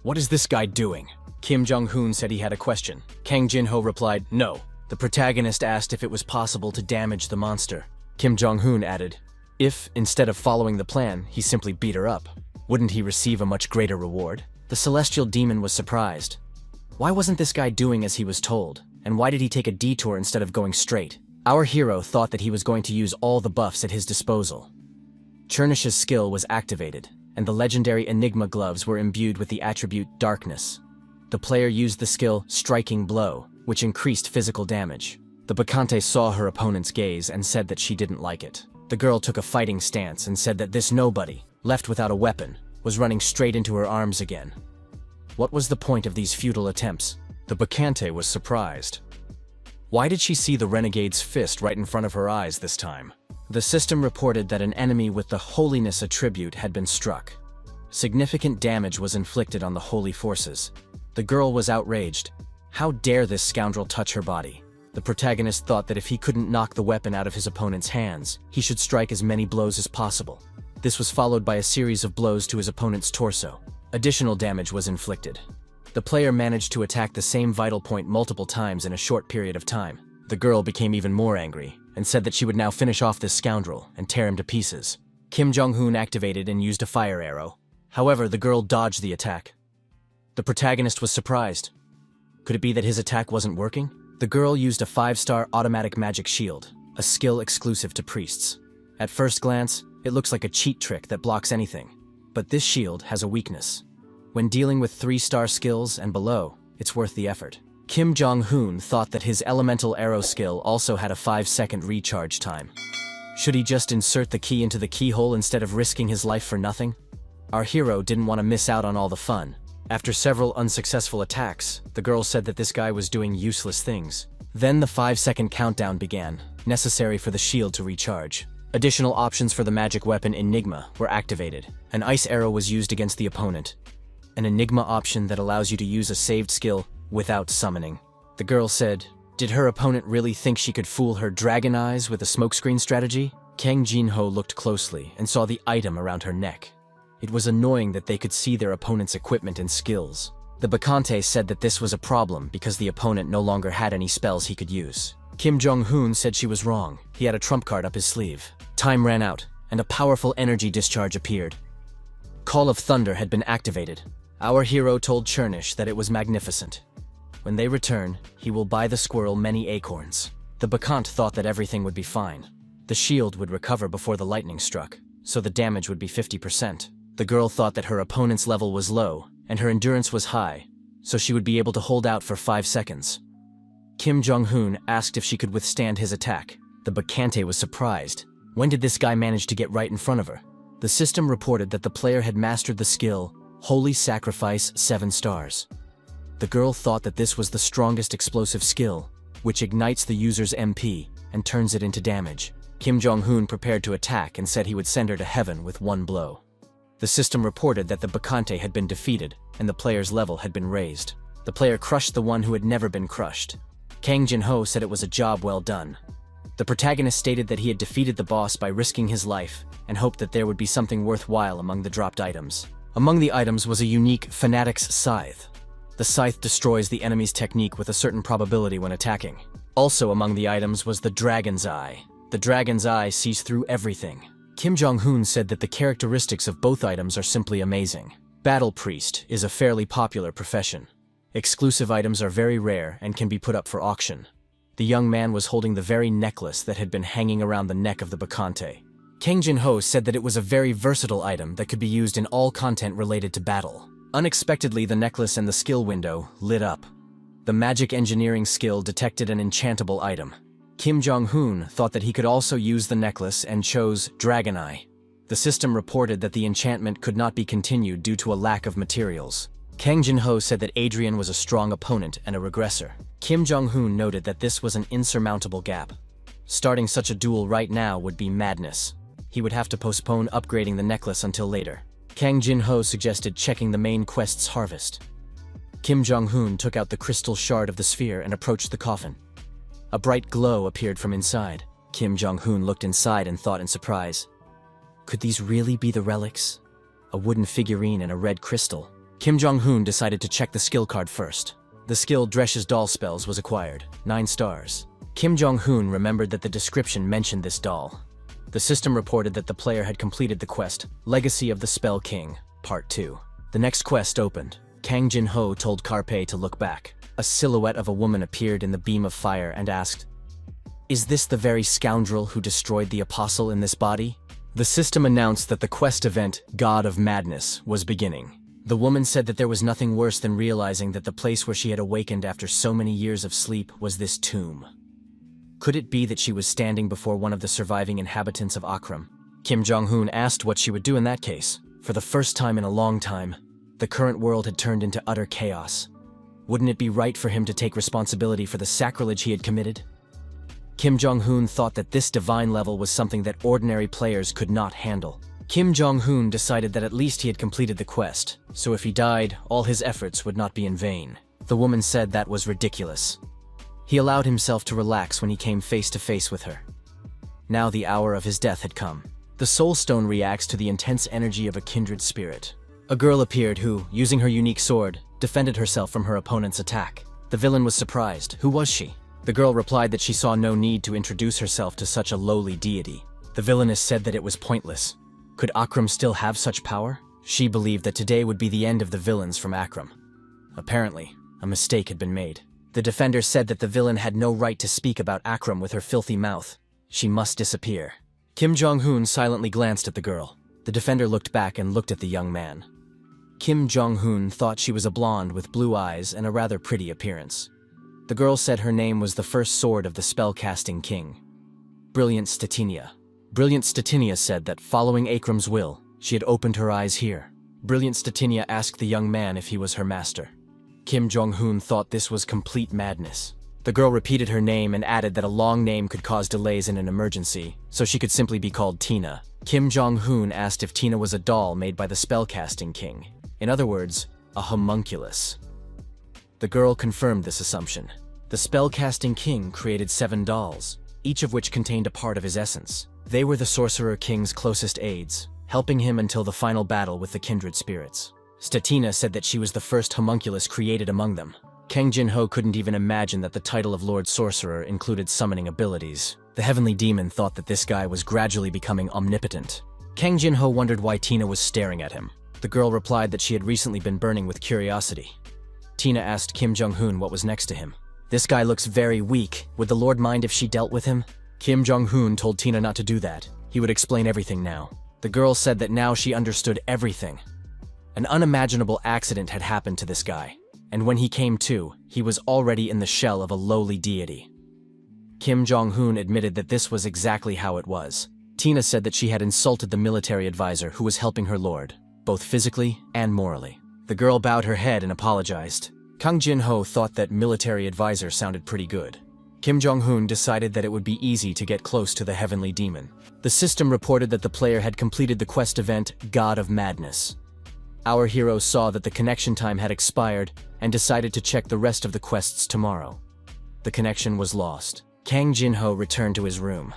A: What is this guy doing? Kim Jong-hoon said he had a question. Kang Jin-ho replied, no. The protagonist asked if it was possible to damage the monster. Kim Jong-hoon added, if, instead of following the plan, he simply beat her up, wouldn't he receive a much greater reward? The celestial demon was surprised. Why wasn't this guy doing as he was told? And why did he take a detour instead of going straight? Our hero thought that he was going to use all the buffs at his disposal. Chernish's skill was activated, and the legendary Enigma gloves were imbued with the attribute Darkness. The player used the skill Striking Blow, which increased physical damage. The Bacante saw her opponent's gaze and said that she didn't like it. The girl took a fighting stance and said that this nobody, left without a weapon, was running straight into her arms again. What was the point of these futile attempts? The Bacante was surprised. Why did she see the renegade's fist right in front of her eyes this time? The system reported that an enemy with the holiness attribute had been struck. Significant damage was inflicted on the holy forces. The girl was outraged. How dare this scoundrel touch her body? The protagonist thought that if he couldn't knock the weapon out of his opponent's hands, he should strike as many blows as possible. This was followed by a series of blows to his opponent's torso. Additional damage was inflicted. The player managed to attack the same vital point multiple times in a short period of time. The girl became even more angry and said that she would now finish off this scoundrel and tear him to pieces. Kim Jong-hoon activated and used a fire arrow. However, the girl dodged the attack. The protagonist was surprised. Could it be that his attack wasn't working? The girl used a 5-star automatic magic shield, a skill exclusive to priests. At first glance, it looks like a cheat trick that blocks anything. But this shield has a weakness. When dealing with 3-star skills and below, it's worth the effort. Kim Jong-hoon thought that his elemental arrow skill also had a 5-second recharge time. Should he just insert the key into the keyhole instead of risking his life for nothing? Our hero didn't want to miss out on all the fun. After several unsuccessful attacks, the girl said that this guy was doing useless things. Then the 5-second countdown began, necessary for the shield to recharge. Additional options for the magic weapon Enigma were activated. An ice arrow was used against the opponent. An Enigma option that allows you to use a saved skill without summoning. The girl said, did her opponent really think she could fool her dragon eyes with a smokescreen strategy? Kang Jin-ho looked closely and saw the item around her neck. It was annoying that they could see their opponent's equipment and skills. The Bacante said that this was a problem because the opponent no longer had any spells he could use. Kim Jong-hoon said she was wrong. He had a trump card up his sleeve. Time ran out, and a powerful energy discharge appeared. Call of Thunder had been activated. Our hero told Chernish that it was magnificent. When they return, he will buy the squirrel many acorns. The Bacant thought that everything would be fine. The shield would recover before the lightning struck, so the damage would be 50%. The girl thought that her opponent's level was low, and her endurance was high, so she would be able to hold out for 5 seconds. Kim Jong-hoon asked if she could withstand his attack. The Bacante was surprised. When did this guy manage to get right in front of her? The system reported that the player had mastered the skill, Holy Sacrifice 7 stars. The girl thought that this was the strongest explosive skill, which ignites the user's MP and turns it into damage. Kim Jong-hoon prepared to attack and said he would send her to heaven with one blow. The system reported that the Bacante had been defeated and the player's level had been raised. The player crushed the one who had never been crushed. Kang Jin-ho said it was a job well done. The protagonist stated that he had defeated the boss by risking his life and hoped that there would be something worthwhile among the dropped items. Among the items was a unique Fanatic's Scythe. The scythe destroys the enemy's technique with a certain probability when attacking. Also among the items was the Dragon's Eye. The Dragon's Eye sees through everything. Kim Jong-hoon said that the characteristics of both items are simply amazing. Battle Priest is a fairly popular profession. Exclusive items are very rare and can be put up for auction. The young man was holding the very necklace that had been hanging around the neck of the Bacante. Kang Jin-ho said that it was a very versatile item that could be used in all content related to battle. Unexpectedly, the necklace and the skill window lit up. The magic engineering skill detected an enchantable item. Kim Jong-hoon thought that he could also use the necklace and chose Dragon Eye. The system reported that the enchantment could not be continued due to a lack of materials. Kang Jin-ho said that Adrian was a strong opponent and a regressor. Kim Jong-hoon noted that this was an insurmountable gap. Starting such a duel right now would be madness. He would have to postpone upgrading the necklace until later. Kang Jin-ho suggested checking the main quest's harvest. Kim Jong-hoon took out the crystal shard of the sphere and approached the coffin. A bright glow appeared from inside. Kim Jong-hoon looked inside and thought in surprise, could these really be the relics? A wooden figurine and a red crystal. Kim Jong-hoon decided to check the skill card first. The skill Dresh's doll spells was acquired, 9 stars. Kim Jong-hoon remembered that the description mentioned this doll. The system reported that the player had completed the quest, Legacy of the Spell King, Part 2. The next quest opened. Kang Jin-ho told Carpe to look back. A silhouette of a woman appeared in the beam of fire and asked, is this the very scoundrel who destroyed the apostle in this body? The system announced that the quest event, God of Madness, was beginning. The woman said that there was nothing worse than realizing that the place where she had awakened after so many years of sleep was this tomb. Could it be that she was standing before one of the surviving inhabitants of Akram? Kim Jong-hoon asked what she would do in that case. For the first time in a long time, the current world had turned into utter chaos. Wouldn't it be right for him to take responsibility for the sacrilege he had committed? Kim Jong-hoon thought that this divine level was something that ordinary players could not handle. Kim Jong-hoon decided that at least he had completed the quest, so if he died, all his efforts would not be in vain. The woman said that was ridiculous. He allowed himself to relax when he came face to face with her. Now the hour of his death had come. The soul stone reacts to the intense energy of a kindred spirit. A girl appeared who, using her unique sword, defended herself from her opponent's attack. The villain was surprised. Who was she? The girl replied that she saw no need to introduce herself to such a lowly deity. The villainess said that it was pointless. Could Akram still have such power? She believed that today would be the end of the villains from Akram. Apparently, a mistake had been made. The defender said that the villain had no right to speak about Akram with her filthy mouth. She must disappear. Kim Jong-hoon silently glanced at the girl. The defender looked back and looked at the young man. Kim Jong-hoon thought she was a blonde with blue eyes and a rather pretty appearance. The girl said her name was the first sword of the spell-casting king. Brilliant Statinia. Brilliant Statinia said that following Akram's will, she had opened her eyes here. Brilliant Statinia asked the young man if he was her master. Kim Jong-hoon thought this was complete madness. The girl repeated her name and added that a long name could cause delays in an emergency, so she could simply be called Tina. Kim Jong-hoon asked if Tina was a doll made by the spellcasting king. In other words, a homunculus. The girl confirmed this assumption. The spellcasting king created 7 dolls, each of which contained a part of his essence. They were the sorcerer king's closest aides, helping him until the final battle with the kindred spirits. Statina said that she was the first homunculus created among them. Kang Jin-ho couldn't even imagine that the title of Lord Sorcerer included summoning abilities. The heavenly demon thought that this guy was gradually becoming omnipotent. Kang Jin-ho wondered why Tina was staring at him. The girl replied that she had recently been burning with curiosity. Tina asked Kim Jong-hoon what was next to him. This guy looks very weak. Would the Lord mind if she dealt with him? Kim Jong-hoon told Tina not to do that. He would explain everything now. The girl said that now she understood everything. An unimaginable accident had happened to this guy, and when he came to, he was already in the shell of a lowly deity. Kim Jong-hoon admitted that this was exactly how it was. Tina said that she had insulted the military advisor who was helping her lord, both physically and morally. The girl bowed her head and apologized. Kang Jin-ho thought that military advisor sounded pretty good. Kim Jong-hoon decided that it would be easy to get close to the heavenly demon. The system reported that the player had completed the quest event, God of Madness. Our hero saw that the connection time had expired and decided to check the rest of the quests tomorrow. The connection was lost. Kang Jin-ho returned to his room.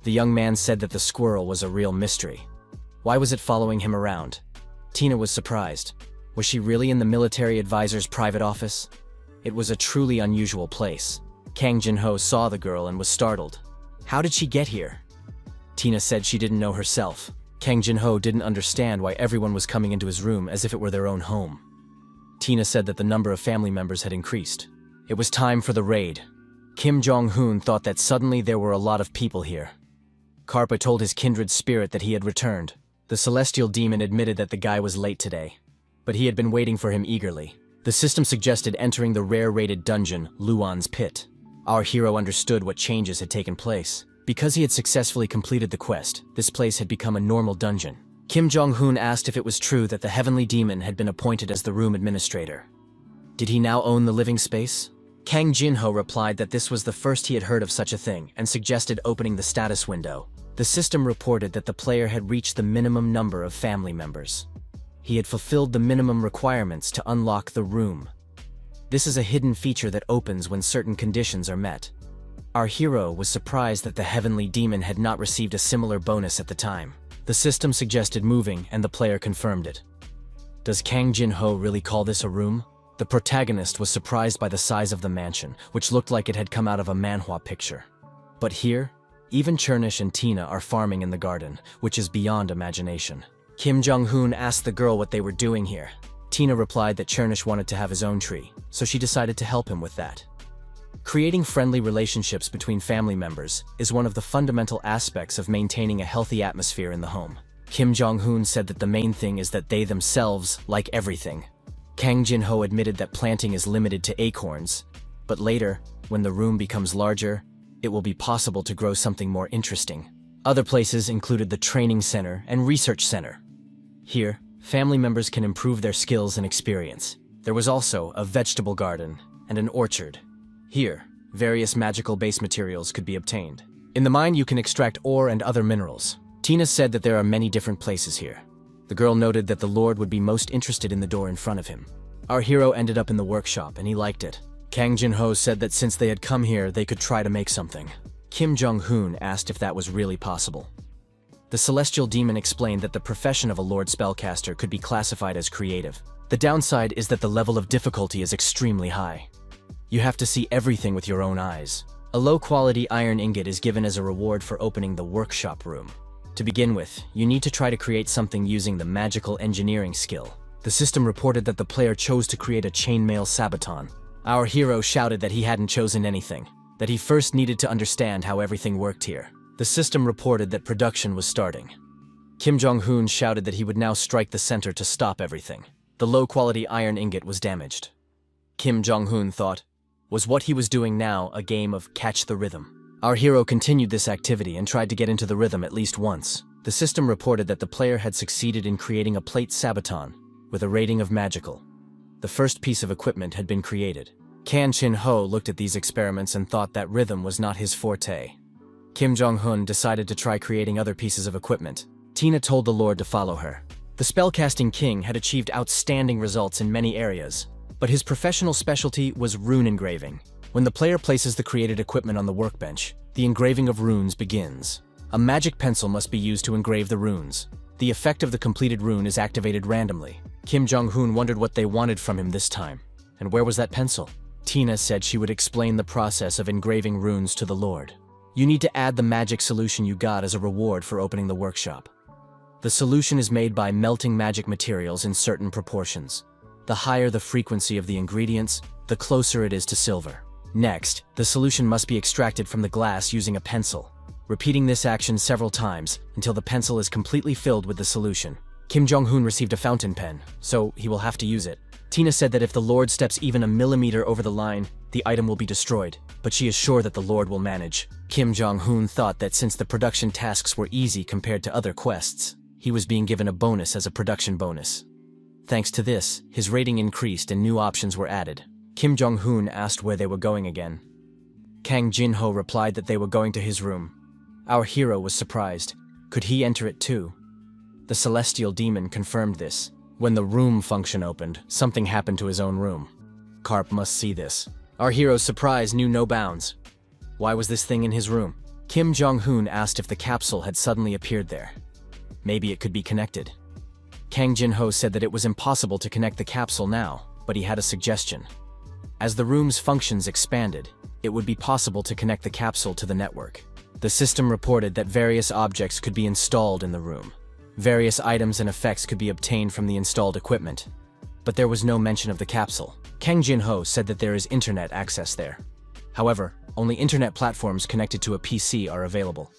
A: The young man said that the squirrel was a real mystery. Why was it following him around? Tina was surprised. Was she really in the military advisor's private office? It was a truly unusual place. Kang Jin-ho saw the girl and was startled. How did she get here? Tina said she didn't know herself. Kang Jin-ho didn't understand why everyone was coming into his room as if it were their own home. Tina said that the number of family members had increased. It was time for the raid. Kim Jong-hoon thought that suddenly there were a lot of people here. Karpa told his kindred spirit that he had returned. The celestial demon admitted that the guy was late today, but he had been waiting for him eagerly. The system suggested entering the rare-rated dungeon, Luan's Pit. Our hero understood what changes had taken place. Because he had successfully completed the quest, this place had become a normal dungeon. Kim Jong-hoon asked if it was true that the heavenly demon had been appointed as the room administrator. Did he now own the living space? Kang Jin-ho replied that this was the first he had heard of such a thing and suggested opening the status window. The system reported that the player had reached the minimum number of family members. He had fulfilled the minimum requirements to unlock the room. This is a hidden feature that opens when certain conditions are met. Our hero was surprised that the heavenly demon had not received a similar bonus at the time. The system suggested moving, and the player confirmed it. Does Kang Jin-ho really call this a room? The protagonist was surprised by the size of the mansion, which looked like it had come out of a manhwa picture. But here, even Chernish and Tina are farming in the garden, which is beyond imagination. Kim Jong-hoon asked the girl what they were doing here. Tina replied that Chernish wanted to have his own tree, so she decided to help him with that. Creating friendly relationships between family members is one of the fundamental aspects of maintaining a healthy atmosphere in the home. Kim Jong-hoon said that the main thing is that they themselves like everything. Kang Jin-ho admitted that planting is limited to acorns, but later, when the room becomes larger, it will be possible to grow something more interesting. Other places included the training center and research center. Here, family members can improve their skills and experience. There was also a vegetable garden and an orchard. Here, various magical base materials could be obtained. In the mine, you can extract ore and other minerals. Tina said that there are many different places here. The girl noted that the Lord would be most interested in the door in front of him. Our hero ended up in the workshop, and he liked it. Kang Jin-ho said that since they had come here, they could try to make something. Kim Jong-hoon asked if that was really possible. The celestial demon explained that the profession of a Lord spellcaster could be classified as creative. The downside is that the level of difficulty is extremely high. You have to see everything with your own eyes. A low-quality iron ingot is given as a reward for opening the workshop room. To begin with, you need to try to create something using the magical engineering skill. The system reported that the player chose to create a chainmail sabaton. Our hero shouted that he hadn't chosen anything, that he first needed to understand how everything worked here. The system reported that production was starting. Kim Jong-hoon shouted that he would now strike the center to stop everything. The low-quality iron ingot was damaged. Kim Jong-hoon thought, was what he was doing now a game of catch the rhythm? Our hero continued this activity and tried to get into the rhythm at least once. The system reported that the player had succeeded in creating a plate sabaton with a rating of magical. The first piece of equipment had been created. Kan Chin-ho looked at these experiments and thought that rhythm was not his forte. Kim Jong-hoon decided to try creating other pieces of equipment. Tina told the Lord to follow her. The spellcasting king had achieved outstanding results in many areas, but his professional specialty was rune engraving. When the player places the created equipment on the workbench, the engraving of runes begins. A magic pencil must be used to engrave the runes. The effect of the completed rune is activated randomly. Kim Jong-hoon wondered what they wanted from him this time. And where was that pencil? Tina said she would explain the process of engraving runes to the Lord. You need to add the magic solution you got as a reward for opening the workshop. The solution is made by melting magic materials in certain proportions. The higher the frequency of the ingredients, the closer it is to silver. Next, the solution must be extracted from the glass using a pencil. Repeating this action several times until the pencil is completely filled with the solution. Kim Jong-hoon received a fountain pen, so he will have to use it. Tina said that if the Lord steps even a millimeter over the line, the item will be destroyed, but she is sure that the Lord will manage. Kim Jong-hoon thought that since the production tasks were easy compared to other quests, he was being given a bonus as a production bonus. Thanks to this, his rating increased and new options were added. Kim Jong-hoon asked where they were going again. Kang Jin-ho replied that they were going to his room. Our hero was surprised. Could he enter it too? The celestial demon confirmed this. When the room function opened, something happened to his own room. Karp must see this. Our hero's surprise knew no bounds. Why was this thing in his room? Kim Jong-hoon asked if the capsule had suddenly appeared there. Maybe it could be connected. Kang Jin-ho said that it was impossible to connect the capsule now, but he had a suggestion. As the room's functions expanded, it would be possible to connect the capsule to the network. The system reported that various objects could be installed in the room. Various items and effects could be obtained from the installed equipment. But there was no mention of the capsule. Kang Jin-ho said that there is internet access there. However, only internet platforms connected to a PC are available.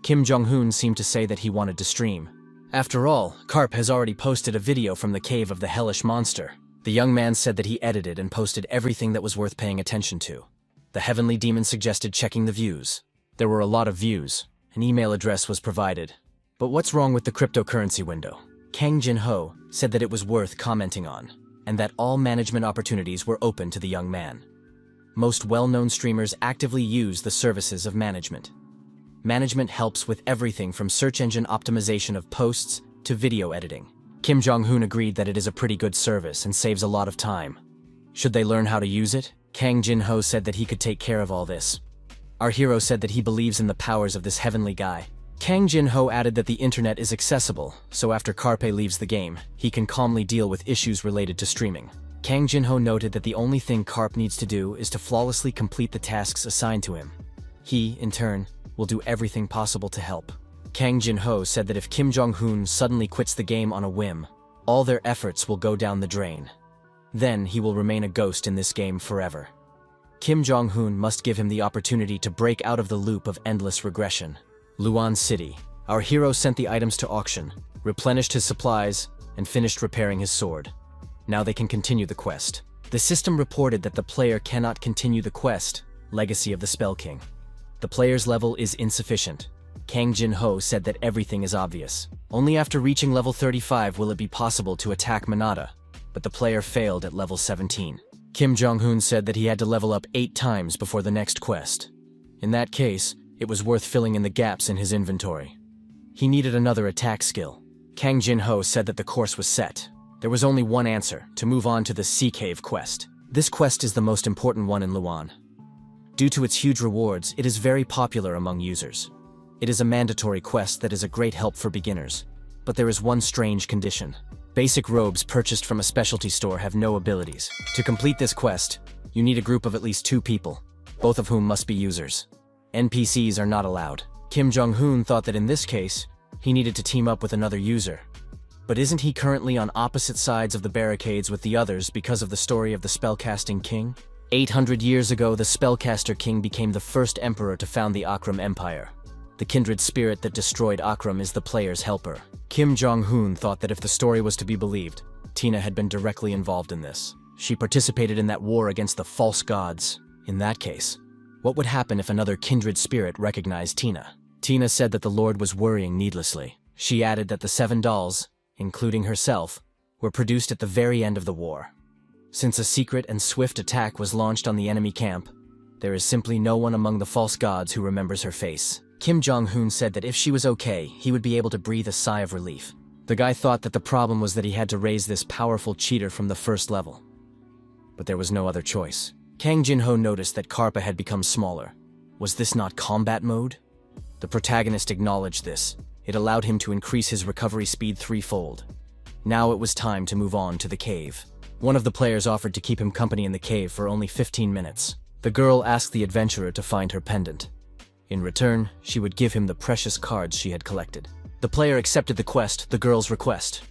A: Kim Jong-hoon seemed to say that he wanted to stream. After all, Karp has already posted a video from the cave of the hellish monster. The young man said that he edited and posted everything that was worth paying attention to. The heavenly demon suggested checking the views. There were a lot of views. An email address was provided. But what's wrong with the cryptocurrency window? Kang Jin-ho said that it was worth commenting on, and that all management opportunities were open to the young man. Most well-known streamers actively use the services of management. Management helps with everything from search engine optimization of posts to video editing. Kim Jong-hoon agreed that it is a pretty good service and saves a lot of time. Should they learn how to use it? Kang Jin-ho said that he could take care of all this. Our hero said that he believes in the powers of this heavenly guy. Kang Jin-ho added that the internet is accessible, so after Karpe leaves the game, he can calmly deal with issues related to streaming. Kang Jin-ho noted that the only thing Karp needs to do is to flawlessly complete the tasks assigned to him. He, in turn, will do everything possible to help. Kang Jin-ho said that if Kim Jong-hoon suddenly quits the game on a whim, all their efforts will go down the drain. Then he will remain a ghost in this game forever. Kim Jong-hoon must give him the opportunity to break out of the loop of endless regression. Luan City. Our hero sent the items to auction, replenished his supplies, and finished repairing his sword. Now they can continue the quest. The system reported that the player cannot continue the quest, Legacy of the Spell King. The player's level is insufficient. Kang Jin-ho said that everything is obvious. Only after reaching level 35 will it be possible to attack Manhwa, but the player failed at level 17. Kim Jong-hoon said that he had to level up 8 times before the next quest. In that case, it was worth filling in the gaps in his inventory. He needed another attack skill. Kang Jin-ho said that the course was set. There was only one answer, to move on to the Sea Cave quest. This quest is the most important one in Luan. Due to its huge rewards, it is very popular among users. It is a mandatory quest that is a great help for beginners. But there is one strange condition. Basic robes purchased from a specialty store have no abilities. To complete this quest, you need a group of at least 2 people, both of whom must be users. NPCs are not allowed. Kim Jong-hoon thought that in this case, he needed to team up with another user. But isn't he currently on opposite sides of the barricades with the others because of the story of the spellcasting king? 800 years ago, the spellcaster king became the first emperor to found the Akram Empire. The kindred spirit that destroyed Akram is the player's helper. Kim Jong-hoon thought that if the story was to be believed, Tina had been directly involved in this. She participated in that war against the false gods. In that case, what would happen if another kindred spirit recognized Tina? Tina said that the Lord was worrying needlessly. She added that the 7 dolls, including herself, were produced at the very end of the war. Since a secret and swift attack was launched on the enemy camp, there is simply no one among the false gods who remembers her face. Kim Jong-hoon said that if she was okay, he would be able to breathe a sigh of relief. The guy thought that the problem was that he had to raise this powerful cheater from the first level. But there was no other choice. Kang Jin-ho noticed that Karpa had become smaller. Was this not combat mode? The protagonist acknowledged this. It allowed him to increase his recovery speed 3-fold. Now it was time to move on to the cave. One of the players offered to keep him company in the cave for only 15 minutes. The girl asked the adventurer to find her pendant. In return, she would give him the precious cards she had collected. The player accepted the quest, the girl's request.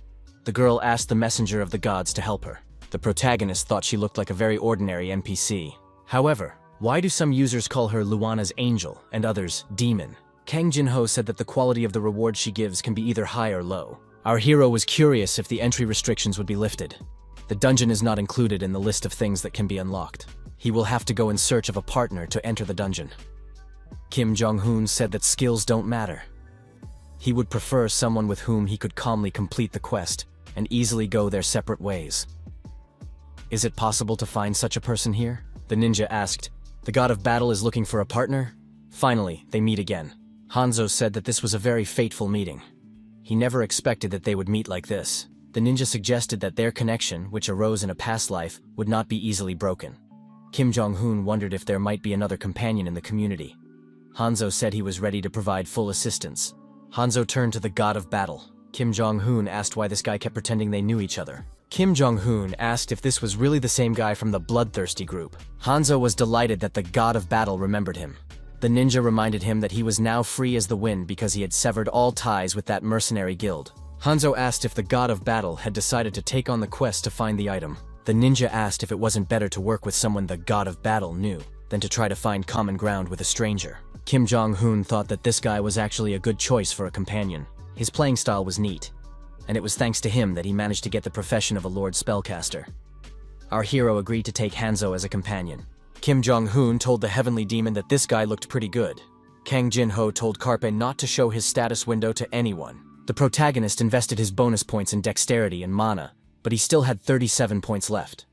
A: The girl asked the messenger of the gods to help her. The protagonist thought she looked like a very ordinary NPC. However, why do some users call her Luana's angel and others demon? Kang Jin-ho said that the quality of the reward she gives can be either high or low. Our hero was curious if the entry restrictions would be lifted. The dungeon is not included in the list of things that can be unlocked. He will have to go in search of a partner to enter the dungeon. Kim Jong-hoon said that skills don't matter. He would prefer someone with whom he could calmly complete the quest and easily go their separate ways. Is it possible to find such a person here? The ninja asked. The god of battle is looking for a partner? Finally, they meet again. Hanzo said that this was a very fateful meeting. He never expected that they would meet like this. The ninja suggested that their connection, which arose in a past life, would not be easily broken. Kim Jong-hoon wondered if there might be another companion in the community. Hanzo said he was ready to provide full assistance. Hanzo turned to the god of battle. Kim Jong-hoon asked why this guy kept pretending they knew each other. Kim Jong-hoon asked if this was really the same guy from the bloodthirsty group. Hanzo was delighted that the god of battle remembered him. The ninja reminded him that he was now free as the wind because he had severed all ties with that mercenary guild. Hanzo asked if the god of battle had decided to take on the quest to find the item. The ninja asked if it wasn't better to work with someone the god of battle knew than to try to find common ground with a stranger. Kim Jong-hoon thought that this guy was actually a good choice for a companion. His playing style was neat, and it was thanks to him that he managed to get the profession of a lord spellcaster. Our hero agreed to take Hanzo as a companion. Kim Jong-hoon told the heavenly demon that this guy looked pretty good. Kang Jin-ho told Karpe not to show his status window to anyone. The protagonist invested his bonus points in dexterity and mana, but he still had 37 points left.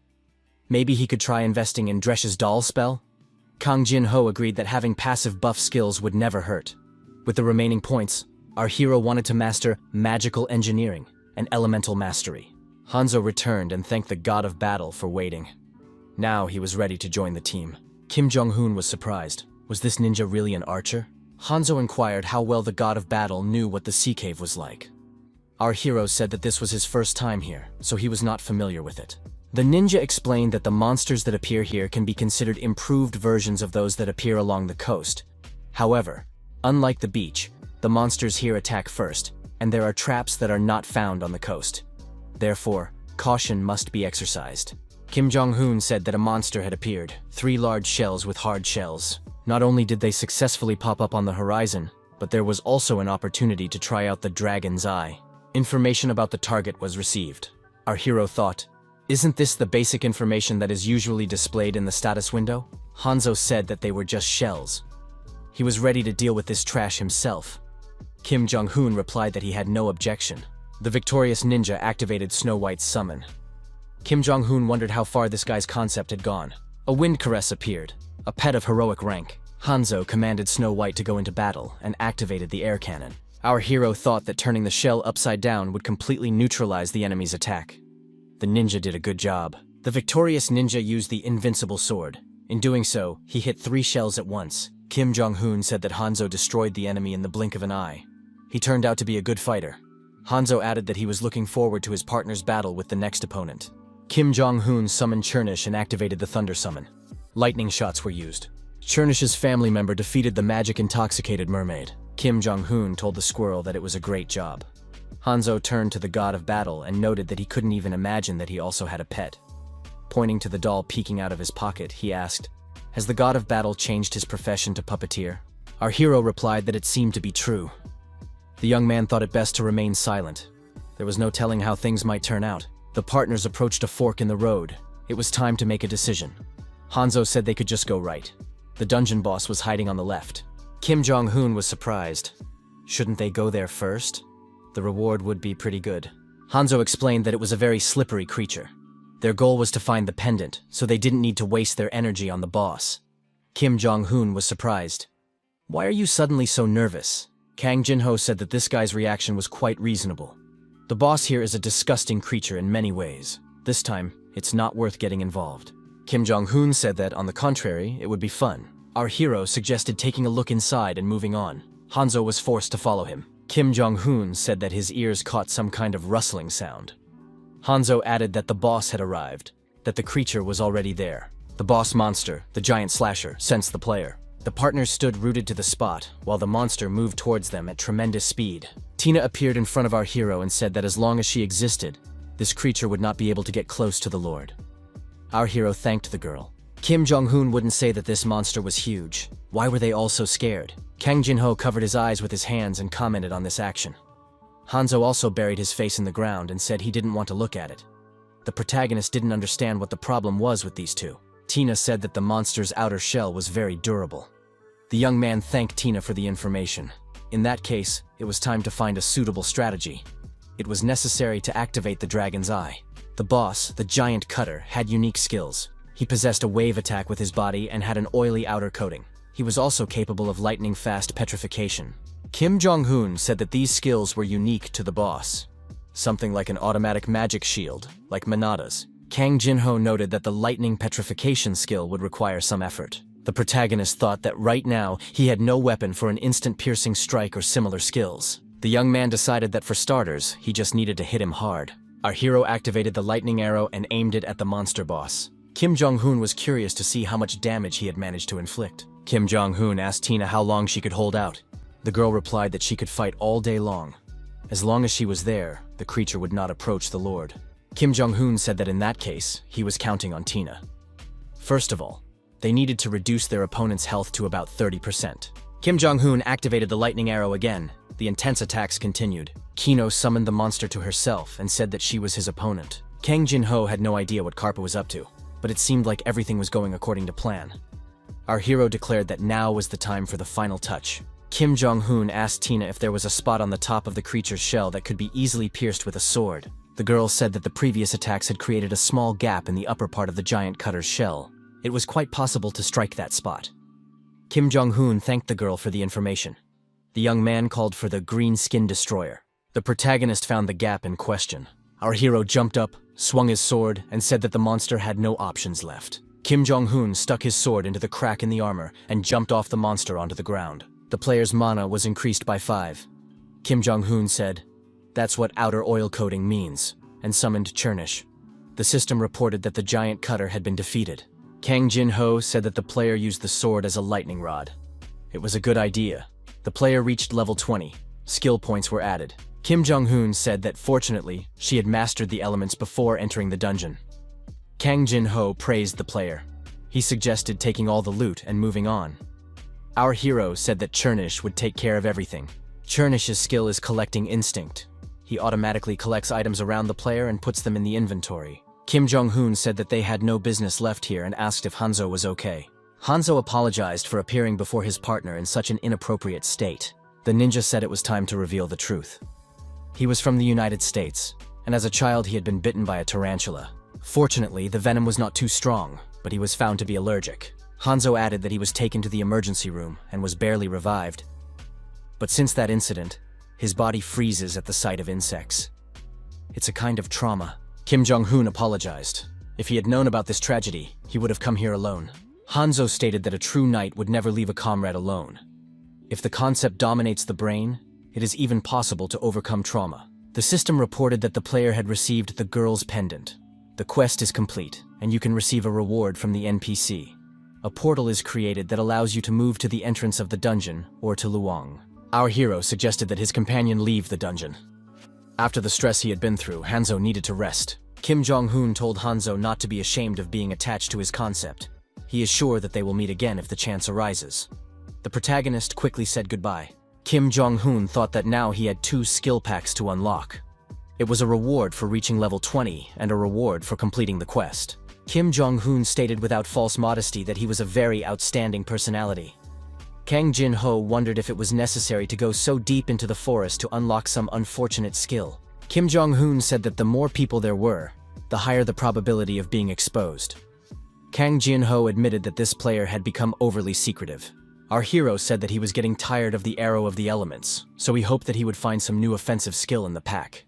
A: Maybe he could try investing in Dresh's doll spell? Kang Jin-ho agreed that having passive buff skills would never hurt. With the remaining points, our hero wanted to master magical engineering and elemental mastery. Hanzo returned and thanked the god of battle for waiting. Now he was ready to join the team. Kim Jong-hoon was surprised. Was this ninja really an archer? Hanzo inquired how well the god of battle knew what the sea cave was like. Our hero said that this was his first time here, so he was not familiar with it. The ninja explained that the monsters that appear here can be considered improved versions of those that appear along the coast. However, unlike the beach, the monsters here attack first, and there are traps that are not found on the coast. Therefore, caution must be exercised. Kim Jong-hoon said that a monster had appeared, 3 large shells with hard shells. Not only did they successfully pop up on the horizon, but there was also an opportunity to try out the dragon's eye. Information about the target was received. Our hero thought, isn't this the basic information that is usually displayed in the status window? Hanzo said that they were just shells. He was ready to deal with this trash himself. Kim Jong-hoon replied that he had no objection. The victorious ninja activated Snow White's summon. Kim Jong-hoon wondered how far this guy's concept had gone. A wind caress appeared, a pet of heroic rank. Hanzo commanded Snow White to go into battle and activated the air cannon. Our hero thought that turning the shell upside down would completely neutralize the enemy's attack. The ninja did a good job. The victorious ninja used the invincible sword. In doing so, he hit 3 shells at once. Kim Jong-hoon said that Hanzo destroyed the enemy in the blink of an eye. He turned out to be a good fighter. Hanzo added that he was looking forward to his partner's battle with the next opponent. Kim Jong-hoon summoned Churnish and activated the thunder summon. Lightning shots were used. Churnish's family member defeated the magic-intoxicated mermaid. Kim Jong-hoon told the squirrel that it was a great job. Hanzo turned to the god of battle and noted that he couldn't even imagine that he also had a pet. Pointing to the doll peeking out of his pocket, he asked, "Has the god of battle changed his profession to puppeteer?" Our hero replied that it seemed to be true. The young man thought it best to remain silent. There was no telling how things might turn out. The partners approached a fork in the road. It was time to make a decision. Hanzo said they could just go right. The dungeon boss was hiding on the left. Kim Jong-hoon was surprised. Shouldn't they go there first? The reward would be pretty good. Hanzo explained that it was a very slippery creature. Their goal was to find the pendant, so they didn't need to waste their energy on the boss. Kim Jong-hoon was surprised. "Why are you suddenly so nervous?" Kang Jin-ho said that this guy's reaction was quite reasonable. The boss here is a disgusting creature in many ways. This time, it's not worth getting involved. Kim Jong-hoon said that, on the contrary, it would be fun. Our hero suggested taking a look inside and moving on. Hanzo was forced to follow him. Kim Jong-hoon said that his ears caught some kind of rustling sound. Hanzo added that the boss had arrived, that the creature was already there. The boss monster, the giant slasher, sensed the player. The partners stood rooted to the spot, while the monster moved towards them at tremendous speed. Tina appeared in front of our hero and said that as long as she existed, this creature would not be able to get close to the Lord. Our hero thanked the girl. Kim Jong-hoon wouldn't say that this monster was huge. Why were they all so scared? Kang Jin-ho covered his eyes with his hands and commented on this action. Hanzo also buried his face in the ground and said he didn't want to look at it. The protagonist didn't understand what the problem was with these two. Tina said that the monster's outer shell was very durable. The young man thanked Tina for the information. In that case, it was time to find a suitable strategy. It was necessary to activate the dragon's eye. The boss, the giant cutter, had unique skills. He possessed a wave attack with his body and had an oily outer coating. He was also capable of lightning-fast petrification. Kim Jong-hoon said that these skills were unique to the boss. Something like an automatic magic shield, like Minada's. Kang Jin-ho noted that the lightning petrification skill would require some effort. The protagonist thought that right now he had no weapon for an instant piercing strike or similar skills. The young man decided that for starters, he just needed to hit him hard. Our hero activated the lightning arrow and aimed it at the monster boss. Kim Jong-hoon was curious to see how much damage he had managed to inflict. Kim Jong-hoon asked Tina how long she could hold out. The girl replied that she could fight all day long. As long as she was there, the creature would not approach the Lord. Kim Jong-hoon said that in that case, he was counting on Tina. First of all, they needed to reduce their opponent's health to about 30%. Kim Jong-hoon activated the lightning arrow again. The intense attacks continued. Kino summoned the monster to herself and said that she was his opponent. Kang Jin-ho had no idea what Karpa was up to, but it seemed like everything was going according to plan. Our hero declared that now was the time for the final touch. Kim Jong-hoon asked Tina if there was a spot on the top of the creature's shell that could be easily pierced with a sword. The girl said that the previous attacks had created a small gap in the upper part of the giant cutter's shell. It was quite possible to strike that spot. Kim Jong-hoon thanked the girl for the information. The young man called for the green skin destroyer. The protagonist found the gap in question. Our hero jumped up, swung his sword, and said that the monster had no options left. Kim Jong-hoon stuck his sword into the crack in the armor and jumped off the monster onto the ground. The player's mana was increased by 5. Kim Jong-hoon said, "That's what outer oil coating means," and summoned Churnish. The system reported that the giant cutter had been defeated. Kang Jin-ho said that the player used the sword as a lightning rod. It was a good idea. The player reached level 20. Skill points were added. Kim Jong-hoon said that fortunately, she had mastered the elements before entering the dungeon. Kang Jin-ho praised the player. He suggested taking all the loot and moving on. Our hero said that Churnish would take care of everything. Churnish's skill is collecting instinct. He automatically collects items around the player and puts them in the inventory. Kim Jong-hoon said that they had no business left here and asked if Hanzo was okay. Hanzo apologized for appearing before his partner in such an inappropriate state. The ninja said it was time to reveal the truth. He was from the United States, and as a child he had been bitten by a tarantula. Fortunately, the venom was not too strong, but he was found to be allergic. Hanzo added that he was taken to the emergency room and was barely revived. But since that incident, his body freezes at the sight of insects. It's a kind of trauma. Kim Jong-un apologized. If he had known about this tragedy, he would have come here alone. Hanzo stated that a true knight would never leave a comrade alone. If the concept dominates the brain, it is even possible to overcome trauma. The system reported that the player had received the girl's pendant. The quest is complete, and you can receive a reward from the NPC. A portal is created that allows you to move to the entrance of the dungeon or to Luang. Our hero suggested that his companion leave the dungeon. After the stress he had been through, Hanzo needed to rest. Kim Jong-un told Hanzo not to be ashamed of being attached to his concept. He is sure that they will meet again if the chance arises. The protagonist quickly said goodbye. Kim Jong-un thought that now he had 2 skill packs to unlock. It was a reward for reaching level 20 and a reward for completing the quest. Kim Jong-un stated without false modesty that he was a very outstanding personality. Kang Jin-ho wondered if it was necessary to go so deep into the forest to unlock some unfortunate skill. Kim Jong-un said that the more people there were, the higher the probability of being exposed. Kang Jin-ho admitted that this player had become overly secretive. Our hero said that he was getting tired of the arrow of the elements, so he hoped that he would find some new offensive skill in the pack.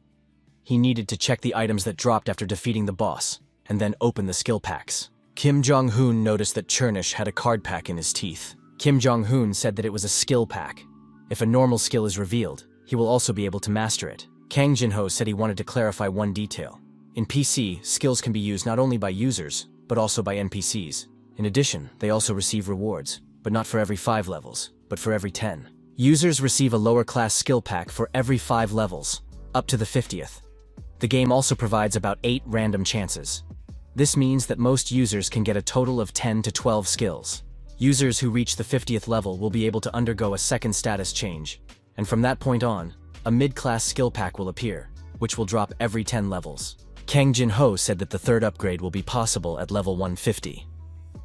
A: He needed to check the items that dropped after defeating the boss, and then open the skill packs. Kim Jong-un noticed that Chernish had a card pack in his teeth. Kim Jong-un said that it was a skill pack. If a normal skill is revealed, he will also be able to master it. Kang Jin-ho said he wanted to clarify one detail. In PC, skills can be used not only by users, but also by NPCs. In addition, they also receive rewards, but not for every 5 levels, but for every 10. Users receive a lower class skill pack for every 5 levels, up to the 50th. The game also provides about 8 random chances. This means that most users can get a total of 10 to 12 skills. Users who reach the 50th level will be able to undergo a second status change, and from that point on, a mid-class skill pack will appear, which will drop every 10 levels. Kang Jin-ho said that the 3rd upgrade will be possible at level 150.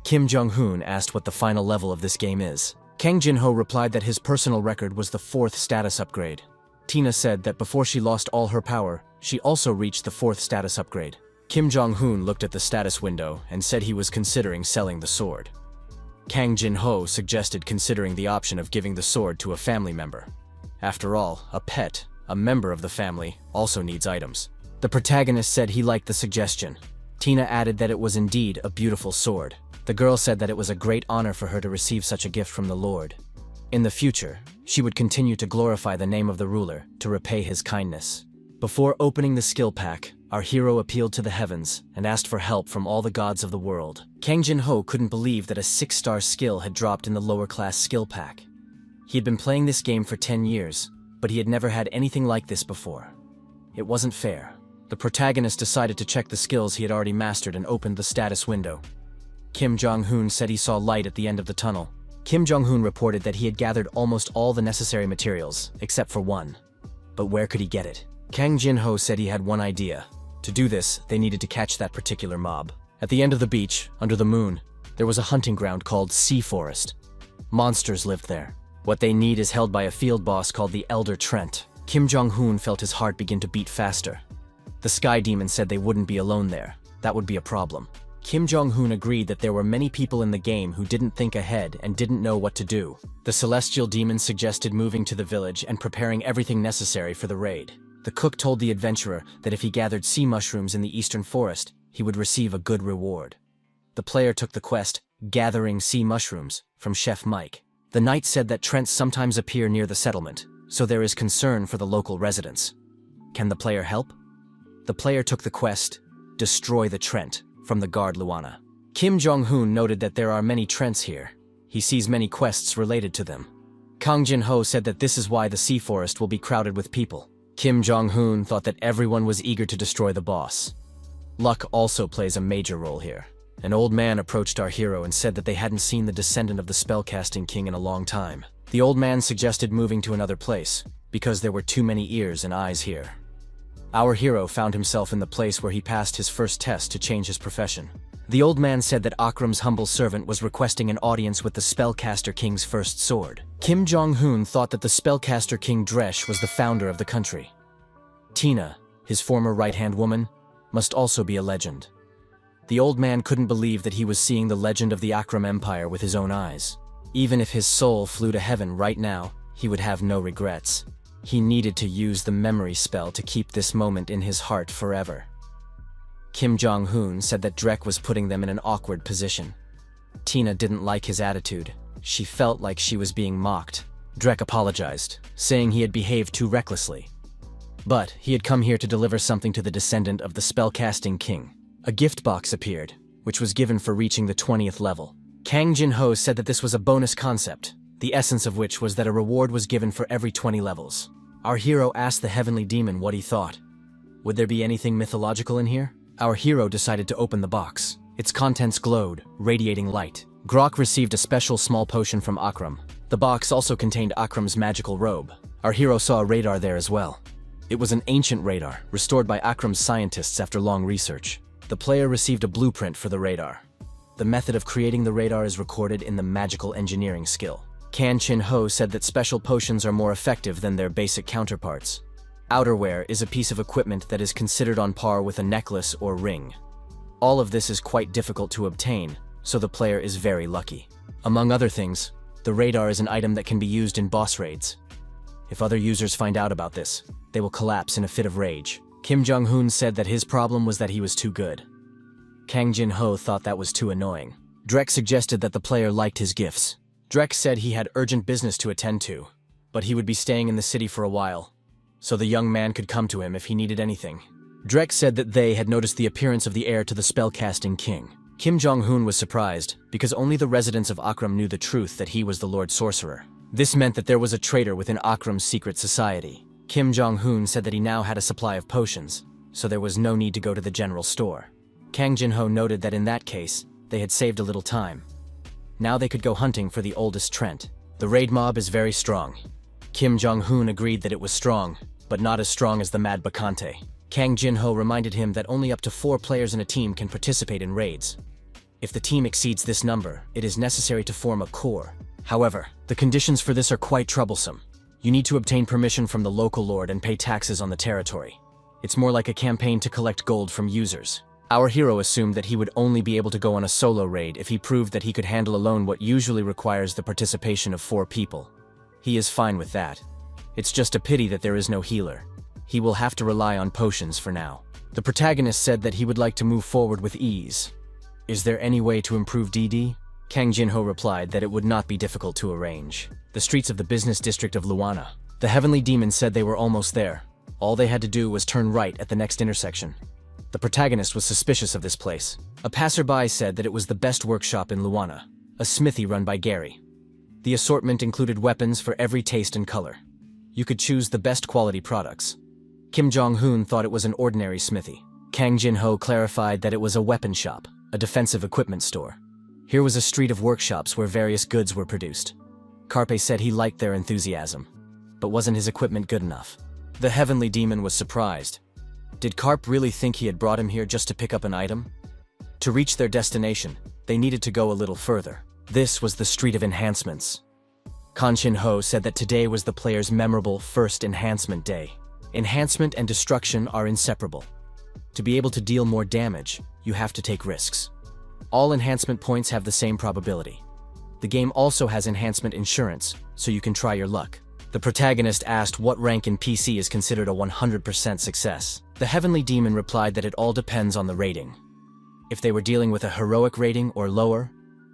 A: Kim Jong-un asked what the final level of this game is. Kang Jin-ho replied that his personal record was the 4th status upgrade. Tina said that before she lost all her power, she also reached the 4th status upgrade. Kim Jong-un looked at the status window and said he was considering selling the sword. Kang Jin-ho suggested considering the option of giving the sword to a family member. After all, a pet, a member of the family, also needs items. The protagonist said he liked the suggestion. Tina added that it was indeed a beautiful sword. The girl said that it was a great honor for her to receive such a gift from the Lord. In the future, she would continue to glorify the name of the ruler to repay his kindness. Before opening the skill pack, our hero appealed to the heavens and asked for help from all the gods of the world. Kang Jin-ho couldn't believe that a 6-star skill had dropped in the lower class skill pack. He had been playing this game for 10 years, but he had never had anything like this before. It wasn't fair. The protagonist decided to check the skills he had already mastered and opened the status window. Kim Jong-un said he saw light at the end of the tunnel. Kim Jong-un reported that he had gathered almost all the necessary materials, except for one. But where could he get it? Kang Jin-ho said he had one idea. To do this, they needed to catch that particular mob. At the end of the beach, under the moon, there was a hunting ground called Sea Forest. Monsters lived there. What they need is held by a field boss called the Elder Trent. Kim Jong-un felt his heart begin to beat faster. The Sky Demon said they wouldn't be alone there. That would be a problem. Kim Jong-un agreed that there were many people in the game who didn't think ahead and didn't know what to do. The Celestial Demon suggested moving to the village and preparing everything necessary for the raid. The cook told the adventurer that if he gathered sea mushrooms in the eastern forest, he would receive a good reward. The player took the quest, Gathering Sea Mushrooms, from Chef Mike. The knight said that Trents sometimes appear near the settlement, so there is concern for the local residents. Can the player help? The player took the quest, Destroy the Trent, from the guard Luana. Kim Jong-un noted that there are many Trents here. He sees many quests related to them. Kang Jin-ho said that this is why the sea forest will be crowded with people. Kim Jong-un thought that everyone was eager to destroy the boss. Luck also plays a major role here. An old man approached our hero and said that they hadn't seen the descendant of the spellcasting king in a long time. The old man suggested moving to another place, because there were too many ears and eyes here. Our hero found himself in the place where he passed his first test to change his profession. The old man said that Akram's humble servant was requesting an audience with the Spellcaster King's first sword. Kim Jong-hoon thought that the Spellcaster King Dresh was the founder of the country. Tina, his former right-hand woman, must also be a legend. The old man couldn't believe that he was seeing the legend of the Akram Empire with his own eyes. Even if his soul flew to heaven right now, he would have no regrets. He needed to use the memory spell to keep this moment in his heart forever. Kim Jong-hoon said that Drek was putting them in an awkward position. Tina didn't like his attitude. She felt like she was being mocked. Drek apologized, saying he had behaved too recklessly. But he had come here to deliver something to the descendant of the spellcasting king. A gift box appeared, which was given for reaching the 20th level. Kang Jin-ho said that this was a bonus concept, the essence of which was that a reward was given for every 20 levels. Our hero asked the heavenly demon what he thought. Would there be anything mythological in here? Our hero decided to open the box. Its contents glowed, radiating light. Grok received a special small potion from Akram. The box also contained Akram's magical robe. Our hero saw a radar there as well. It was an ancient radar, restored by Akram's scientists after long research. The player received a blueprint for the radar. The method of creating the radar is recorded in the magical engineering skill. Kan Chin-ho said that special potions are more effective than their basic counterparts. Outerwear is a piece of equipment that is considered on par with a necklace or ring. All of this is quite difficult to obtain, so the player is very lucky. Among other things, the radar is an item that can be used in boss raids. If other users find out about this, they will collapse in a fit of rage. Kim Jong-hoon said that his problem was that he was too good. Kang Jin-ho thought that was too annoying. Drek suggested that the player liked his gifts. Drek said he had urgent business to attend to, but he would be staying in the city for a while, so the young man could come to him if he needed anything. Drek said that they had noticed the appearance of the heir to the spellcasting king. Kim Jong-hoon was surprised, because only the residents of Akram knew the truth that he was the Lord Sorcerer. This meant that there was a traitor within Akram's secret society. Kim Jong-hoon said that he now had a supply of potions, so there was no need to go to the general store. Kang Jin-ho noted that in that case, they had saved a little time. Now they could go hunting for the oldest Trent. The raid mob is very strong. Kim Jong-hoon agreed that it was strong, but not as strong as the Mad Bacante. Kang Jin-ho reminded him that only up to 4 players in a team can participate in raids. If the team exceeds this number, it is necessary to form a core. However, the conditions for this are quite troublesome. You need to obtain permission from the local lord and pay taxes on the territory. It's more like a campaign to collect gold from users. Our hero assumed that he would only be able to go on a solo raid if he proved that he could handle alone what usually requires the participation of 4 people. He is fine with that. It's just a pity that there is no healer. He will have to rely on potions for now. The protagonist said that he would like to move forward with ease. Is there any way to improve DD? Kang Jin-ho replied that it would not be difficult to arrange. The streets of the business district of Luana. The heavenly demon said they were almost there. All they had to do was turn right at the next intersection. The protagonist was suspicious of this place. A passerby said that it was the best workshop in Luana, a smithy run by Gary. The assortment included weapons for every taste and color. You could choose the best quality products. Kim Jong-hoon thought it was an ordinary smithy. Kang Jin-ho clarified that it was a weapon shop, a defensive equipment store. Here was a street of workshops where various goods were produced. Carpe said he liked their enthusiasm, but wasn't his equipment good enough? The heavenly demon was surprised. Did Carp really think he had brought him here just to pick up an item? To reach their destination, they needed to go a little further. This was the Street of Enhancements. Kan Shin-ho said that today was the player's memorable first enhancement day. Enhancement and destruction are inseparable. To be able to deal more damage, you have to take risks. All enhancement points have the same probability. The game also has enhancement insurance, so you can try your luck. The protagonist asked what rank in PC is considered a 100% success. The heavenly demon replied that it all depends on the rating. If they were dealing with a heroic rating or lower,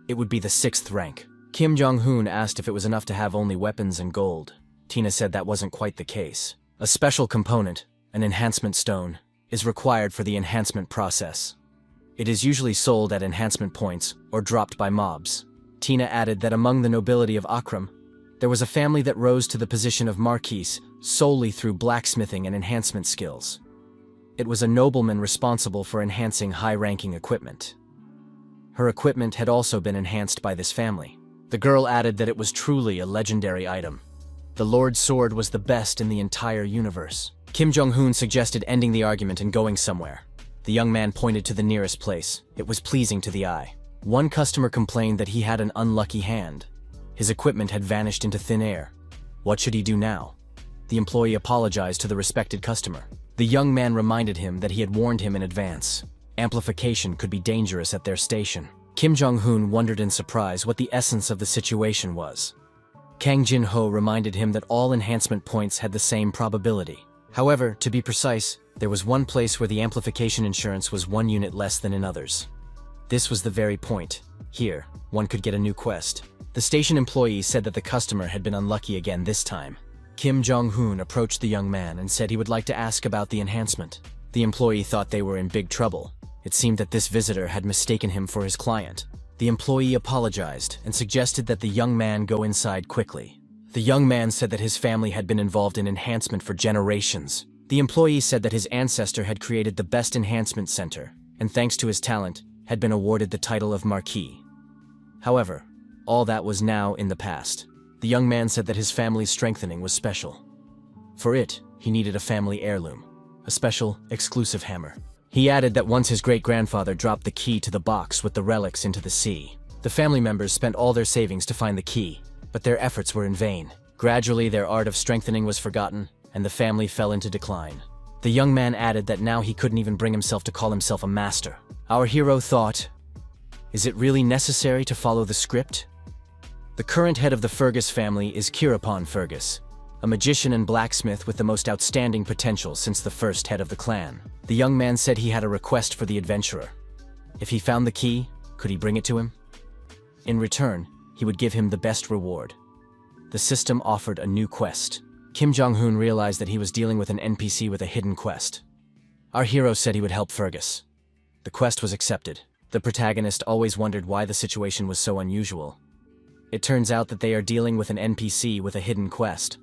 A: it would be the 6th rank. Kim Jong-hoon asked if it was enough to have only weapons and gold. Tina said that wasn't quite the case. A special component, an enhancement stone, is required for the enhancement process. It is usually sold at enhancement points or dropped by mobs. Tina added that among the nobility of Akram, there was a family that rose to the position of marquis solely through blacksmithing and enhancement skills. It was a nobleman responsible for enhancing high-ranking equipment. Her equipment had also been enhanced by this family. The girl added that it was truly a legendary item. The Lord's sword was the best in the entire universe. Kim Jong-hoon suggested ending the argument and going somewhere. The young man pointed to the nearest place. It was pleasing to the eye. One customer complained that he had an unlucky hand. His equipment had vanished into thin air. What should he do now? The employee apologized to the respected customer. The young man reminded him that he had warned him in advance. Amplification could be dangerous at their station. Kim Jong-hoon wondered in surprise what the essence of the situation was. Kang Jin-ho reminded him that all enhancement points had the same probability. However, to be precise, there was one place where the amplification insurance was 1 unit less than in others. This was the very point. Here, one could get a new quest. The station employee said that the customer had been unlucky again this time. Kim Jong-hoon approached the young man and said he would like to ask about the enhancement. The employee thought they were in big trouble. It seemed that this visitor had mistaken him for his client. The employee apologized and suggested that the young man go inside quickly. The young man said that his family had been involved in enhancement for generations. The employee said that his ancestor had created the best enhancement center, and thanks to his talent, had been awarded the title of Marquis. However, all that was now in the past. The young man said that his family's strengthening was special. For it, he needed a family heirloom, a special, exclusive hammer. He added that once his great-grandfather dropped the key to the box with the relics into the sea, the family members spent all their savings to find the key, but their efforts were in vain. Gradually, their art of strengthening was forgotten, and the family fell into decline. The young man added that now he couldn't even bring himself to call himself a master. Our hero thought, is it really necessary to follow the script? The current head of the Fergus family is Kirapon Fergus, a magician and blacksmith with the most outstanding potential since the first head of the clan. The young man said he had a request for the adventurer. If he found the key, could he bring it to him? In return, he would give him the best reward. The system offered a new quest. Kim Jong-hoon realized that he was dealing with an NPC with a hidden quest. Our hero said he would help Fergus. The quest was accepted. The protagonist always wondered why the situation was so unusual. It turns out that they are dealing with an NPC with a hidden quest.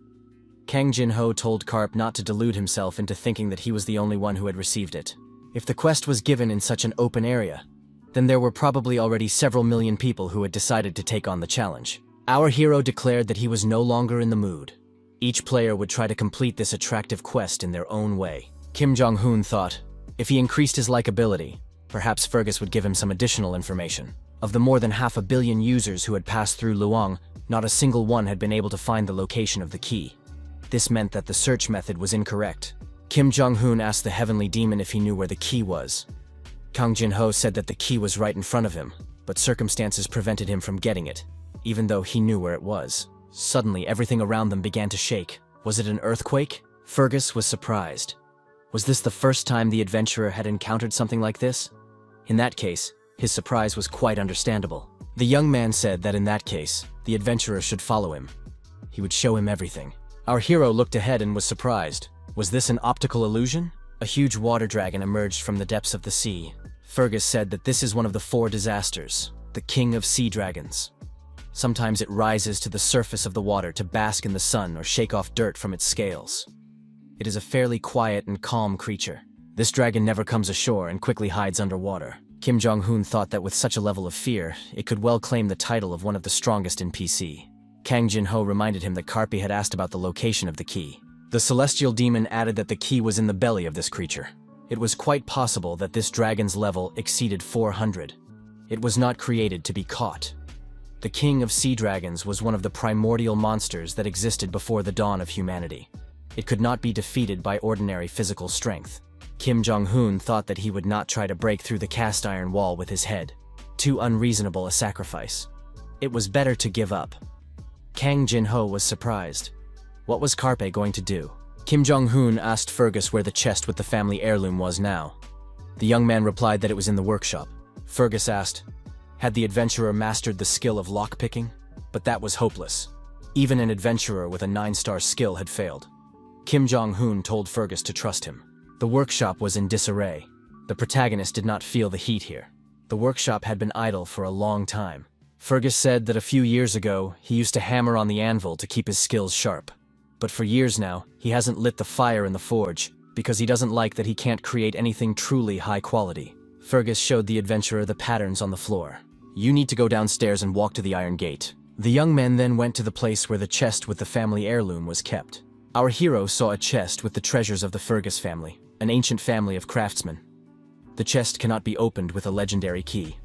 A: Kang Jin-ho told Karp not to delude himself into thinking that he was the only one who had received it. If the quest was given in such an open area, then there were probably already several million people who had decided to take on the challenge. Our hero declared that he was no longer in the mood. Each player would try to complete this attractive quest in their own way. Kim Jong-hoon thought, if he increased his likability, perhaps Fergus would give him some additional information. Of the more than 500 million users who had passed through Luang, not a single one had been able to find the location of the key. This meant that the search method was incorrect. Kim Jong-hoon asked the heavenly demon if he knew where the key was. Kang Jin-ho said that the key was right in front of him, but circumstances prevented him from getting it, even though he knew where it was. Suddenly, everything around them began to shake. Was it an earthquake? Fergus was surprised. Was this the first time the adventurer had encountered something like this? In that case, his surprise was quite understandable. The young man said that in that case, the adventurer should follow him. He would show him everything. Our hero looked ahead and was surprised. Was this an optical illusion? A huge water dragon emerged from the depths of the sea. Fergus said that this is one of the 4 disasters, the king of sea dragons. Sometimes it rises to the surface of the water to bask in the sun or shake off dirt from its scales. It is a fairly quiet and calm creature. This dragon never comes ashore and quickly hides underwater. Kim Jong-hoon thought that with such a level of fear, it could well claim the title of one of the strongest in PC. Kang Jin-ho reminded him that Karpi had asked about the location of the key. The celestial demon added that the key was in the belly of this creature. It was quite possible that this dragon's level exceeded 400. It was not created to be caught. The king of sea dragons was one of the primordial monsters that existed before the dawn of humanity. It could not be defeated by ordinary physical strength. Kim Jong-hoon thought that he would not try to break through the cast iron wall with his head. Too unreasonable a sacrifice. It was better to give up. Kang Jin-ho was surprised. What was Karpe going to do? Kim Jong-hoon asked Fergus where the chest with the family heirloom was now. The young man replied that it was in the workshop. Fergus asked, had the adventurer mastered the skill of lockpicking? But that was hopeless. Even an adventurer with a 9-star skill had failed. Kim Jong-hoon told Fergus to trust him. The workshop was in disarray. The protagonist did not feel the heat here. The workshop had been idle for a long time. Fergus said that a few years ago, he used to hammer on the anvil to keep his skills sharp. But for years now, he hasn't lit the fire in the forge, because he doesn't like that he can't create anything truly high quality. Fergus showed the adventurer the patterns on the floor. You need to go downstairs and walk to the iron gate. The young men then went to the place where the chest with the family heirloom was kept. Our hero saw a chest with the treasures of the Fergus family, an ancient family of craftsmen. The chest cannot be opened with a legendary key.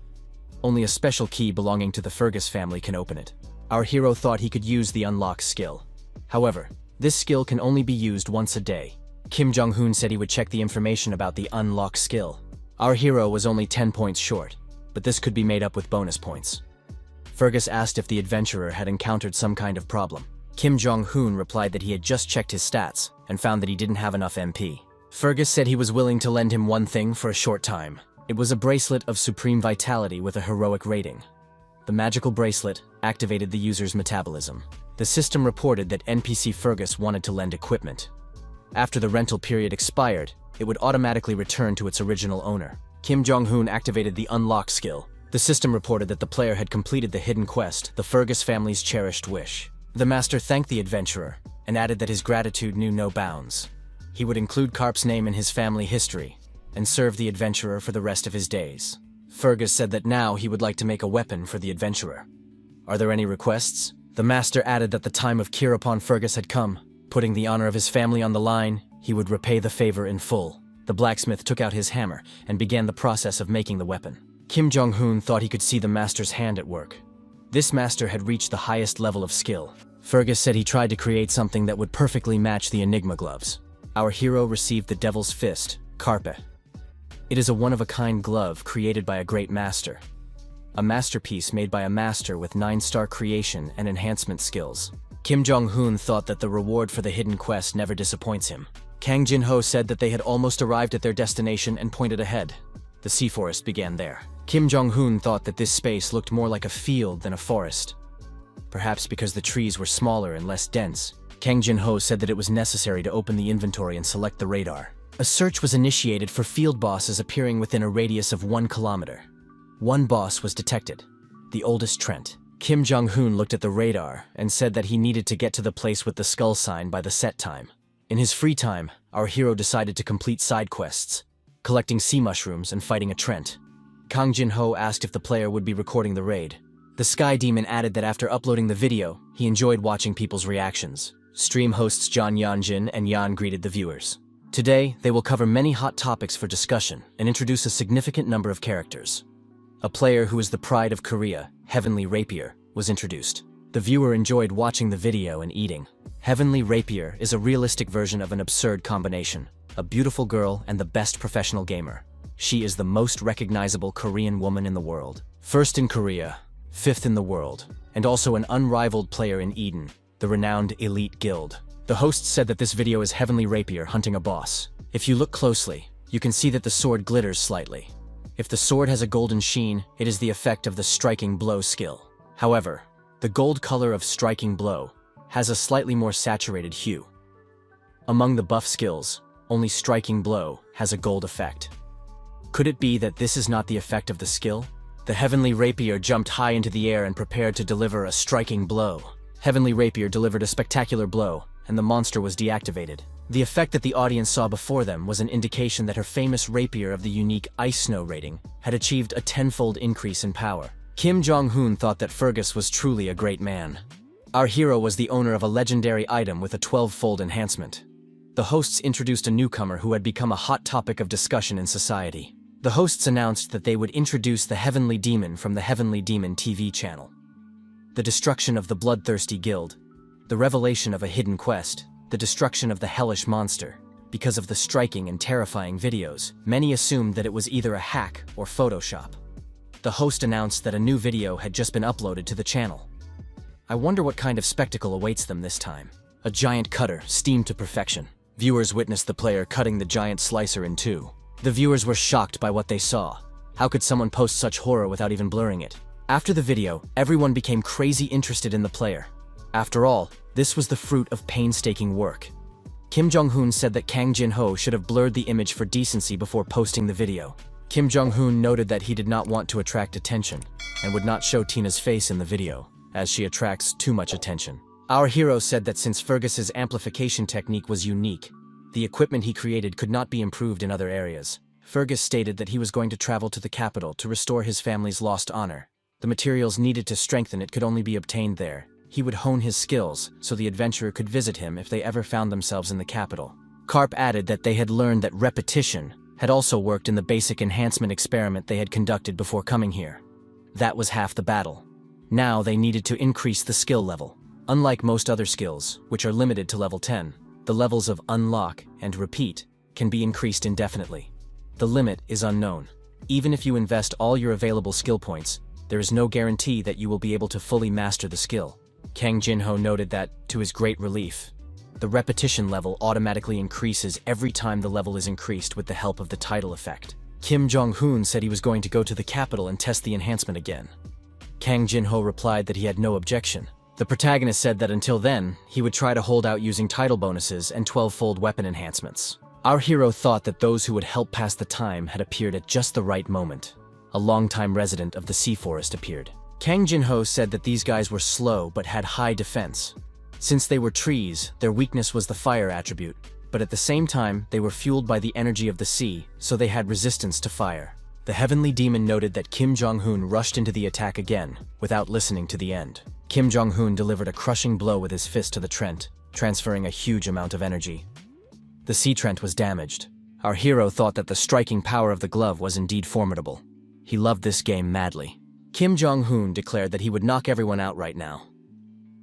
A: Only a special key belonging to the Fergus family can open it. Our hero thought he could use the unlock skill. However, this skill can only be used once a day. Kim Jong-hoon said he would check the information about the unlock skill. Our hero was only 10 points short, but this could be made up with bonus points. Fergus asked if the adventurer had encountered some kind of problem. Kim Jong-hoon replied that he had just checked his stats and found that he didn't have enough MP. Fergus said he was willing to lend him one thing for a short time. It was a bracelet of supreme vitality with a heroic rating. The magical bracelet activated the user's metabolism. The system reported that NPC Fergus wanted to lend equipment. After the rental period expired, it would automatically return to its original owner. Kim Jong-hoon activated the unlock skill. The system reported that the player had completed the hidden quest, the Fergus family's cherished wish. The master thanked the adventurer and added that his gratitude knew no bounds. He would include Karp's name in his family history and serve the adventurer for the rest of his days. Fergus said that now he would like to make a weapon for the adventurer. Are there any requests? The master added that the time of cure upon Fergus had come. Putting the honor of his family on the line, he would repay the favor in full. The blacksmith took out his hammer and began the process of making the weapon. Kim Jong-hoon thought he could see the master's hand at work. This master had reached the highest level of skill. Fergus said he tried to create something that would perfectly match the Enigma gloves. Our hero received the Devil's Fist, Carpe. It is a one-of-a-kind glove created by a great master. A masterpiece made by a master with 9-star creation and enhancement skills. Kim Jong-hoon thought that the reward for the hidden quest never disappoints him. Kang Jin-ho said that they had almost arrived at their destination and pointed ahead. The sea forest began there. Kim Jong-hoon thought that this space looked more like a field than a forest. Perhaps because the trees were smaller and less dense. Kang Jin-ho said that it was necessary to open the inventory and select the radar. A search was initiated for field bosses appearing within a radius of 1 kilometer. One boss was detected, the oldest Trent. Kim Jong-hoon looked at the radar and said that he needed to get to the place with the skull sign by the set time. In his free time, our hero decided to complete side quests, collecting sea mushrooms and fighting a Trent. Kang Jin-ho asked if the player would be recording the raid. The Sky Demon added that after uploading the video, he enjoyed watching people's reactions. Stream hosts John Yeonjin and Yan greeted the viewers. Today, they will cover many hot topics for discussion and introduce a significant number of characters. A player who is the pride of Korea, Heavenly Rapier, was introduced. The viewer enjoyed watching the video and eating. Heavenly Rapier is a realistic version of an absurd combination, a beautiful girl and the best professional gamer. She is the most recognizable Korean woman in the world. First in Korea, 5th in the world, and also an unrivaled player in Eden, the renowned elite guild. The host said that this video is Heavenly Rapier hunting a boss. If you look closely, you can see that the sword glitters slightly. If the sword has a golden sheen, it is the effect of the striking blow skill. However, the gold color of striking blow has a slightly more saturated hue. Among the buff skills, only striking blow has a gold effect. Could it be that this is not the effect of the skill? The Heavenly Rapier jumped high into the air and prepared to deliver a striking blow. Heavenly Rapier delivered a spectacular blow, and the monster was deactivated. The effect that the audience saw before them was an indication that her famous rapier of the unique Ice Snow rating had achieved a 10-fold increase in power. Kim Jong-hoon thought that Fergus was truly a great man. Our hero was the owner of a legendary item with a 12-fold enhancement. The hosts introduced a newcomer who had become a hot topic of discussion in society. The hosts announced that they would introduce the Heavenly Demon from the Heavenly Demon TV channel. The destruction of the bloodthirsty guild, the revelation of a hidden quest, the destruction of the hellish monster. Because of the striking and terrifying videos, many assumed that it was either a hack or Photoshop. The host announced that a new video had just been uploaded to the channel. I wonder what kind of spectacle awaits them this time. A giant cutter, steamed to perfection. Viewers witnessed the player cutting the giant slicer in two. The viewers were shocked by what they saw. How could someone post such horror without even blurring it? After the video, everyone became crazy interested in the player. After all, this was the fruit of painstaking work. Kim Jong-hoon said that Kang Jin-ho should have blurred the image for decency before posting the video. Kim Jong-hoon noted that he did not want to attract attention and would not show Tina's face in the video, as she attracts too much attention. Our hero said that since Fergus's amplification technique was unique, the equipment he created could not be improved in other areas. Fergus stated that he was going to travel to the capital to restore his family's lost honor. The materials needed to strengthen it could only be obtained there. He would hone his skills so the adventurer could visit him if they ever found themselves in the capital. Karp added that they had learned that repetition had also worked in the basic enhancement experiment they had conducted before coming here. That was half the battle. Now they needed to increase the skill level. Unlike most other skills, which are limited to level 10, the levels of unlock and repeat can be increased indefinitely. The limit is unknown. Even if you invest all your available skill points, there is no guarantee that you will be able to fully master the skill. Kang Jinho noted that, to his great relief, the repetition level automatically increases every time the level is increased with the help of the tidal effect. Kim Jong-hoon said he was going to go to the capital and test the enhancement again. Kang Jinho replied that he had no objection. The protagonist said that until then, he would try to hold out using title bonuses and 12-fold weapon enhancements. Our hero thought that those who would help pass the time had appeared at just the right moment. A longtime resident of the Sea Forest appeared. Kang Jinho said that these guys were slow but had high defense. Since they were trees, their weakness was the fire attribute, but at the same time, they were fueled by the energy of the sea, so they had resistance to fire. The heavenly demon noted that Kim Jong-hoon rushed into the attack again, without listening to the end. Kim Jong-hoon delivered a crushing blow with his fist to the Trent, transferring a huge amount of energy. The sea Trent was damaged. Our hero thought that the striking power of the glove was indeed formidable. He loved this game madly. Kim Jong-hoon declared that he would knock everyone out right now.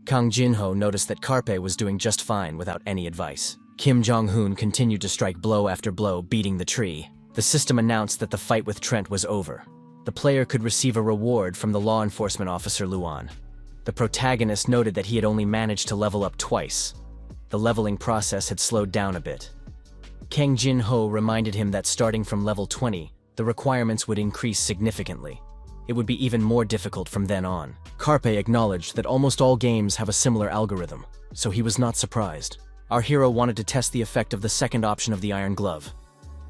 A: Kang Jinho noticed that Carpe was doing just fine without any advice. Kim Jong-hoon continued to strike blow after blow, beating the tree. The system announced that the fight with Trent was over. The player could receive a reward from the law enforcement officer Luan. The protagonist noted that he had only managed to level up twice. The leveling process had slowed down a bit. Kang Jinho reminded him that starting from level 20, the requirements would increase significantly. It would be even more difficult from then on. Carpe acknowledged that almost all games have a similar algorithm, so he was not surprised. Our hero wanted to test the effect of the second option of the Iron Glove,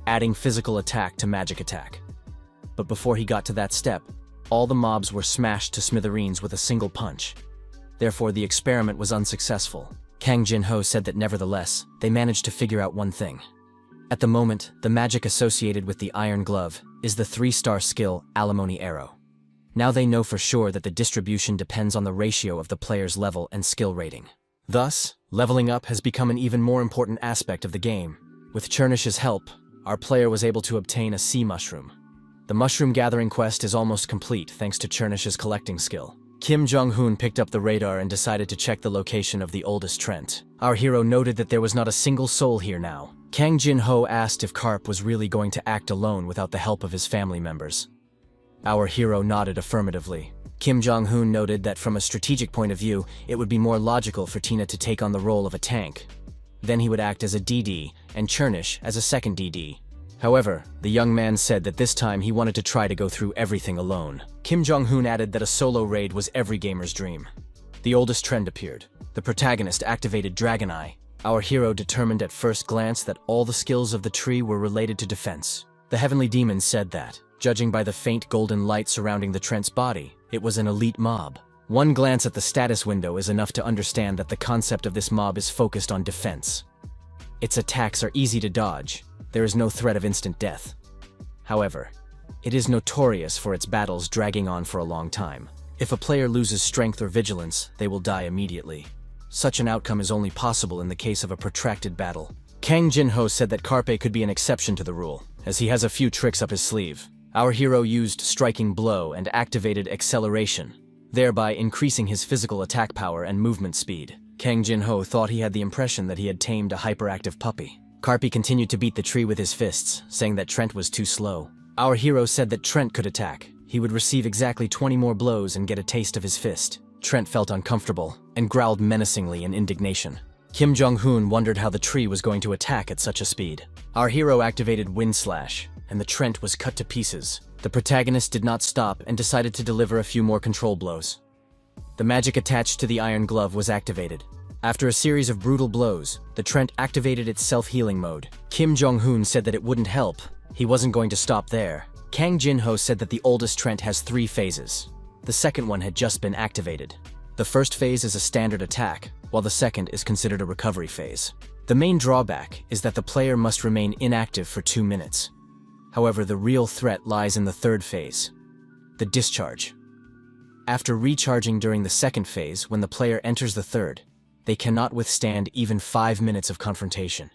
A: adding physical attack to magic attack. But before he got to that step, all the mobs were smashed to smithereens with a single punch. Therefore, the experiment was unsuccessful. Kang Jinho said that nevertheless, they managed to figure out one thing. At the moment, the magic associated with the Iron Glove is the 3-star skill Alimony Arrow. Now they know for sure that the distribution depends on the ratio of the player's level and skill rating. Thus, leveling up has become an even more important aspect of the game. With Chernish's help, our player was able to obtain a sea mushroom. The mushroom gathering quest is almost complete thanks to Chernish's collecting skill. Kim Jong-hoon picked up the radar and decided to check the location of the oldest Trent. Our hero noted that there was not a single soul here now. Kang Jinho asked if Karp was really going to act alone without the help of his family members. Our hero nodded affirmatively. Kim Jong-hoon noted that from a strategic point of view, it would be more logical for Tina to take on the role of a tank. Then he would act as a DD, and Chernish as a second DD. However, the young man said that this time he wanted to try to go through everything alone. Kim Jong-hoon added that a solo raid was every gamer's dream. The oldest Trent appeared. The protagonist activated Dragon Eye. Our hero determined at first glance that all the skills of the tree were related to defense. The heavenly demon said that, judging by the faint golden light surrounding the Trent's body, it was an elite mob. One glance at the status window is enough to understand that the concept of this mob is focused on defense. Its attacks are easy to dodge. There is no threat of instant death. However, it is notorious for its battles dragging on for a long time. If a player loses strength or vigilance, they will die immediately. Such an outcome is only possible in the case of a protracted battle. Kang Jinho said that Carpe could be an exception to the rule, as he has a few tricks up his sleeve. Our hero used Striking Blow and activated Acceleration, thereby increasing his physical attack power and movement speed. Kang Jinho thought he had the impression that he had tamed a hyperactive puppy. Carpe continued to beat the tree with his fists, saying that Trent was too slow. Our hero said that Trent could attack. He would receive exactly 20 more blows and get a taste of his fist. Trent felt uncomfortable and growled menacingly in indignation. Kim Jong-hoon wondered how the tree was going to attack at such a speed. Our hero activated Wind Slash, and the Trent was cut to pieces. The protagonist did not stop and decided to deliver a few more control blows. The magic attached to the Iron Glove was activated. After a series of brutal blows, the Trent activated its self-healing mode. Kim Jong-hoon said that it wouldn't help. He wasn't going to stop there. Kang Jinho said that the oldest Trent has 3 phases. The second one had just been activated. The first phase is a standard attack, while the second is considered a recovery phase. The main drawback is that the player must remain inactive for 2 minutes. However, the real threat lies in the third phase, the discharge. After recharging during the second phase, when the player enters the third, they cannot withstand even 5 minutes of confrontation.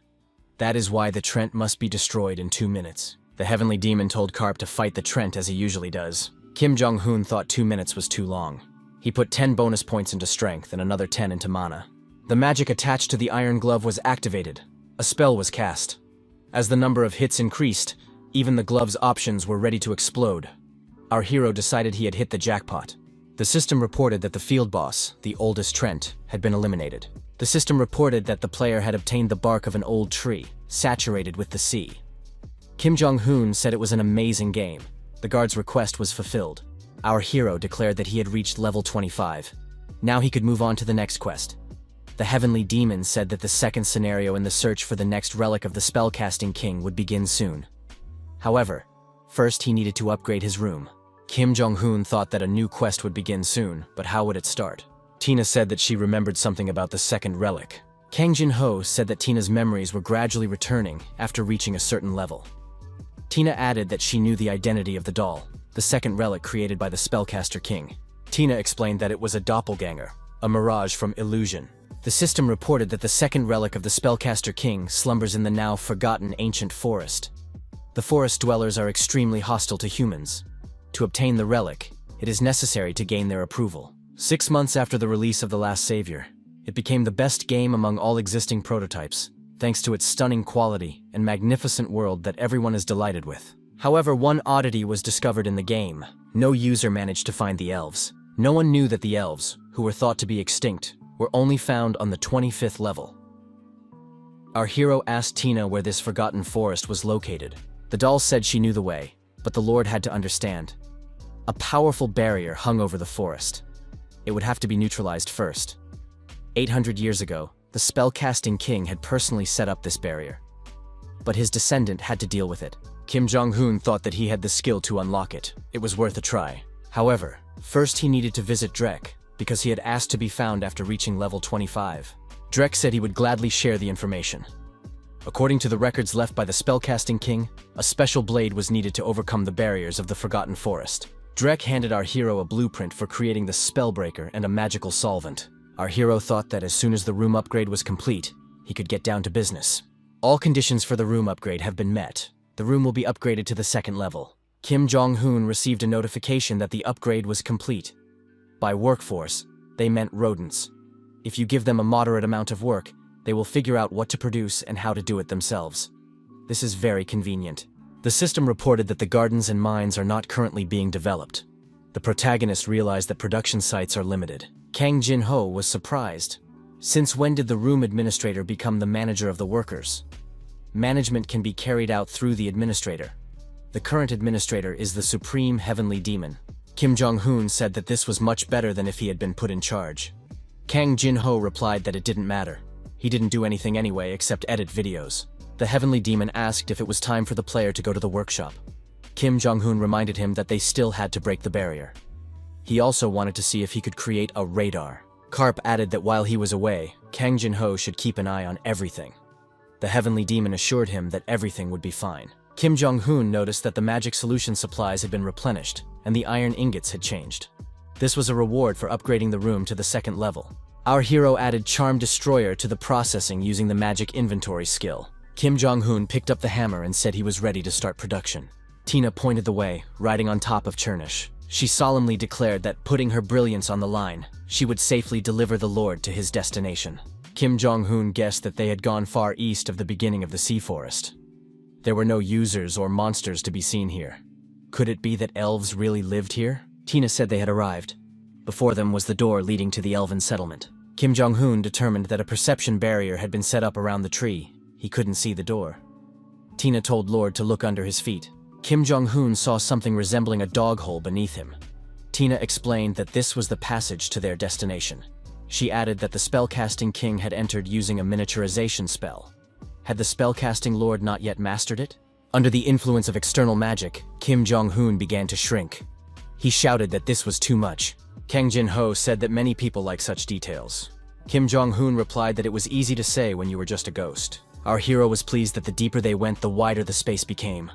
A: That is why the Trent must be destroyed in 2 minutes. The heavenly demon told Carp to fight the Trent as he usually does. Kim Jong-hoon thought 2 minutes was too long. He put 10 bonus points into strength and another 10 into mana. The magic attached to the iron glove was activated. A spell was cast. As the number of hits increased, even the glove's options were ready to explode. Our hero decided he had hit the jackpot. The system reported that the field boss, the oldest Trent, had been eliminated. The system reported that the player had obtained the bark of an old tree, saturated with the sea. Kim Jong-hoon said it was an amazing game. The guard's request was fulfilled. Our hero declared that he had reached level 25. Now he could move on to the next quest. The heavenly demon said that the second scenario in the search for the next relic of the spellcasting king would begin soon. However, first he needed to upgrade his room. Kim Jong-hoon thought that a new quest would begin soon, but how would it start? Tina said that she remembered something about the second relic. Kang Jin-ho said that Tina's memories were gradually returning after reaching a certain level. Tina added that she knew the identity of the doll, the second relic created by the spellcaster king. Tina explained that it was a doppelganger, a mirage from illusion. The system reported that the second relic of the spellcaster king slumbers in the now forgotten ancient forest. The forest dwellers are extremely hostile to humans. To obtain the relic, it is necessary to gain their approval. 6 months after the release of The Last Savior, it became the best game among all existing prototypes, thanks to its stunning quality and magnificent world that everyone is delighted with. However, one oddity was discovered in the game. No user managed to find the elves. No one knew that the elves, who were thought to be extinct, were only found on the 25th level. Our hero asked Tina where this forgotten forest was located. The doll said she knew the way, but the Lord had to understand. A powerful barrier hung over the forest. It would have to be neutralized first. 800 years ago, the spellcasting king had personally set up this barrier. But his descendant had to deal with it. Kim Jong-hoon thought that he had the skill to unlock it. It was worth a try. However, first he needed to visit Drek, because he had asked to be found after reaching level 25. Drek said he would gladly share the information. According to the records left by the spellcasting king, a special blade was needed to overcome the barriers of the Forgotten Forest. Drek handed our hero a blueprint for creating the spellbreaker and a magical solvent. Our hero thought that as soon as the room upgrade was complete, he could get down to business. All conditions for the room upgrade have been met. The room will be upgraded to the second level. Kim Jong-hoon received a notification that the upgrade was complete. By workforce, they meant rodents. If you give them a moderate amount of work, they will figure out what to produce and how to do it themselves. This is very convenient. The system reported that the gardens and mines are not currently being developed. The protagonist realized that production sites are limited. Kang Jin-ho was surprised. Since when did the room administrator become the manager of the workers? Management can be carried out through the administrator. The current administrator is the supreme heavenly demon. Kim Jong-hoon said that this was much better than if he had been put in charge. Kang Jin-ho replied that it didn't matter. He didn't do anything anyway except edit videos. The heavenly demon asked if it was time for the player to go to the workshop. Kim Jong-hoon reminded him that they still had to break the barrier. He also wanted to see if he could create a radar. Carp added that while he was away, Kang Jin-ho should keep an eye on everything. The heavenly demon assured him that everything would be fine. Kim Jong-hoon noticed that the magic solution supplies had been replenished, and the iron ingots had changed. This was a reward for upgrading the room to the second level. Our hero added Charm Destroyer to the processing using the magic inventory skill. Kim Jong-hoon picked up the hammer and said he was ready to start production. Tina pointed the way, riding on top of Chernish. She solemnly declared that, putting her brilliance on the line, she would safely deliver the Lord to his destination. Kim Jong-hoon guessed that they had gone far east of the beginning of the sea forest. There were no users or monsters to be seen here. Could it be that elves really lived here? Tina said they had arrived. Before them was the door leading to the elven settlement. Kim Jong-hoon determined that a perception barrier had been set up around the tree. He couldn't see the door. Tina told Lord to look under his feet. Kim Jong-hoon saw something resembling a dog hole beneath him. Tina explained that this was the passage to their destination. She added that the spellcasting king had entered using a miniaturization spell. Had the spellcasting lord not yet mastered it? Under the influence of external magic, Kim Jong-hoon began to shrink. He shouted that this was too much. Kang Jin-ho said that many people like such details. Kim Jong-hoon replied that it was easy to say when you were just a ghost. Our hero was pleased that the deeper they went, the wider the space became.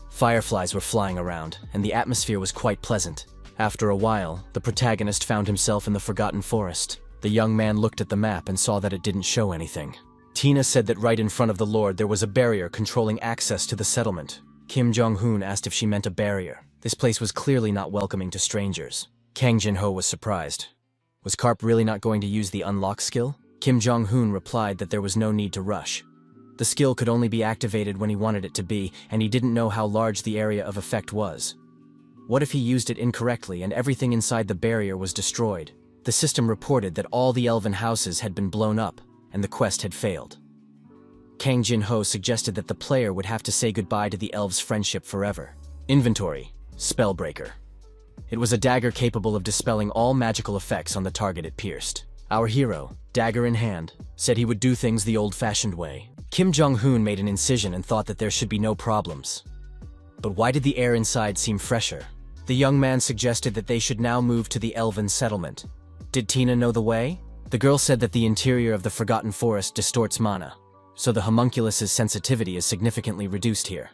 A: Fireflies were flying around, and the atmosphere was quite pleasant. After a while, the protagonist found himself in the Forgotten Forest. The young man looked at the map and saw that it didn't show anything. Tina said that right in front of the Lord there was a barrier controlling access to the settlement. Kim Jong-hoon asked if she meant a barrier. This place was clearly not welcoming to strangers. Kang Jin-ho was surprised. Was Karp really not going to use the unlock skill? Kim Jong-hoon replied that there was no need to rush. The skill could only be activated when he wanted it to be, and he didn't know how large the area of effect was. What if he used it incorrectly and everything inside the barrier was destroyed? The system reported that all the elven houses had been blown up, and the quest had failed. Kang Jin-ho suggested that the player would have to say goodbye to the elves' friendship forever. Inventory. Spellbreaker. It was a dagger capable of dispelling all magical effects on the target it pierced. Our hero, dagger in hand, said he would do things the old-fashioned way. Kim Jong-hoon made an incision and thought that there should be no problems. But why did the air inside seem fresher? The young man suggested that they should now move to the elven settlement. Did Tina know the way? The girl said that the interior of the Forgotten Forest distorts mana, so the homunculus's sensitivity is significantly reduced here.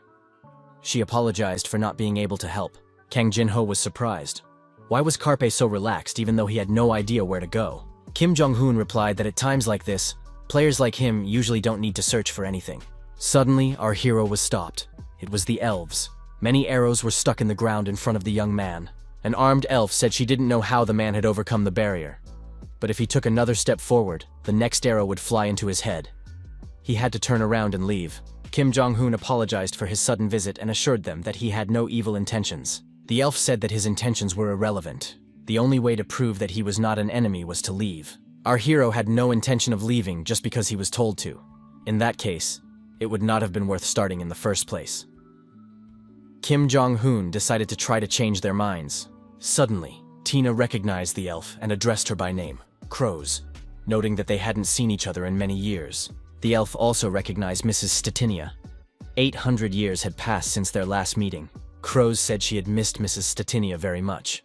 A: She apologized for not being able to help. Kang Jin-ho was surprised. Why was Karpe so relaxed even though he had no idea where to go? Kim Jong-hoon replied that at times like this, players like him usually don't need to search for anything. Suddenly, our hero was stopped. It was the elves. Many arrows were stuck in the ground in front of the young man. An armed elf said she didn't know how the man had overcome the barrier. But if he took another step forward, the next arrow would fly into his head. He had to turn around and leave. Kim Jong-hoon apologized for his sudden visit and assured them that he had no evil intentions. The elf said that his intentions were irrelevant. The only way to prove that he was not an enemy was to leave. Our hero had no intention of leaving just because he was told to. In that case, it would not have been worth starting in the first place. Kim Jong-hoon decided to try to change their minds. Suddenly, Tina recognized the elf and addressed her by name, Crows, noting that they hadn't seen each other in many years. The elf also recognized Mrs. Statinia. 800 years had passed since their last meeting. Crows said she had missed Mrs. Statinia very much.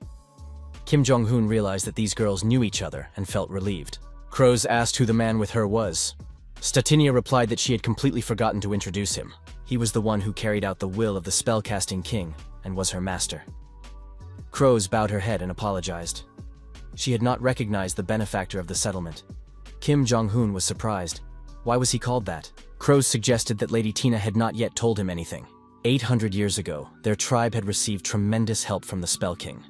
A: Kim Jong-hoon realized that these girls knew each other and felt relieved. Crows asked who the man with her was. Statinia replied that she had completely forgotten to introduce him. He was the one who carried out the will of the spellcasting king and was her master. Crows bowed her head and apologized. She had not recognized the benefactor of the settlement. Kim Jong-hoon was surprised. Why was he called that? Crows suggested that Lady Tina had not yet told him anything. 800 years ago, their tribe had received tremendous help from the Spell King.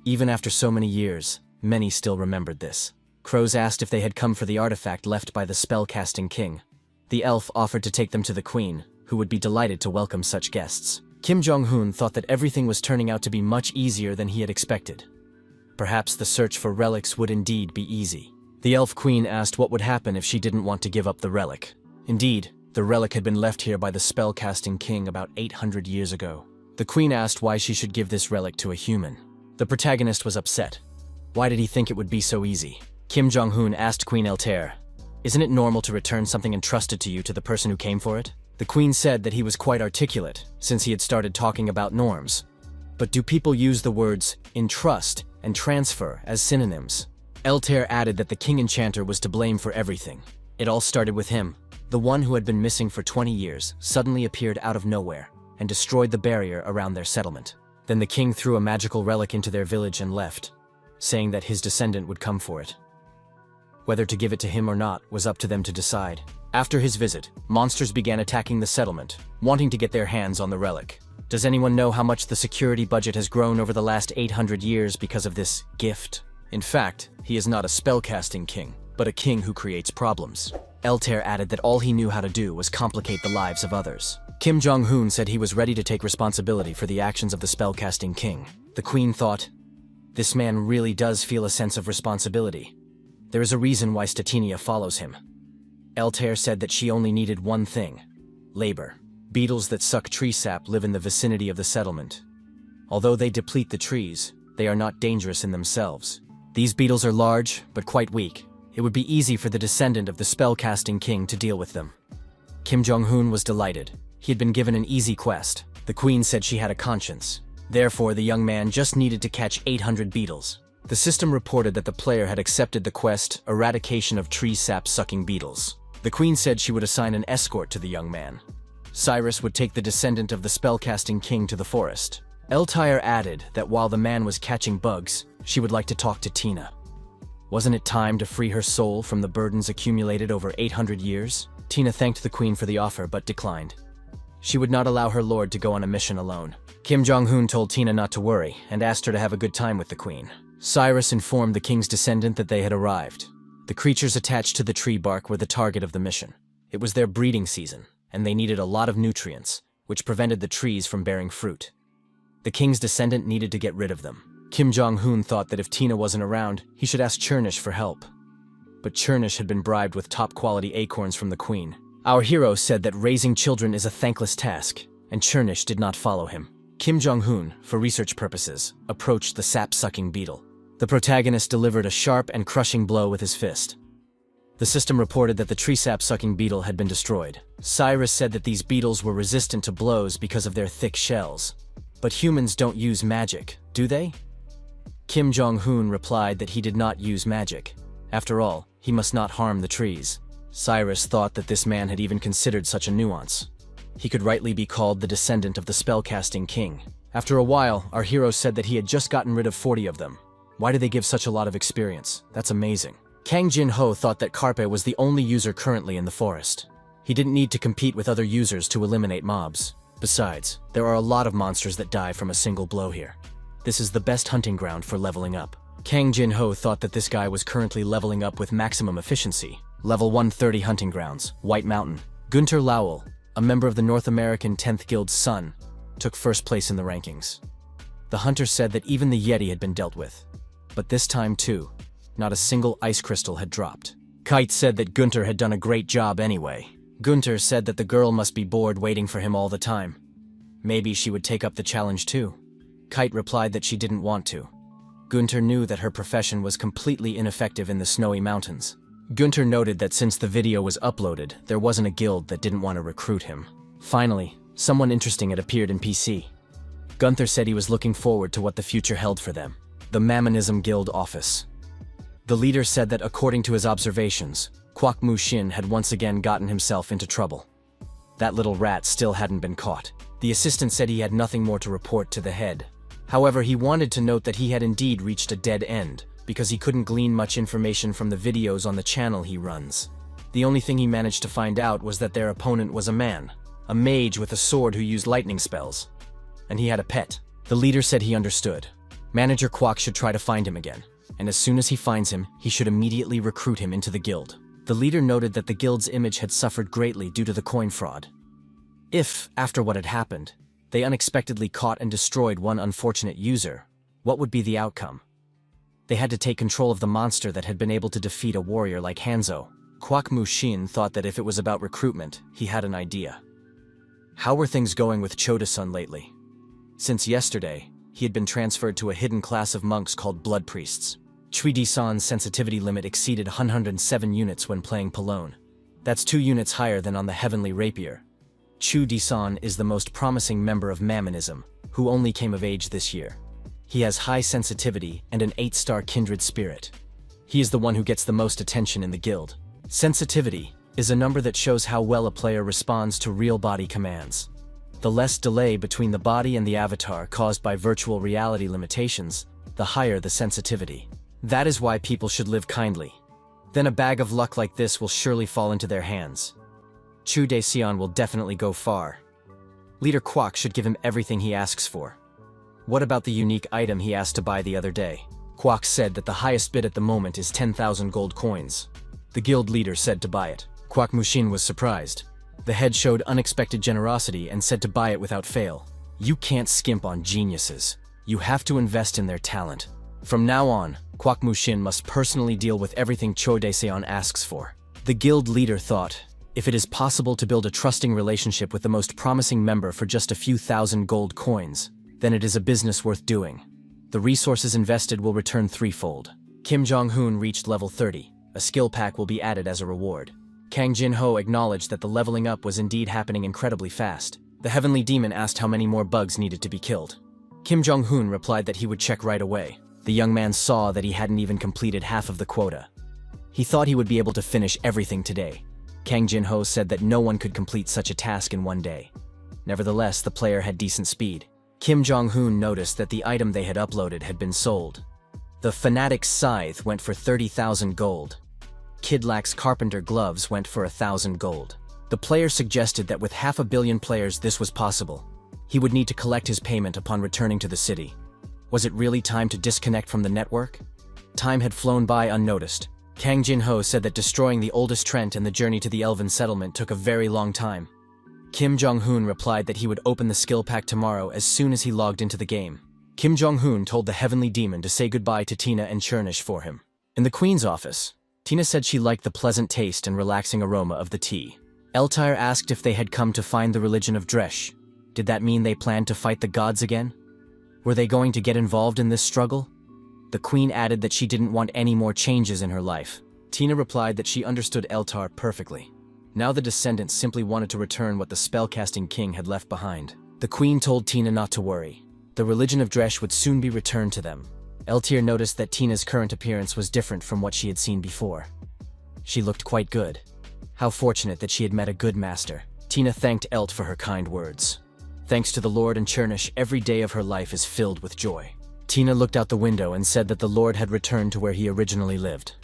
A: Even after so many years, many still remembered this. Crows asked if they had come for the artifact left by the spell-casting king. The elf offered to take them to the queen, who would be delighted to welcome such guests. Kim Jong-hoon thought that everything was turning out to be much easier than he had expected. Perhaps the search for relics would indeed be easy. The elf queen asked what would happen if she didn't want to give up the relic. Indeed, the relic had been left here by the spell-casting king about 800 years ago. The queen asked why she should give this relic to a human. The protagonist was upset. Why did he think it would be so easy? Kim Jong-hoon asked Queen Eltair, "Isn't it normal to return something entrusted to you to the person who came for it?" The queen said that he was quite articulate, since he had started talking about norms. But do people use the words entrust and transfer as synonyms? Eltair added that the king enchanter was to blame for everything. It all started with him. The one who had been missing for 20 years suddenly appeared out of nowhere and destroyed the barrier around their settlement. Then the king threw a magical relic into their village and left, saying that his descendant would come for it. Whether to give it to him or not was up to them to decide. After his visit, monsters began attacking the settlement, wanting to get their hands on the relic. Does anyone know how much the security budget has grown over the last 800 years because of this gift? In fact, he is not a spellcasting king, but a king who creates problems. Eltair added that all he knew how to do was complicate the lives of others. Kim Jong-hoon said he was ready to take responsibility for the actions of the spellcasting king. The queen thought, "This man really does feel a sense of responsibility. There is a reason why Statinia follows him." Eltair said that she only needed one thing: labor. Beetles that suck tree sap live in the vicinity of the settlement. Although they deplete the trees, they are not dangerous in themselves. These beetles are large, but quite weak. It would be easy for the descendant of the spellcasting king to deal with them. Kim Jong-hoon was delighted. He had been given an easy quest. The queen said she had a conscience. Therefore, the young man just needed to catch 800 beetles. The system reported that the player had accepted the quest, Eradication of Tree Sap-Sucking Beetles. The queen said she would assign an escort to the young man. Cyrus would take the descendant of the spellcasting king to the forest. Eltair added that while the man was catching bugs, she would like to talk to Tina. Wasn't it time to free her soul from the burdens accumulated over 800 years? Tina thanked the queen for the offer but declined. She would not allow her lord to go on a mission alone. Kim Jong-un told Tina not to worry and asked her to have a good time with the queen. Cyrus informed the king's descendant that they had arrived. The creatures attached to the tree bark were the target of the mission. It was their breeding season, and they needed a lot of nutrients, which prevented the trees from bearing fruit. The king's descendant needed to get rid of them. Kim Jong-un thought that if Tina wasn't around, he should ask Chernish for help. But Chernish had been bribed with top-quality acorns from the queen. Our hero said that raising children is a thankless task, and Chernish did not follow him. Kim Jong-un, for research purposes, approached the sap-sucking beetle. The protagonist delivered a sharp and crushing blow with his fist. The system reported that the tree sap-sucking beetle had been destroyed. Cyrus said that these beetles were resistant to blows because of their thick shells. But humans don't use magic, do they? Kim Jong-un replied that he did not use magic. After all, he must not harm the trees. Cyrus thought that this man had even considered such a nuance. He could rightly be called the descendant of the spellcasting king. After a while, our hero said that he had just gotten rid of 40 of them. Why do they give such a lot of experience? That's amazing. Kang Jin-ho thought that Carpe was the only user currently in the forest. He didn't need to compete with other users to eliminate mobs. Besides, there are a lot of monsters that die from a single blow here. This is the best hunting ground for leveling up. Kang Jin-ho thought that this guy was currently leveling up with maximum efficiency. Level 130 Hunting Grounds, White Mountain. Gunter Lowell, a member of the North American 10th Guild's son, took first place in the rankings. The hunter said that even the Yeti had been dealt with. But this time too, not a single ice crystal had dropped. Kite said that Gunter had done a great job anyway. Gunter said that the girl must be bored waiting for him all the time. Maybe she would take up the challenge too. Kite replied that she didn't want to. Gunter knew that her profession was completely ineffective in the snowy mountains. Gunter noted that since the video was uploaded, there wasn't a guild that didn't want to recruit him. Finally, someone interesting had appeared in PC. Gunther said he was looking forward to what the future held for them. The Mammonism Guild office. The leader said that according to his observations, Kwak Mu Shin had once again gotten himself into trouble. That little rat still hadn't been caught. The assistant said he had nothing more to report to the head. However, he wanted to note that he had indeed reached a dead end, because he couldn't glean much information from the videos on the channel he runs. The only thing he managed to find out was that their opponent was a man, a mage with a sword who used lightning spells. And he had a pet. The leader said he understood. Manager Kwak should try to find him again, and as soon as he finds him, he should immediately recruit him into the guild. The leader noted that the guild's image had suffered greatly due to the coin fraud. If, after what had happened, they unexpectedly caught and destroyed one unfortunate user, what would be the outcome? They had to take control of the monster that had been able to defeat a warrior like Hanzo. Kwak Mu Shin thought that if it was about recruitment, he had an idea. How were things going with Choda-sun lately? Since yesterday, he had been transferred to a hidden class of monks called blood priests. Chui Di-san's sensitivity limit exceeded 107 units when playing Palone. That's 2 units higher than on the Heavenly Rapier. Chui Di-san is the most promising member of Mammonism, who only came of age this year. He has high sensitivity and an 8-star kindred spirit. He is the one who gets the most attention in the guild. Sensitivity is a number that shows how well a player responds to real body commands. The less delay between the body and the avatar caused by virtual reality limitations, the higher the sensitivity. That is why people should live kindly. Then a bag of luck like this will surely fall into their hands. Chu De-sion will definitely go far. Leader Kwak should give him everything he asks for. What about the unique item he asked to buy the other day? Kwak said that the highest bid at the moment is 10,000 gold coins. The guild leader said to buy it. Kwak Mu Shin was surprised. The head showed unexpected generosity and said to buy it without fail. You can't skimp on geniuses. You have to invest in their talent. From now on, Kwak Mu Shin must personally deal with everything Cho De-seon asks for. The guild leader thought, if it is possible to build a trusting relationship with the most promising member for just a few thousand gold coins, then it is a business worth doing. The resources invested will return threefold. Kim Jong-un reached level 30. A skill pack will be added as a reward. Kang Jin-ho acknowledged that the leveling up was indeed happening incredibly fast. The heavenly demon asked how many more bugs needed to be killed. Kim Jong-un replied that he would check right away. The young man saw that he hadn't even completed half of the quota. He thought he would be able to finish everything today. Kang Jin-ho said that no one could complete such a task in one day. Nevertheless, the player had decent speed. Kim Jong-un noticed that the item they had uploaded had been sold. The Fanatic's Scythe went for 30,000 gold. Kidlack's Carpenter Gloves went for 1,000 gold. The player suggested that with 500 million players this was possible. He would need to collect his payment upon returning to the city. Was it really time to disconnect from the network? Time had flown by unnoticed. Kang Jin-ho said that destroying the oldest Trent and the journey to the elven settlement took a very long time. Kim Jong-hoon replied that he would open the skill pack tomorrow as soon as he logged into the game. Kim Jong-hoon told the Heavenly Demon to say goodbye to Tina and Chernish for him. In the Queen's office, Tina said she liked the pleasant taste and relaxing aroma of the tea. Eltyr asked if they had come to find the religion of Dresh. Did that mean they planned to fight the gods again? Were they going to get involved in this struggle? The Queen added that she didn't want any more changes in her life. Tina replied that she understood Eltyr perfectly. Now the descendants simply wanted to return what the spellcasting king had left behind. The Queen told Tina not to worry. The religion of Dresh would soon be returned to them. Eltyr noticed that Tina's current appearance was different from what she had seen before. She looked quite good. How fortunate that she had met a good master. Tina thanked Elt for her kind words. Thanks to the Lord and Chernish, every day of her life is filled with joy. Tina looked out the window and said that the Lord had returned to where he originally lived.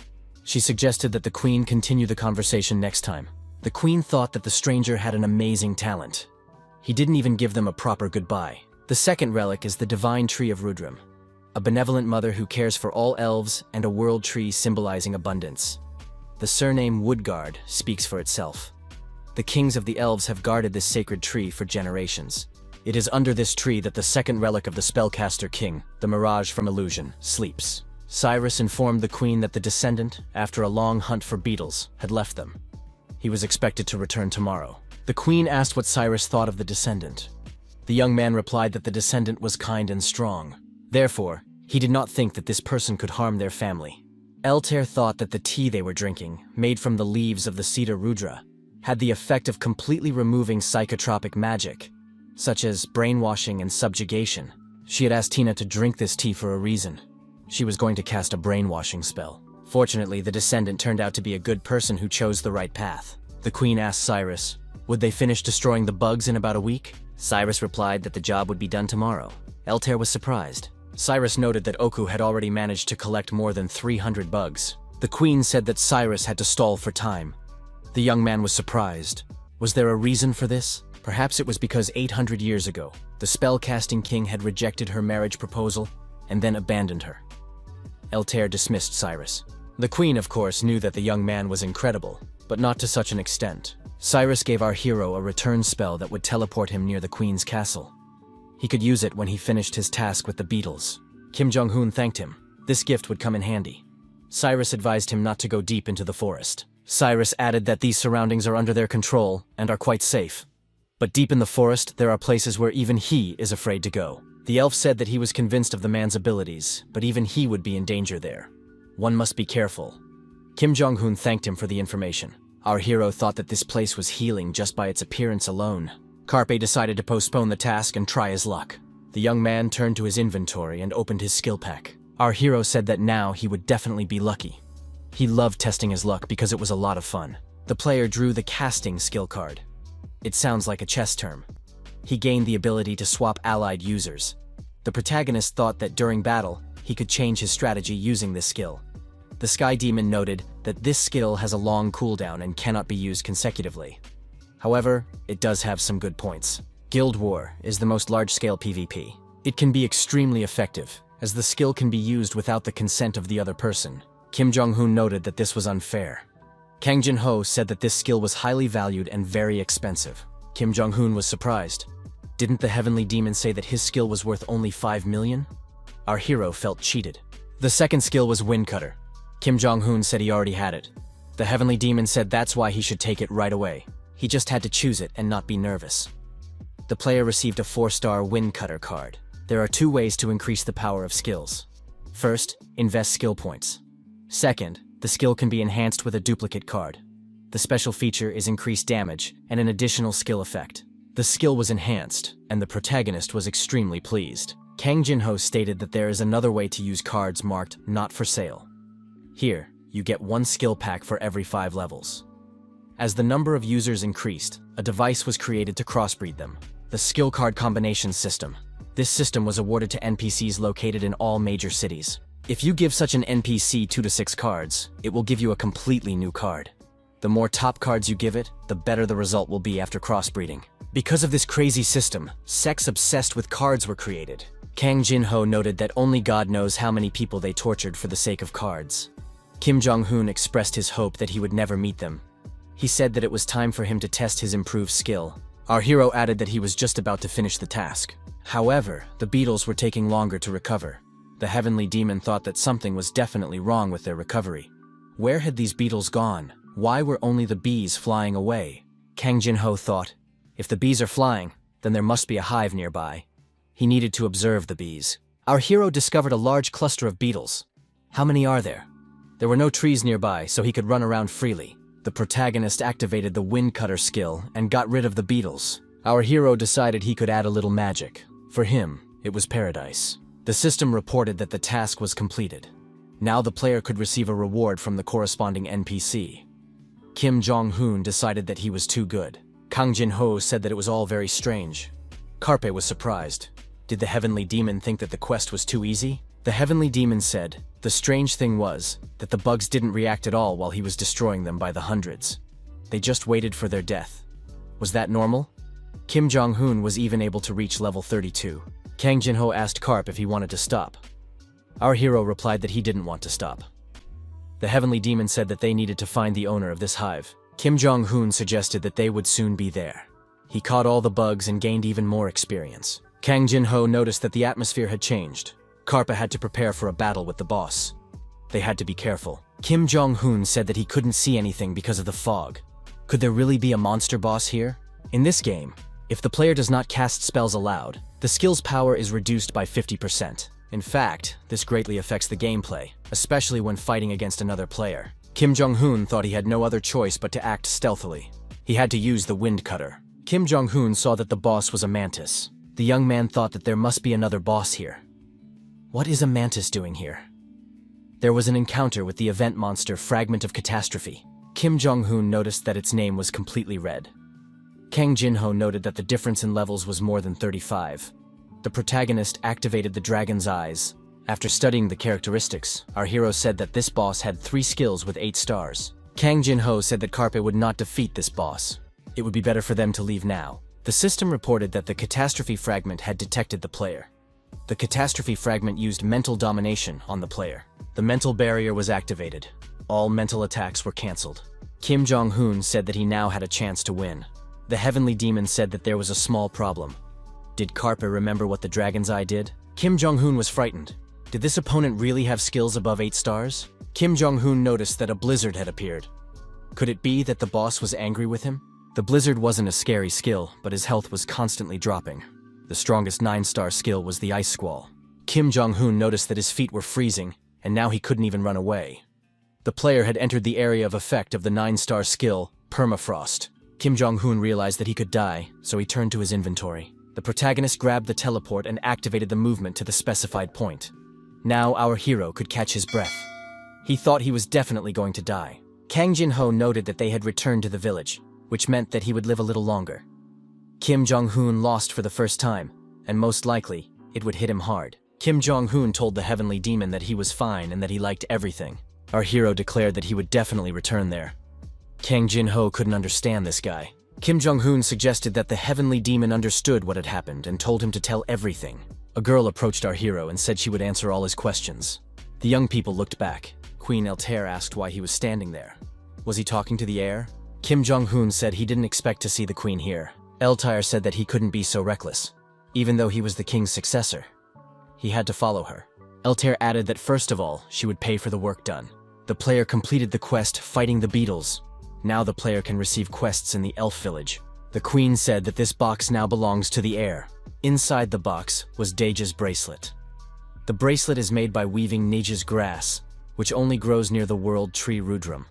A: She suggested that the Queen continue the conversation next time. The Queen thought that the stranger had an amazing talent. He didn't even give them a proper goodbye. The second relic is the Divine Tree of Rudram, a benevolent mother who cares for all elves and a world tree symbolizing abundance. The surname Woodguard speaks for itself. The kings of the elves have guarded this sacred tree for generations. It is under this tree that the second relic of the spellcaster king, the Mirage from Illusion, sleeps. Cyrus informed the Queen that the descendant, after a long hunt for beetles, had left them. He was expected to return tomorrow. The Queen asked what Cyrus thought of the descendant. The young man replied that the descendant was kind and strong. Therefore, he did not think that this person could harm their family. Eltyr thought that the tea they were drinking, made from the leaves of the cedar rudra, had the effect of completely removing psychotropic magic, such as brainwashing and subjugation. She had asked Tina to drink this tea for a reason. She was going to cast a brainwashing spell. Fortunately, the descendant turned out to be a good person who chose the right path. The Queen asked Cyrus, would they finish destroying the bugs in about a week? Cyrus replied that the job would be done tomorrow. Eltyr was surprised. Cyrus noted that Oku had already managed to collect more than 300 bugs. The Queen said that Cyrus had to stall for time. The young man was surprised. Was there a reason for this? Perhaps it was because 800 years ago, the spellcasting king had rejected her marriage proposal and then abandoned her. Eltyr dismissed Cyrus. The Queen, of course, knew that the young man was incredible, but not to such an extent. Cyrus gave our hero a return spell that would teleport him near the Queen's castle. He could use it when he finished his task with the beetles. Kim Jong-hoon thanked him. This gift would come in handy. Cyrus advised him not to go deep into the forest. Cyrus added that these surroundings are under their control and are quite safe. But deep in the forest, there are places where even he is afraid to go. The elf said that he was convinced of the man's abilities, but even he would be in danger there. One must be careful. Kim Jong-hoon thanked him for the information. Our hero thought that this place was healing just by its appearance alone. Carpe decided to postpone the task and try his luck. The young man turned to his inventory and opened his skill pack. Our hero said that now he would definitely be lucky. He loved testing his luck because it was a lot of fun. The player drew the casting skill card. It sounds like a chess term. He gained the ability to swap allied users. The protagonist thought that during battle, he could change his strategy using this skill. The Sky Demon noted that this skill has a long cooldown and cannot be used consecutively. However, it does have some good points. Guild War is the most large-scale PvP. It can be extremely effective, as the skill can be used without the consent of the other person. Kim Jong-hoon noted that this was unfair. Kang Jin-ho said that this skill was highly valued and very expensive. Kim Jong-hoon was surprised. Didn't the Heavenly Demon say that his skill was worth only 5 million? Our hero felt cheated. The second skill was Wind Cutter. Kim Jong-hoon said he already had it. The Heavenly Demon said that's why he should take it right away. He just had to choose it and not be nervous. The player received a 4-star Wind Cutter card. There are 2 ways to increase the power of skills. First, invest skill points. Second, the skill can be enhanced with a duplicate card. The special feature is increased damage and an additional skill effect. The skill was enhanced, and the protagonist was extremely pleased. Kang Jin-ho stated that there is another way to use cards marked not for sale. Here, you get 1 skill pack for every 5 levels. As the number of users increased, a device was created to crossbreed them. The skill card combination system. This system was awarded to NPCs located in all major cities. If you give such an NPC 2 to 6 cards, it will give you a completely new card. The more top cards you give it, the better the result will be after crossbreeding. Because of this crazy system, sects obsessed with cards were created. Kang Jin-ho noted that only God knows how many people they tortured for the sake of cards. Kim Jong-hoon expressed his hope that he would never meet them. He said that it was time for him to test his improved skill. Our hero added that he was just about to finish the task. However, the beetles were taking longer to recover. The heavenly demon thought that something was definitely wrong with their recovery. Where had these beetles gone? Why were only the bees flying away? Kang Jin-ho thought, if the bees are flying, then there must be a hive nearby. He needed to observe the bees. Our hero discovered a large cluster of beetles. How many are there? There were no trees nearby, so he could run around freely. The protagonist activated the wind cutter skill and got rid of the beetles. Our hero decided he could add a little magic. For him, it was paradise. The system reported that the task was completed. Now the player could receive a reward from the corresponding NPC. Kim Jong-hoon decided that he was too good. Kang Jin-ho said that it was all very strange. Carpe was surprised. Did the heavenly demon think that the quest was too easy? The heavenly demon said, the strange thing was that the bugs didn't react at all while he was destroying them by the hundreds. They just waited for their death. Was that normal? Kim Jong-hoon was even able to reach level 32. Kang Jin-ho asked Carp if he wanted to stop. Our hero replied that he didn't want to stop. The heavenly demon said that they needed to find the owner of this hive. Kim Jong-hoon suggested that they would soon be there. He caught all the bugs and gained even more experience. Kang Jin-ho noticed that the atmosphere had changed. Karpa had to prepare for a battle with the boss. They had to be careful. Kim Jong-hoon said that he couldn't see anything because of the fog. Could there really be a monster boss here? In this game, if the player does not cast spells aloud, the skill's power is reduced by 50%. In fact, this greatly affects the gameplay, especially when fighting against another player. Kim Jong-hoon thought he had no other choice but to act stealthily. He had to use the wind cutter. Kim Jong-hoon saw that the boss was a mantis. The young man thought that there must be another boss here. What is a mantis doing here? There was an encounter with the event monster Fragment of Catastrophe. Kim Jong-hoon noticed that its name was completely red. Kang Jin-ho noted that the difference in levels was more than 35. The protagonist activated the dragon's eyes. After studying the characteristics, our hero said that this boss had 3 skills with 8 stars. Kang Jin-ho said that Carpe would not defeat this boss. It would be better for them to leave now. The system reported that the catastrophe fragment had detected the player. The catastrophe fragment used mental domination on the player. The mental barrier was activated. All mental attacks were cancelled. Kim Jong-hoon said that he now had a chance to win. The heavenly demon said that there was a small problem. Did Carpe remember what the dragon's eye did? Kim Jong-hoon was frightened. Did this opponent really have skills above 8 stars? Kim Jong-hoon noticed that a blizzard had appeared. Could it be that the boss was angry with him? The blizzard wasn't a scary skill, but his health was constantly dropping. The strongest 9-star skill was the ice squall. Kim Jong-hoon noticed that his feet were freezing, and now he couldn't even run away. The player had entered the area of effect of the 9-star skill, permafrost. Kim Jong-hoon realized that he could die, so he turned to his inventory. The protagonist grabbed the teleport and activated the movement to the specified point. Now our hero could catch his breath. He thought he was definitely going to die. Kang Jin-ho noted that they had returned to the village, which meant that he would live a little longer. Kim Jong-hoon lost for the first time, and most likely, it would hit him hard. Kim Jong-hoon told the heavenly demon that he was fine and that he liked everything. Our hero declared that he would definitely return there. Kang Jin-ho couldn't understand this guy. Kim Jong-hoon suggested that the heavenly demon understood what had happened and told him to tell everything. A girl approached our hero and said she would answer all his questions. The young people looked back. Queen Eltair asked why he was standing there. Was he talking to the air? Kim Jong-hoon said he didn't expect to see the queen here. Eltair said that he couldn't be so reckless, even though he was the king's successor. He had to follow her. Eltair added that first of all, she would pay for the work done. The player completed the quest fighting the beetles. Now the player can receive quests in the elf village. The queen said that this box now belongs to the heir. Inside the box was Dage's bracelet. The bracelet is made by weaving Neja's grass, which only grows near the world tree Rudram.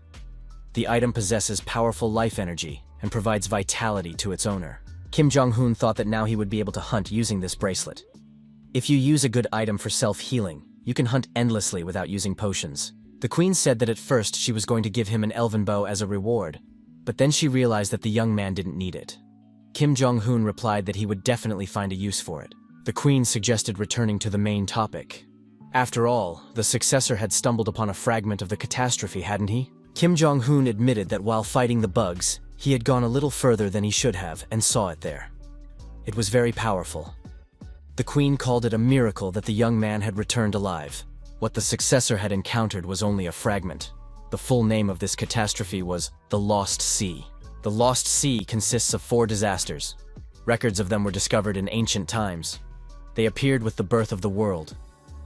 A: The item possesses powerful life energy and provides vitality to its owner. Kim Jong-hoon thought that now he would be able to hunt using this bracelet. If you use a good item for self-healing, you can hunt endlessly without using potions. The queen said that at first she was going to give him an elven bow as a reward, but then she realized that the young man didn't need it. Kim Jong-hoon replied that he would definitely find a use for it. The queen suggested returning to the main topic. After all, the successor had stumbled upon a fragment of the catastrophe, hadn't he? Kim Jong-un admitted that while fighting the bugs, he had gone a little further than he should have and saw it there. It was very powerful. The Queen called it a miracle that the young man had returned alive. What the successor had encountered was only a fragment. The full name of this catastrophe was the Lost Sea. The Lost Sea consists of 4 disasters. Records of them were discovered in ancient times. They appeared with the birth of the world,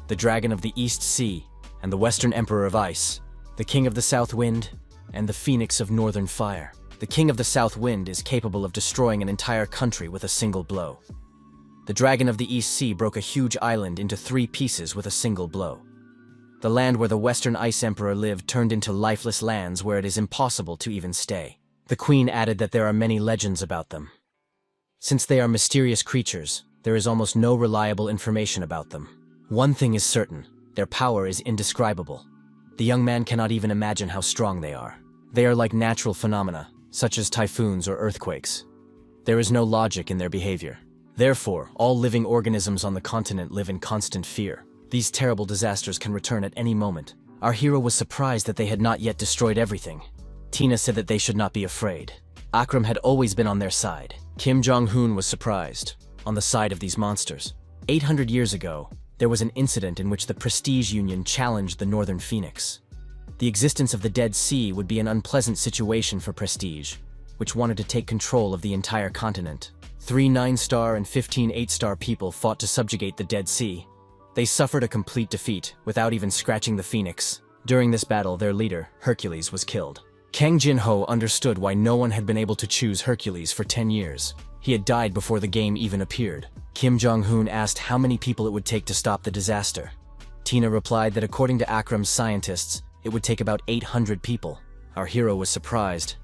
A: the Dragon of the East Sea, and the Western Emperor of Ice, the King of the South Wind, and the Phoenix of Northern Fire. The King of the South Wind is capable of destroying an entire country with a single blow. The Dragon of the East Sea broke a huge island into 3 pieces with a single blow. The land where the Western Ice Emperor lived turned into lifeless lands where it is impossible to even stay. The Queen added that there are many legends about them. Since they are mysterious creatures, there is almost no reliable information about them. One thing is certain, their power is indescribable. The young man cannot even imagine how strong they are. They are like natural phenomena, such as typhoons or earthquakes. There is no logic in their behavior. Therefore, all living organisms on the continent live in constant fear. These terrible disasters can return at any moment. Our hero was surprised that they had not yet destroyed everything. Tina said that they should not be afraid. Akram had always been on their side. Kim Jong-un was surprised, on the side of these monsters. 800 years ago, there was an incident in which the Prestige Union challenged the Northern Phoenix. The existence of the Dead Sea would be an unpleasant situation for Prestige, which wanted to take control of the entire continent. 3 9-star and 15 8-star people fought to subjugate the Dead Sea. They suffered a complete defeat, without even scratching the Phoenix. During this battle, their leader, Hercules, was killed. Kang Jin-ho understood why no one had been able to choose Hercules for 10 years. He had died before the game even appeared. Kim Jong-un asked how many people it would take to stop the disaster. Tina replied that according to Akram's scientists, it would take about 800 people. Our hero was surprised.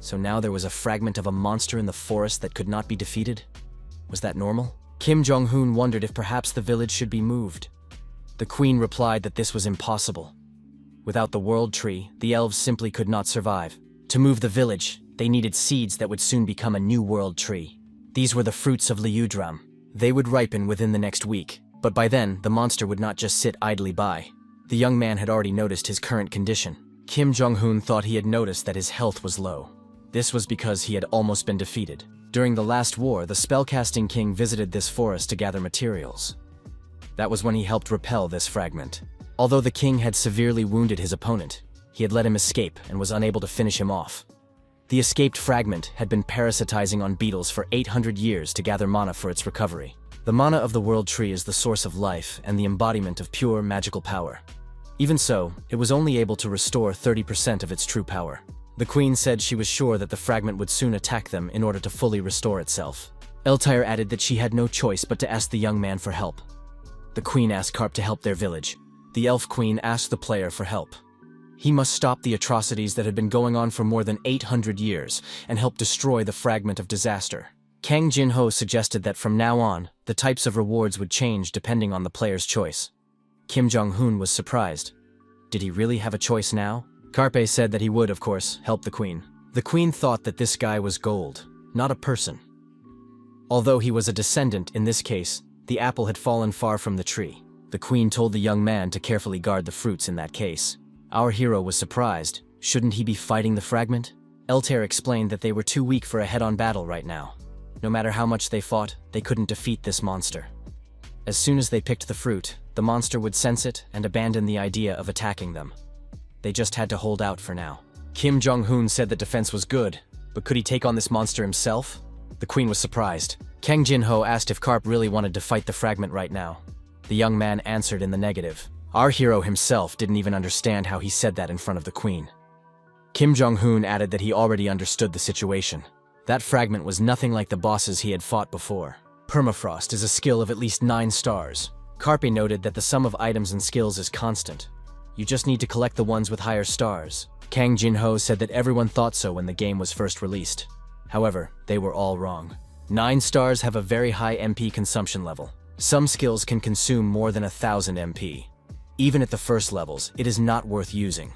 A: So now there was a fragment of a monster in the forest that could not be defeated? Was that normal? Kim Jong-un wondered if perhaps the village should be moved. The Queen replied that this was impossible. Without the World Tree, the elves simply could not survive. To move the village, they needed seeds that would soon become a new World Tree. These were the fruits of Liudram. They would ripen within the next week, but by then, the monster would not just sit idly by. The young man had already noticed his current condition. Kim Jong-un thought he had noticed that his health was low. This was because he had almost been defeated. During the last war, the spellcasting king visited this forest to gather materials. That was when he helped repel this fragment. Although the king had severely wounded his opponent, he had let him escape and was unable to finish him off. The escaped fragment had been parasitizing on beetles for 800 years to gather mana for its recovery. The mana of the World Tree is the source of life and the embodiment of pure magical power. Even so, it was only able to restore 30% of its true power. The Queen said she was sure that the fragment would soon attack them in order to fully restore itself. Eltyre added that she had no choice but to ask the young man for help. The Queen asked Karp to help their village. The Elf Queen asked the player for help. He must stop the atrocities that had been going on for more than 800 years and help destroy the fragment of disaster. Kang Jin-ho suggested that from now on, the types of rewards would change depending on the player's choice. Kim Jong-un was surprised. Did he really have a choice now? Karpe said that he would, of course, help the Queen. The Queen thought that this guy was gold, not a person. Although he was a descendant in this case, the apple had fallen far from the tree. The Queen told the young man to carefully guard the fruits in that case. Our hero was surprised. Shouldn't he be fighting the fragment? Eltyre explained that they were too weak for a head-on battle right now. No matter how much they fought, they couldn't defeat this monster. As soon as they picked the fruit, the monster would sense it and abandon the idea of attacking them. They just had to hold out for now. Kim Jong-un said that defense was good, but could he take on this monster himself? The Queen was surprised. Kang Jin-ho asked if Karp really wanted to fight the fragment right now. The young man answered in the negative. Our hero himself didn't even understand how he said that in front of the Queen. Kim Jong-un added that he already understood the situation. That fragment was nothing like the bosses he had fought before. Permafrost is a skill of at least 9 stars. Karpe noted that the sum of items and skills is constant. You just need to collect the ones with higher stars. Kang Jin-ho said that everyone thought so when the game was first released. However, they were all wrong. 9 stars have a very high MP consumption level. Some skills can consume more than 1,000 MP. Even at the first levels, it is not worth using.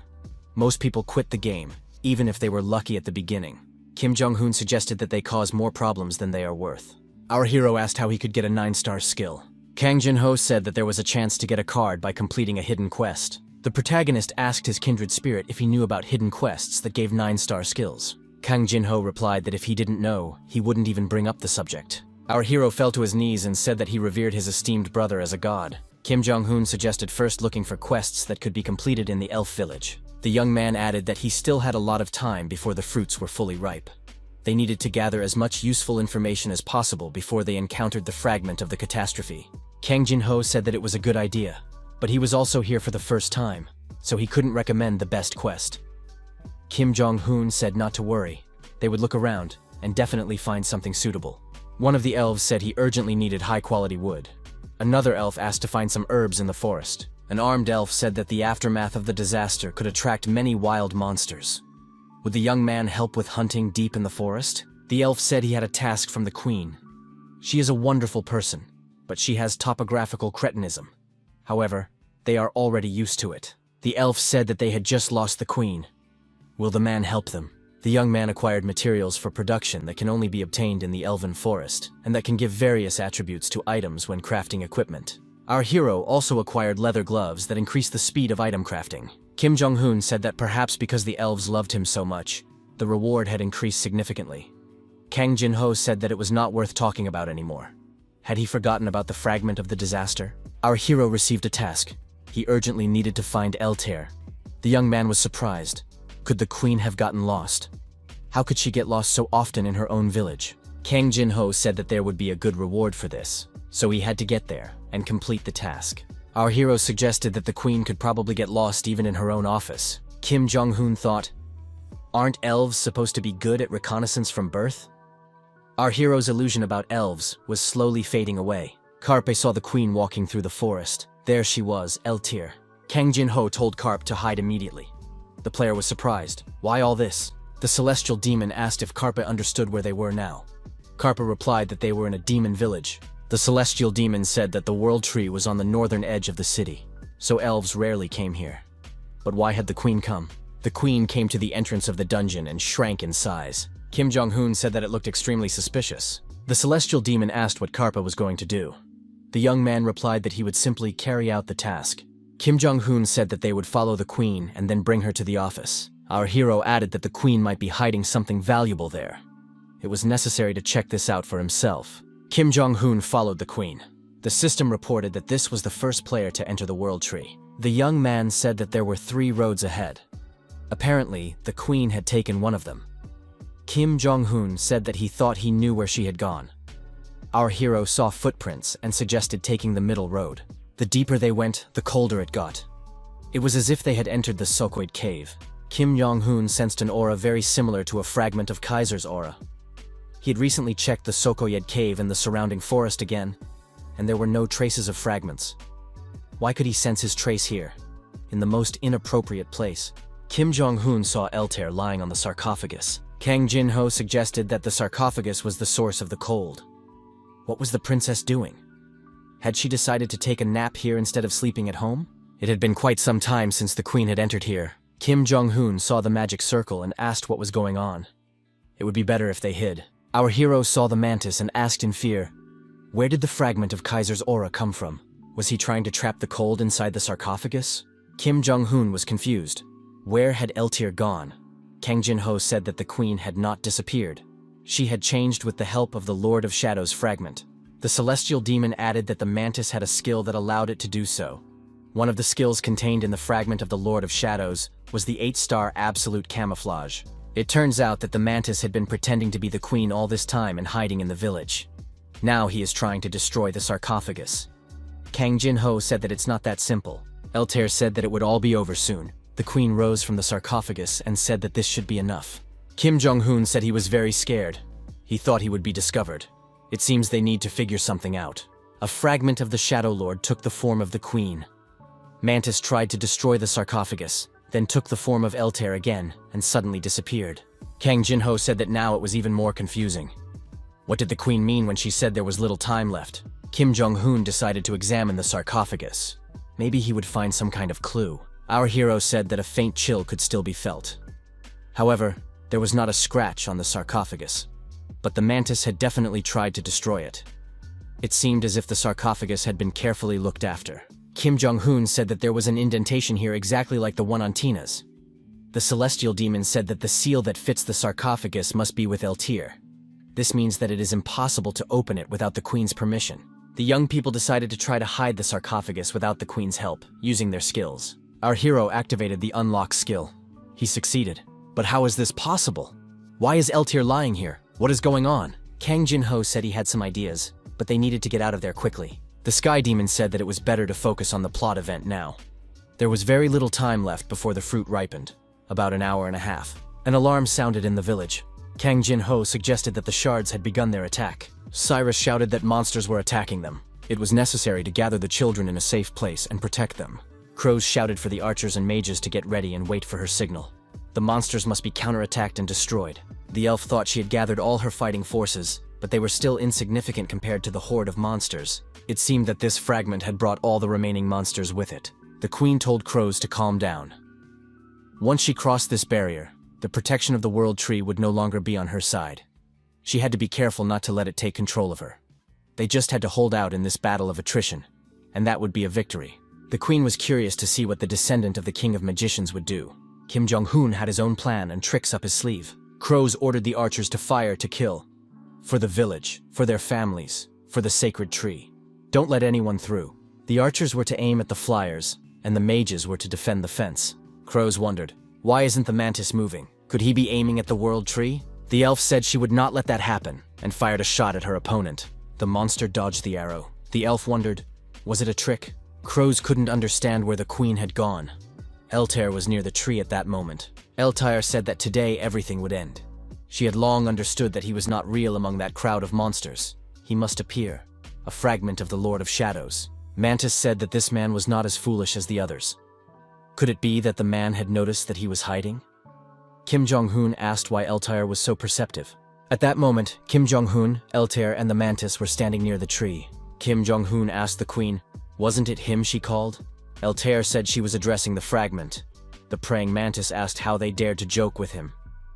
A: Most people quit the game, even if they were lucky at the beginning. Kim Jong-un suggested that they cause more problems than they are worth. Our hero asked how he could get a 9-star skill. Kang Jin-ho said that there was a chance to get a card by completing a hidden quest. The protagonist asked his kindred spirit if he knew about hidden quests that gave 9-star skills. Kang Jin-ho replied that if he didn't know, he wouldn't even bring up the subject. Our hero fell to his knees and said that he revered his esteemed brother as a god. Kim Jong-hoon suggested first looking for quests that could be completed in the elf village. The young man added that he still had a lot of time before the fruits were fully ripe. They needed to gather as much useful information as possible before they encountered the fragment of the catastrophe. Kang Jin-ho said that it was a good idea, but he was also here for the first time, so he couldn't recommend the best quest. Kim Jong-hoon said not to worry. They would look around and definitely find something suitable. One of the elves said he urgently needed high-quality wood. Another elf asked to find some herbs in the forest. An armed elf said that the aftermath of the disaster could attract many wild monsters. Would the young man help with hunting deep in the forest? The elf said he had a task from the queen. She is a wonderful person, but she has topographical cretinism. However, they are already used to it. The elf said that they had just lost the queen. Will the man help them? The young man acquired materials for production that can only be obtained in the elven forest, and that can give various attributes to items when crafting equipment. Our hero also acquired leather gloves that increase the speed of item crafting. Kim Jong-hoon said that perhaps because the elves loved him so much, the reward had increased significantly. Kang Jin-ho said that it was not worth talking about anymore. Had he forgotten about the fragment of the disaster? Our hero received a task. He urgently needed to find Eltair. The young man was surprised. Could the queen have gotten lost? How could she get lost so often in her own village? Kang Jin-ho said that there would be a good reward for this, so he had to get there and complete the task. Our hero suggested that the queen could probably get lost even in her own office. Kim Jong-hoon thought, aren't elves supposed to be good at reconnaissance from birth? Our hero's illusion about elves was slowly fading away. Carpe saw the queen walking through the forest. There she was, Eltair. Kang Jin-ho told Carpe to hide immediately. The player was surprised. Why all this? The celestial demon asked if Carpe understood where they were now. Carpe replied that they were in a demon village. The celestial demon said that the world tree was on the northern edge of the city, so elves rarely came here. But why had the queen come? The queen came to the entrance of the dungeon and shrank in size. Kim Jong-hoon said that it looked extremely suspicious. The celestial demon asked what Carpe was going to do. The young man replied that he would simply carry out the task. Kim Jong-hoon said that they would follow the queen and then bring her to the office. Our hero added that the queen might be hiding something valuable there. It was necessary to check this out for himself. Kim Jong-hoon followed the queen. The system reported that this was the first player to enter the world tree. The young man said that there were 3 roads ahead. Apparently, the queen had taken one of them. Kim Jong-hoon said that he thought he knew where she had gone. Our hero saw footprints and suggested taking the middle road. The deeper they went, the colder it got. It was as if they had entered the Sokoid cave. Kim Jong-hoon sensed an aura very similar to a fragment of Kaiser's aura. He had recently checked the Sokoyed cave and the surrounding forest again, and there were no traces of fragments. Why could he sense his trace here, in the most inappropriate place? Kim Jong-hoon saw Eltair lying on the sarcophagus. Kang Jin-ho suggested that the sarcophagus was the source of the cold. What was the princess doing? Had she decided to take a nap here instead of sleeping at home? It had been quite some time since the queen had entered here. Kim Jong-hoon saw the magic circle and asked what was going on. It would be better if they hid. Our hero saw the mantis and asked in fear, where did the fragment of Kaiser's aura come from? Was he trying to trap the cold inside the sarcophagus? Kim Jong-hoon was confused. Where had Eltair gone? Kang Jin-ho said that the queen had not disappeared. She had changed with the help of the Lord of Shadows fragment. The celestial demon added that the mantis had a skill that allowed it to do so. One of the skills contained in the fragment of the Lord of Shadows was the 8-star absolute camouflage. It turns out that the mantis had been pretending to be the queen all this time and hiding in the village. Now he is trying to destroy the sarcophagus. Kang Jin-ho said that it's not that simple. Eltair said that it would all be over soon. The queen rose from the sarcophagus and said that this should be enough. Kim Jong-hoon said he was very scared. He thought he would be discovered. It seems they need to figure something out. A fragment of the Shadow Lord took the form of the queen. Mantis tried to destroy the sarcophagus, then took the form of Eltair again and suddenly disappeared. Kang Jin-ho said that now it was even more confusing. What did the queen mean when she said there was little time left? Kim Jong-hoon decided to examine the sarcophagus. Maybe he would find some kind of clue. Our hero said that a faint chill could still be felt. However, there was not a scratch on the sarcophagus, but the mantis had definitely tried to destroy it. It seemed as if the sarcophagus had been carefully looked after. Kim Jong-hoon said that there was an indentation here exactly like the one on Tina's. The celestial demon said that the seal that fits the sarcophagus must be with Eltir. This means that it is impossible to open it without the queen's permission. The young people decided to try to hide the sarcophagus without the queen's help, using their skills. Our hero activated the unlock skill. He succeeded. But how is this possible? Why is Eltir lying here? What is going on? Kang Jin-ho said he had some ideas, but they needed to get out of there quickly. The Sky Demon said that it was better to focus on the plot event now. There was very little time left before the fruit ripened, about an hour and a half. An alarm sounded in the village. Kang Jin-ho suggested that the shards had begun their attack. Cyrus shouted that monsters were attacking them. It was necessary to gather the children in a safe place and protect them. Crows shouted for the archers and mages to get ready and wait for her signal. The monsters must be counterattacked and destroyed. The elf thought she had gathered all her fighting forces, but they were still insignificant compared to the horde of monsters. It seemed that this fragment had brought all the remaining monsters with it. The queen told crows to calm down. Once she crossed this barrier, the protection of the world tree would no longer be on her side. She had to be careful not to let it take control of her. They just had to hold out in this battle of attrition, and that would be a victory. The queen was curious to see what the descendant of the king of magicians would do. Kim Jong-hoon had his own plan and tricks up his sleeve. Crows ordered the archers to fire to kill. For the village, for their families, for the sacred tree. Don't let anyone through. The archers were to aim at the flyers, and the mages were to defend the fence. Crows wondered, why isn't the mantis moving? Could he be aiming at the world tree? The elf said she would not let that happen, and fired a shot at her opponent. The monster dodged the arrow. The elf wondered, was it a trick? Crows couldn't understand where the queen had gone. Eltir was near the tree at that moment. Eltir said that today everything would end. She had long understood that he was not real among that crowd of monsters. He must appear, a fragment of the Lord of Shadows. Mantis said that this man was not as foolish as the others. Could it be that the man had noticed that he was hiding? Kim Jong-hoon asked why Eltir was so perceptive. At that moment, Kim Jong-hoon, Eltir, and the mantis were standing near the tree. Kim Jong-hoon asked the queen, wasn't it him she called? Eltir said she was addressing the fragment. The praying mantis asked how they dared to joke with him.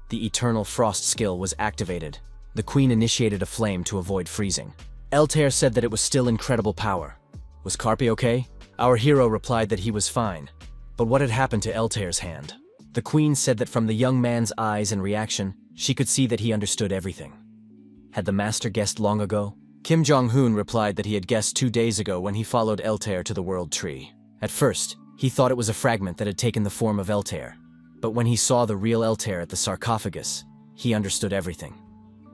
A: The eternal frost skill was activated. The queen initiated a flame to avoid freezing. Eltir said that it was still incredible power. Was Carpi okay? Our hero replied that he was fine. But what had happened to Eltir's hand? The queen said that from the young man's eyes and reaction, she could see that he understood everything. Had the master guessed long ago? Kim Jong-hoon replied that he had guessed 2 days ago when he followed Eltir to the world tree. At first, he thought it was a fragment that had taken the form of Eltir. But when he saw the real Eltir at the sarcophagus, he understood everything.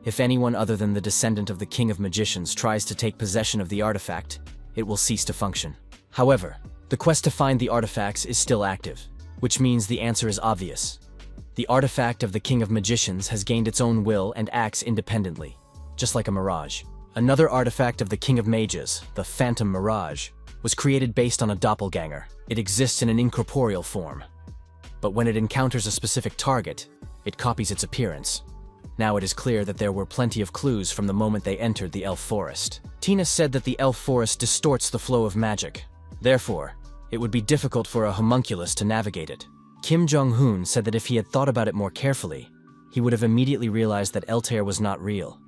A: If anyone other than the descendant of the King of Magicians tries to take possession of the artifact, it will cease to function. However, the quest to find the artifacts is still active, which means the answer is obvious. The artifact of the King of Magicians has gained its own will and acts independently, just like a mirage. Another artifact of the King of Mages, the Phantom Mirage, was created based on a doppelganger. It exists in an incorporeal form. But when it encounters a specific target, it copies its appearance. Now it is clear that there were plenty of clues from the moment they entered the elf forest. Tina said that the elf forest distorts the flow of magic. Therefore, it would be difficult for a homunculus to navigate it. Kim Jong-hoon said that if he had thought about it more carefully, he would have immediately realized that Eltir was not real.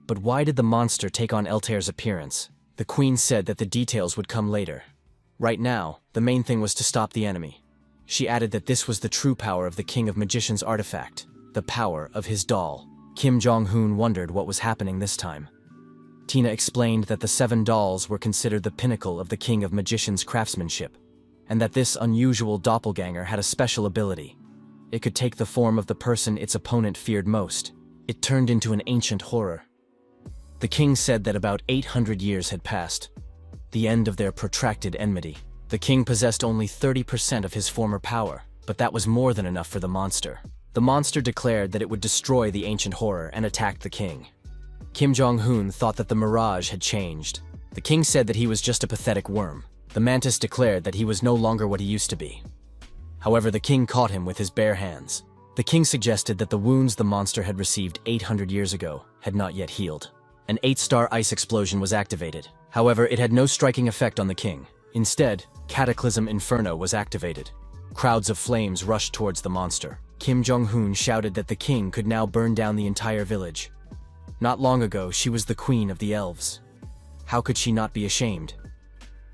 A: But why did the monster take on Eltir's appearance? The queen said that the details would come later. Right now, the main thing was to stop the enemy. She added that this was the true power of the King of Magicians artifact, the power of his doll. Kim Jong-hoon wondered what was happening this time. Tina explained that the 7 dolls were considered the pinnacle of the King of Magicians' craftsmanship, and that this unusual doppelganger had a special ability. It could take the form of the person its opponent feared most. It turned into an ancient horror. The king said that about 800 years had passed, the end of their protracted enmity. The king possessed only 30% of his former power, but that was more than enough for the monster. The monster declared that it would destroy the ancient horror and attacked the king. Kim Jong-hoon thought that the mirage had changed. The king said that he was just a pathetic worm. The mantis declared that he was no longer what he used to be. However, the king caught him with his bare hands. The king suggested that the wounds the monster had received 800 years ago had not yet healed. An 8-star ice explosion was activated. However, it had no striking effect on the king. Instead, Cataclysm Inferno was activated. Crowds of flames rushed towards the monster. Kim Jong-hoon shouted that the king could now burn down the entire village. Not long ago, she was the queen of the elves. How could she not be ashamed?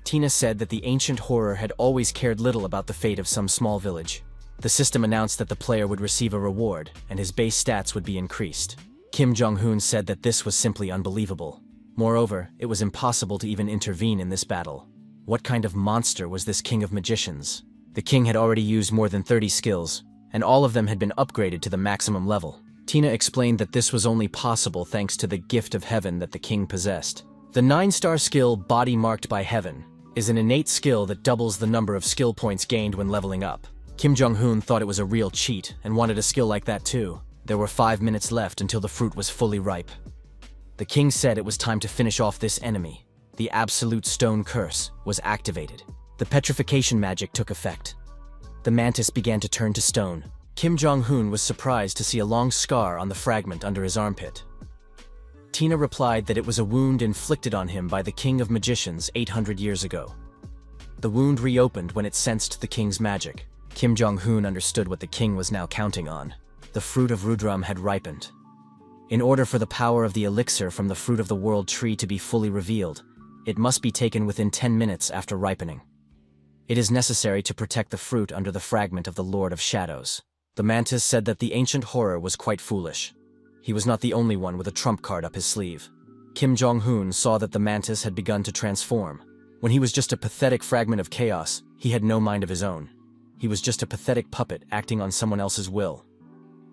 A: Tina said that the ancient horror had always cared little about the fate of some small village. The system announced that the player would receive a reward, and his base stats would be increased. Kim Jong-hoon said that this was simply unbelievable. Moreover, it was impossible to even intervene in this battle. What kind of monster was this king of magicians? The king had already used more than 30 skills, and all of them had been upgraded to the maximum level. Tina explained that this was only possible thanks to the gift of heaven that the king possessed. The 9-star skill, Body Marked by Heaven, is an innate skill that doubles the number of skill points gained when leveling up. Kim Jong-hoon thought it was a real cheat and wanted a skill like that too. There were 5 minutes left until the fruit was fully ripe. The king said it was time to finish off this enemy. The absolute stone curse was activated. The petrification magic took effect. The mantis began to turn to stone. Kim Jong-hoon was surprised to see a long scar on the fragment under his armpit. Tina replied that it was a wound inflicted on him by the king of magicians 800 years ago. The wound reopened when it sensed the king's magic. Kim Jong-hoon understood what the king was now counting on. The fruit of Rudram had ripened. In order for the power of the elixir from the fruit of the world tree to be fully revealed, it must be taken within 10 minutes after ripening. It is necessary to protect the fruit under the fragment of the Lord of Shadows. The mantis said that the ancient horror was quite foolish. He was not the only one with a trump card up his sleeve. Kim Jong-hoon saw that the mantis had begun to transform. When he was just a pathetic fragment of chaos, he had no mind of his own. He was just a pathetic puppet acting on someone else's will.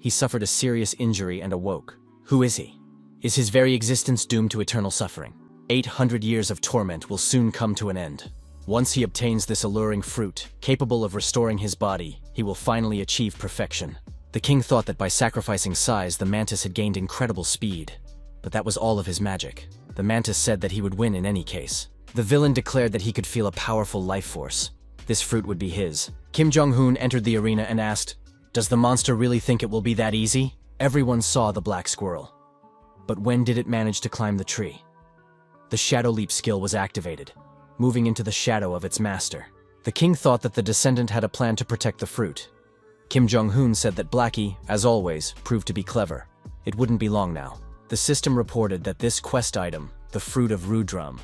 A: He suffered a serious injury and awoke. Who is he? Is his very existence doomed to eternal suffering? 800 years of torment will soon come to an end. Once he obtains this alluring fruit, capable of restoring his body, he will finally achieve perfection. The king thought that by sacrificing size, the mantis had gained incredible speed. But that was all of his magic. The mantis said that he would win in any case. The villain declared that he could feel a powerful life force. This fruit would be his. Kim Jong-hoon entered the arena and asked, "Does the monster really think it will be that easy?" Everyone saw the black squirrel. But when did it manage to climb the tree? The shadow leap skill was activated, moving into the shadow of its master. The king thought that the descendant had a plan to protect the fruit. Kim Jong-hoon said that Blackie, as always, proved to be clever. It wouldn't be long now. The system reported that this quest item, the Fruit of Rudram,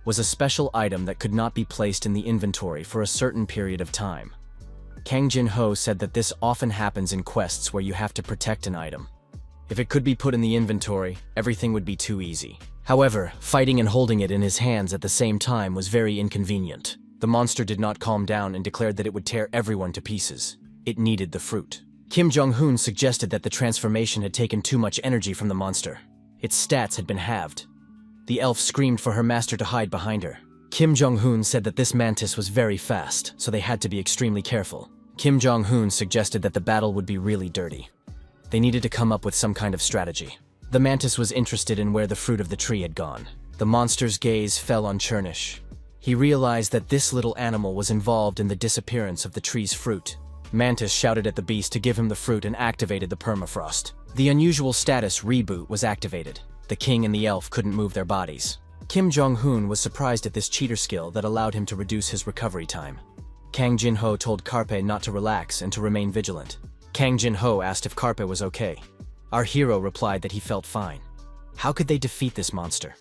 A: was a special item that could not be placed in the inventory for a certain period of time. Kang Jin-ho said that this often happens in quests where you have to protect an item. If it could be put in the inventory, everything would be too easy. However, fighting and holding it in his hands at the same time was very inconvenient. The monster did not calm down and declared that it would tear everyone to pieces. It needed the fruit. Kim Jong-hoon suggested that the transformation had taken too much energy from the monster. Its stats had been halved. The elf screamed for her master to hide behind her. Kim Jong-hoon said that this mantis was very fast, so they had to be extremely careful. Kim Jong-hoon suggested that the battle would be really dirty. They needed to come up with some kind of strategy. The mantis was interested in where the fruit of the tree had gone. The monster's gaze fell on Chernish. He realized that this little animal was involved in the disappearance of the tree's fruit. Mantis shouted at the beast to give him the fruit and activated the permafrost. The unusual status reboot was activated. The king and the elf couldn't move their bodies. Kim Jong-hoon was surprised at this cheater skill that allowed him to reduce his recovery time. Kang Jin-ho told Carpe not to relax and to remain vigilant. Kang Jin-ho asked if Carpe was okay. Our hero replied that he felt fine. How could they defeat this monster?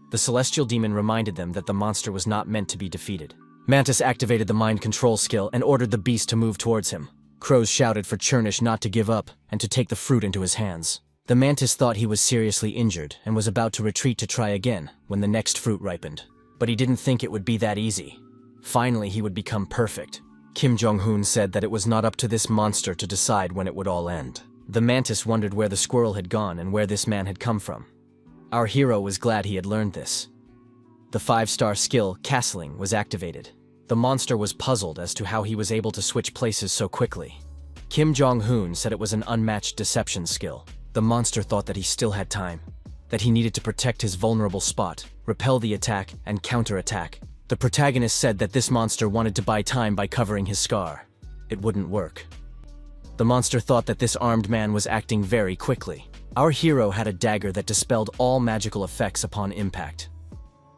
A: The celestial demon reminded them that the monster was not meant to be defeated. Mantis activated the mind control skill and ordered the beast to move towards him. Crows shouted for Chernish not to give up and to take the fruit into his hands. The mantis thought he was seriously injured and was about to retreat to try again when the next fruit ripened. But he didn't think it would be that easy. Finally, he would become perfect. Kim Jong-hoon said that it was not up to this monster to decide when it would all end. The mantis wondered where the squirrel had gone and where this man had come from. Our hero was glad he had learned this. The 5-star skill, Castling, was activated. The monster was puzzled as to how he was able to switch places so quickly. Kim Jong-hoon said it was an unmatched deception skill. The monster thought that he still had time, that he needed to protect his vulnerable spot, repel the attack, and counter-attack. The protagonist said that this monster wanted to buy time by covering his scar. It wouldn't work. The monster thought that this armed man was acting very quickly. Our hero had a dagger that dispelled all magical effects upon impact.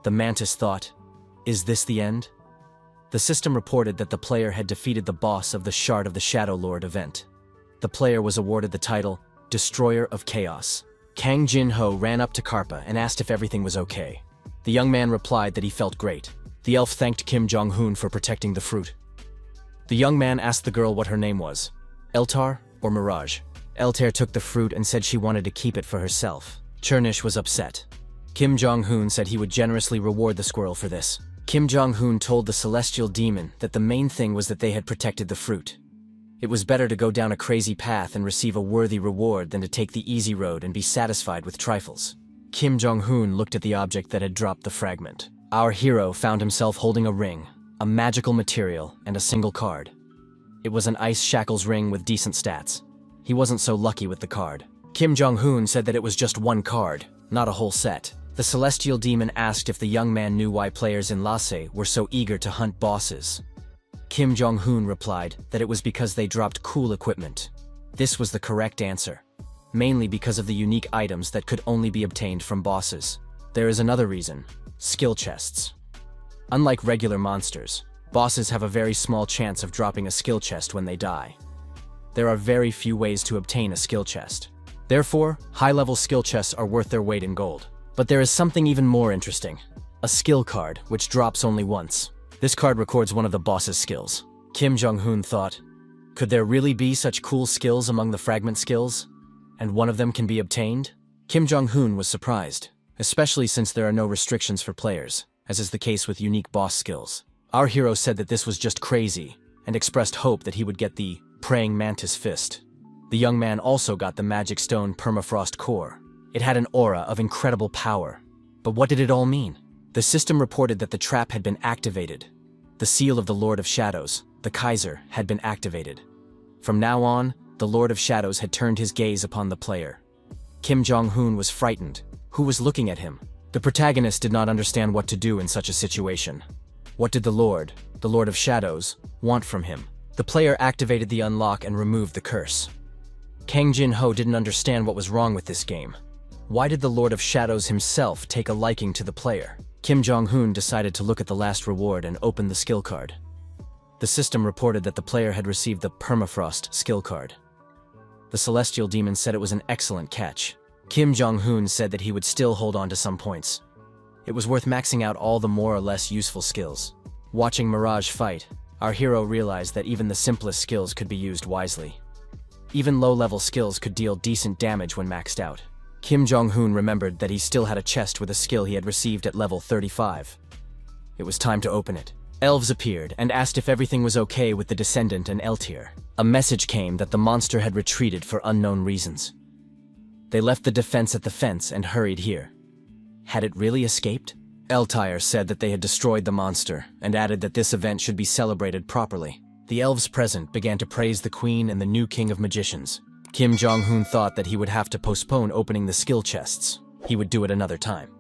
A: The mantis thought, "Is this the end?" The system reported that the player had defeated the boss of the Shard of the Shadow Lord event. The player was awarded the title, Destroyer of Chaos. Kang Jin-ho ran up to Karpa and asked if everything was okay. The young man replied that he felt great. The elf thanked Kim Jong-hoon for protecting the fruit. The young man asked the girl what her name was, Eltar or Mirage. Eltar took the fruit and said she wanted to keep it for herself. Chernish was upset. Kim Jong-hoon said he would generously reward the squirrel for this. Kim Jong-hoon told the celestial demon that the main thing was that they had protected the fruit. It was better to go down a crazy path and receive a worthy reward than to take the easy road and be satisfied with trifles. Kim Jong-hoon looked at the object that had dropped the fragment. Our hero found himself holding a ring, a magical material, and a single card. It was an ice shackles ring with decent stats. He wasn't so lucky with the card. Kim Jong-hoon said that it was just one card, not a whole set. The celestial demon asked if the young man knew why players in Lhasa were so eager to hunt bosses. Kim Jong-hoon replied that it was because they dropped cool equipment. This was the correct answer, mainly because of the unique items that could only be obtained from bosses. There is another reason: skill chests. Unlike regular monsters, bosses have a very small chance of dropping a skill chest when they die. There are very few ways to obtain a skill chest. Therefore, high-level skill chests are worth their weight in gold. But there is something even more interesting: a skill card, which drops only once. This card records one of the boss's skills. Kim Jong-hoon thought, could there really be such cool skills among the fragment skills? And one of them can be obtained? Kim Jong-hoon was surprised, especially since there are no restrictions for players, as is the case with unique boss skills. Our hero said that this was just crazy, and expressed hope that he would get the praying mantis fist. The young man also got the magic stone permafrost core. It had an aura of incredible power. But what did it all mean? The system reported that the trap had been activated. The seal of the Lord of Shadows, the Kaiser, had been activated. From now on, the Lord of Shadows had turned his gaze upon the player. Kim Jong-hoon was frightened. Who was looking at him? The protagonist did not understand what to do in such a situation. What did the Lord of Shadows, want from him? The player activated the unlock and removed the curse. Kang Jin-ho didn't understand what was wrong with this game. Why did the Lord of Shadows himself take a liking to the player? Kim Jong-hoon decided to look at the last reward and open the skill card. The system reported that the player had received the permafrost skill card. The celestial demon said it was an excellent catch. Kim Jong-hoon said that he would still hold on to some points. It was worth maxing out all the more or less useful skills. Watching Mirage fight, our hero realized that even the simplest skills could be used wisely. Even low-level skills could deal decent damage when maxed out. Kim Jong-hoon remembered that he still had a chest with a skill he had received at level 35. It was time to open it. Elves appeared and asked if everything was okay with the Descendant and Eltir. A message came that the monster had retreated for unknown reasons. They left the defense at the fence and hurried here. Had it really escaped? Eltir said that they had destroyed the monster and added that this event should be celebrated properly. The elves present began to praise the queen and the new king of magicians. Kim Jong-hoon thought that he would have to postpone opening the skill chests. He would do it another time.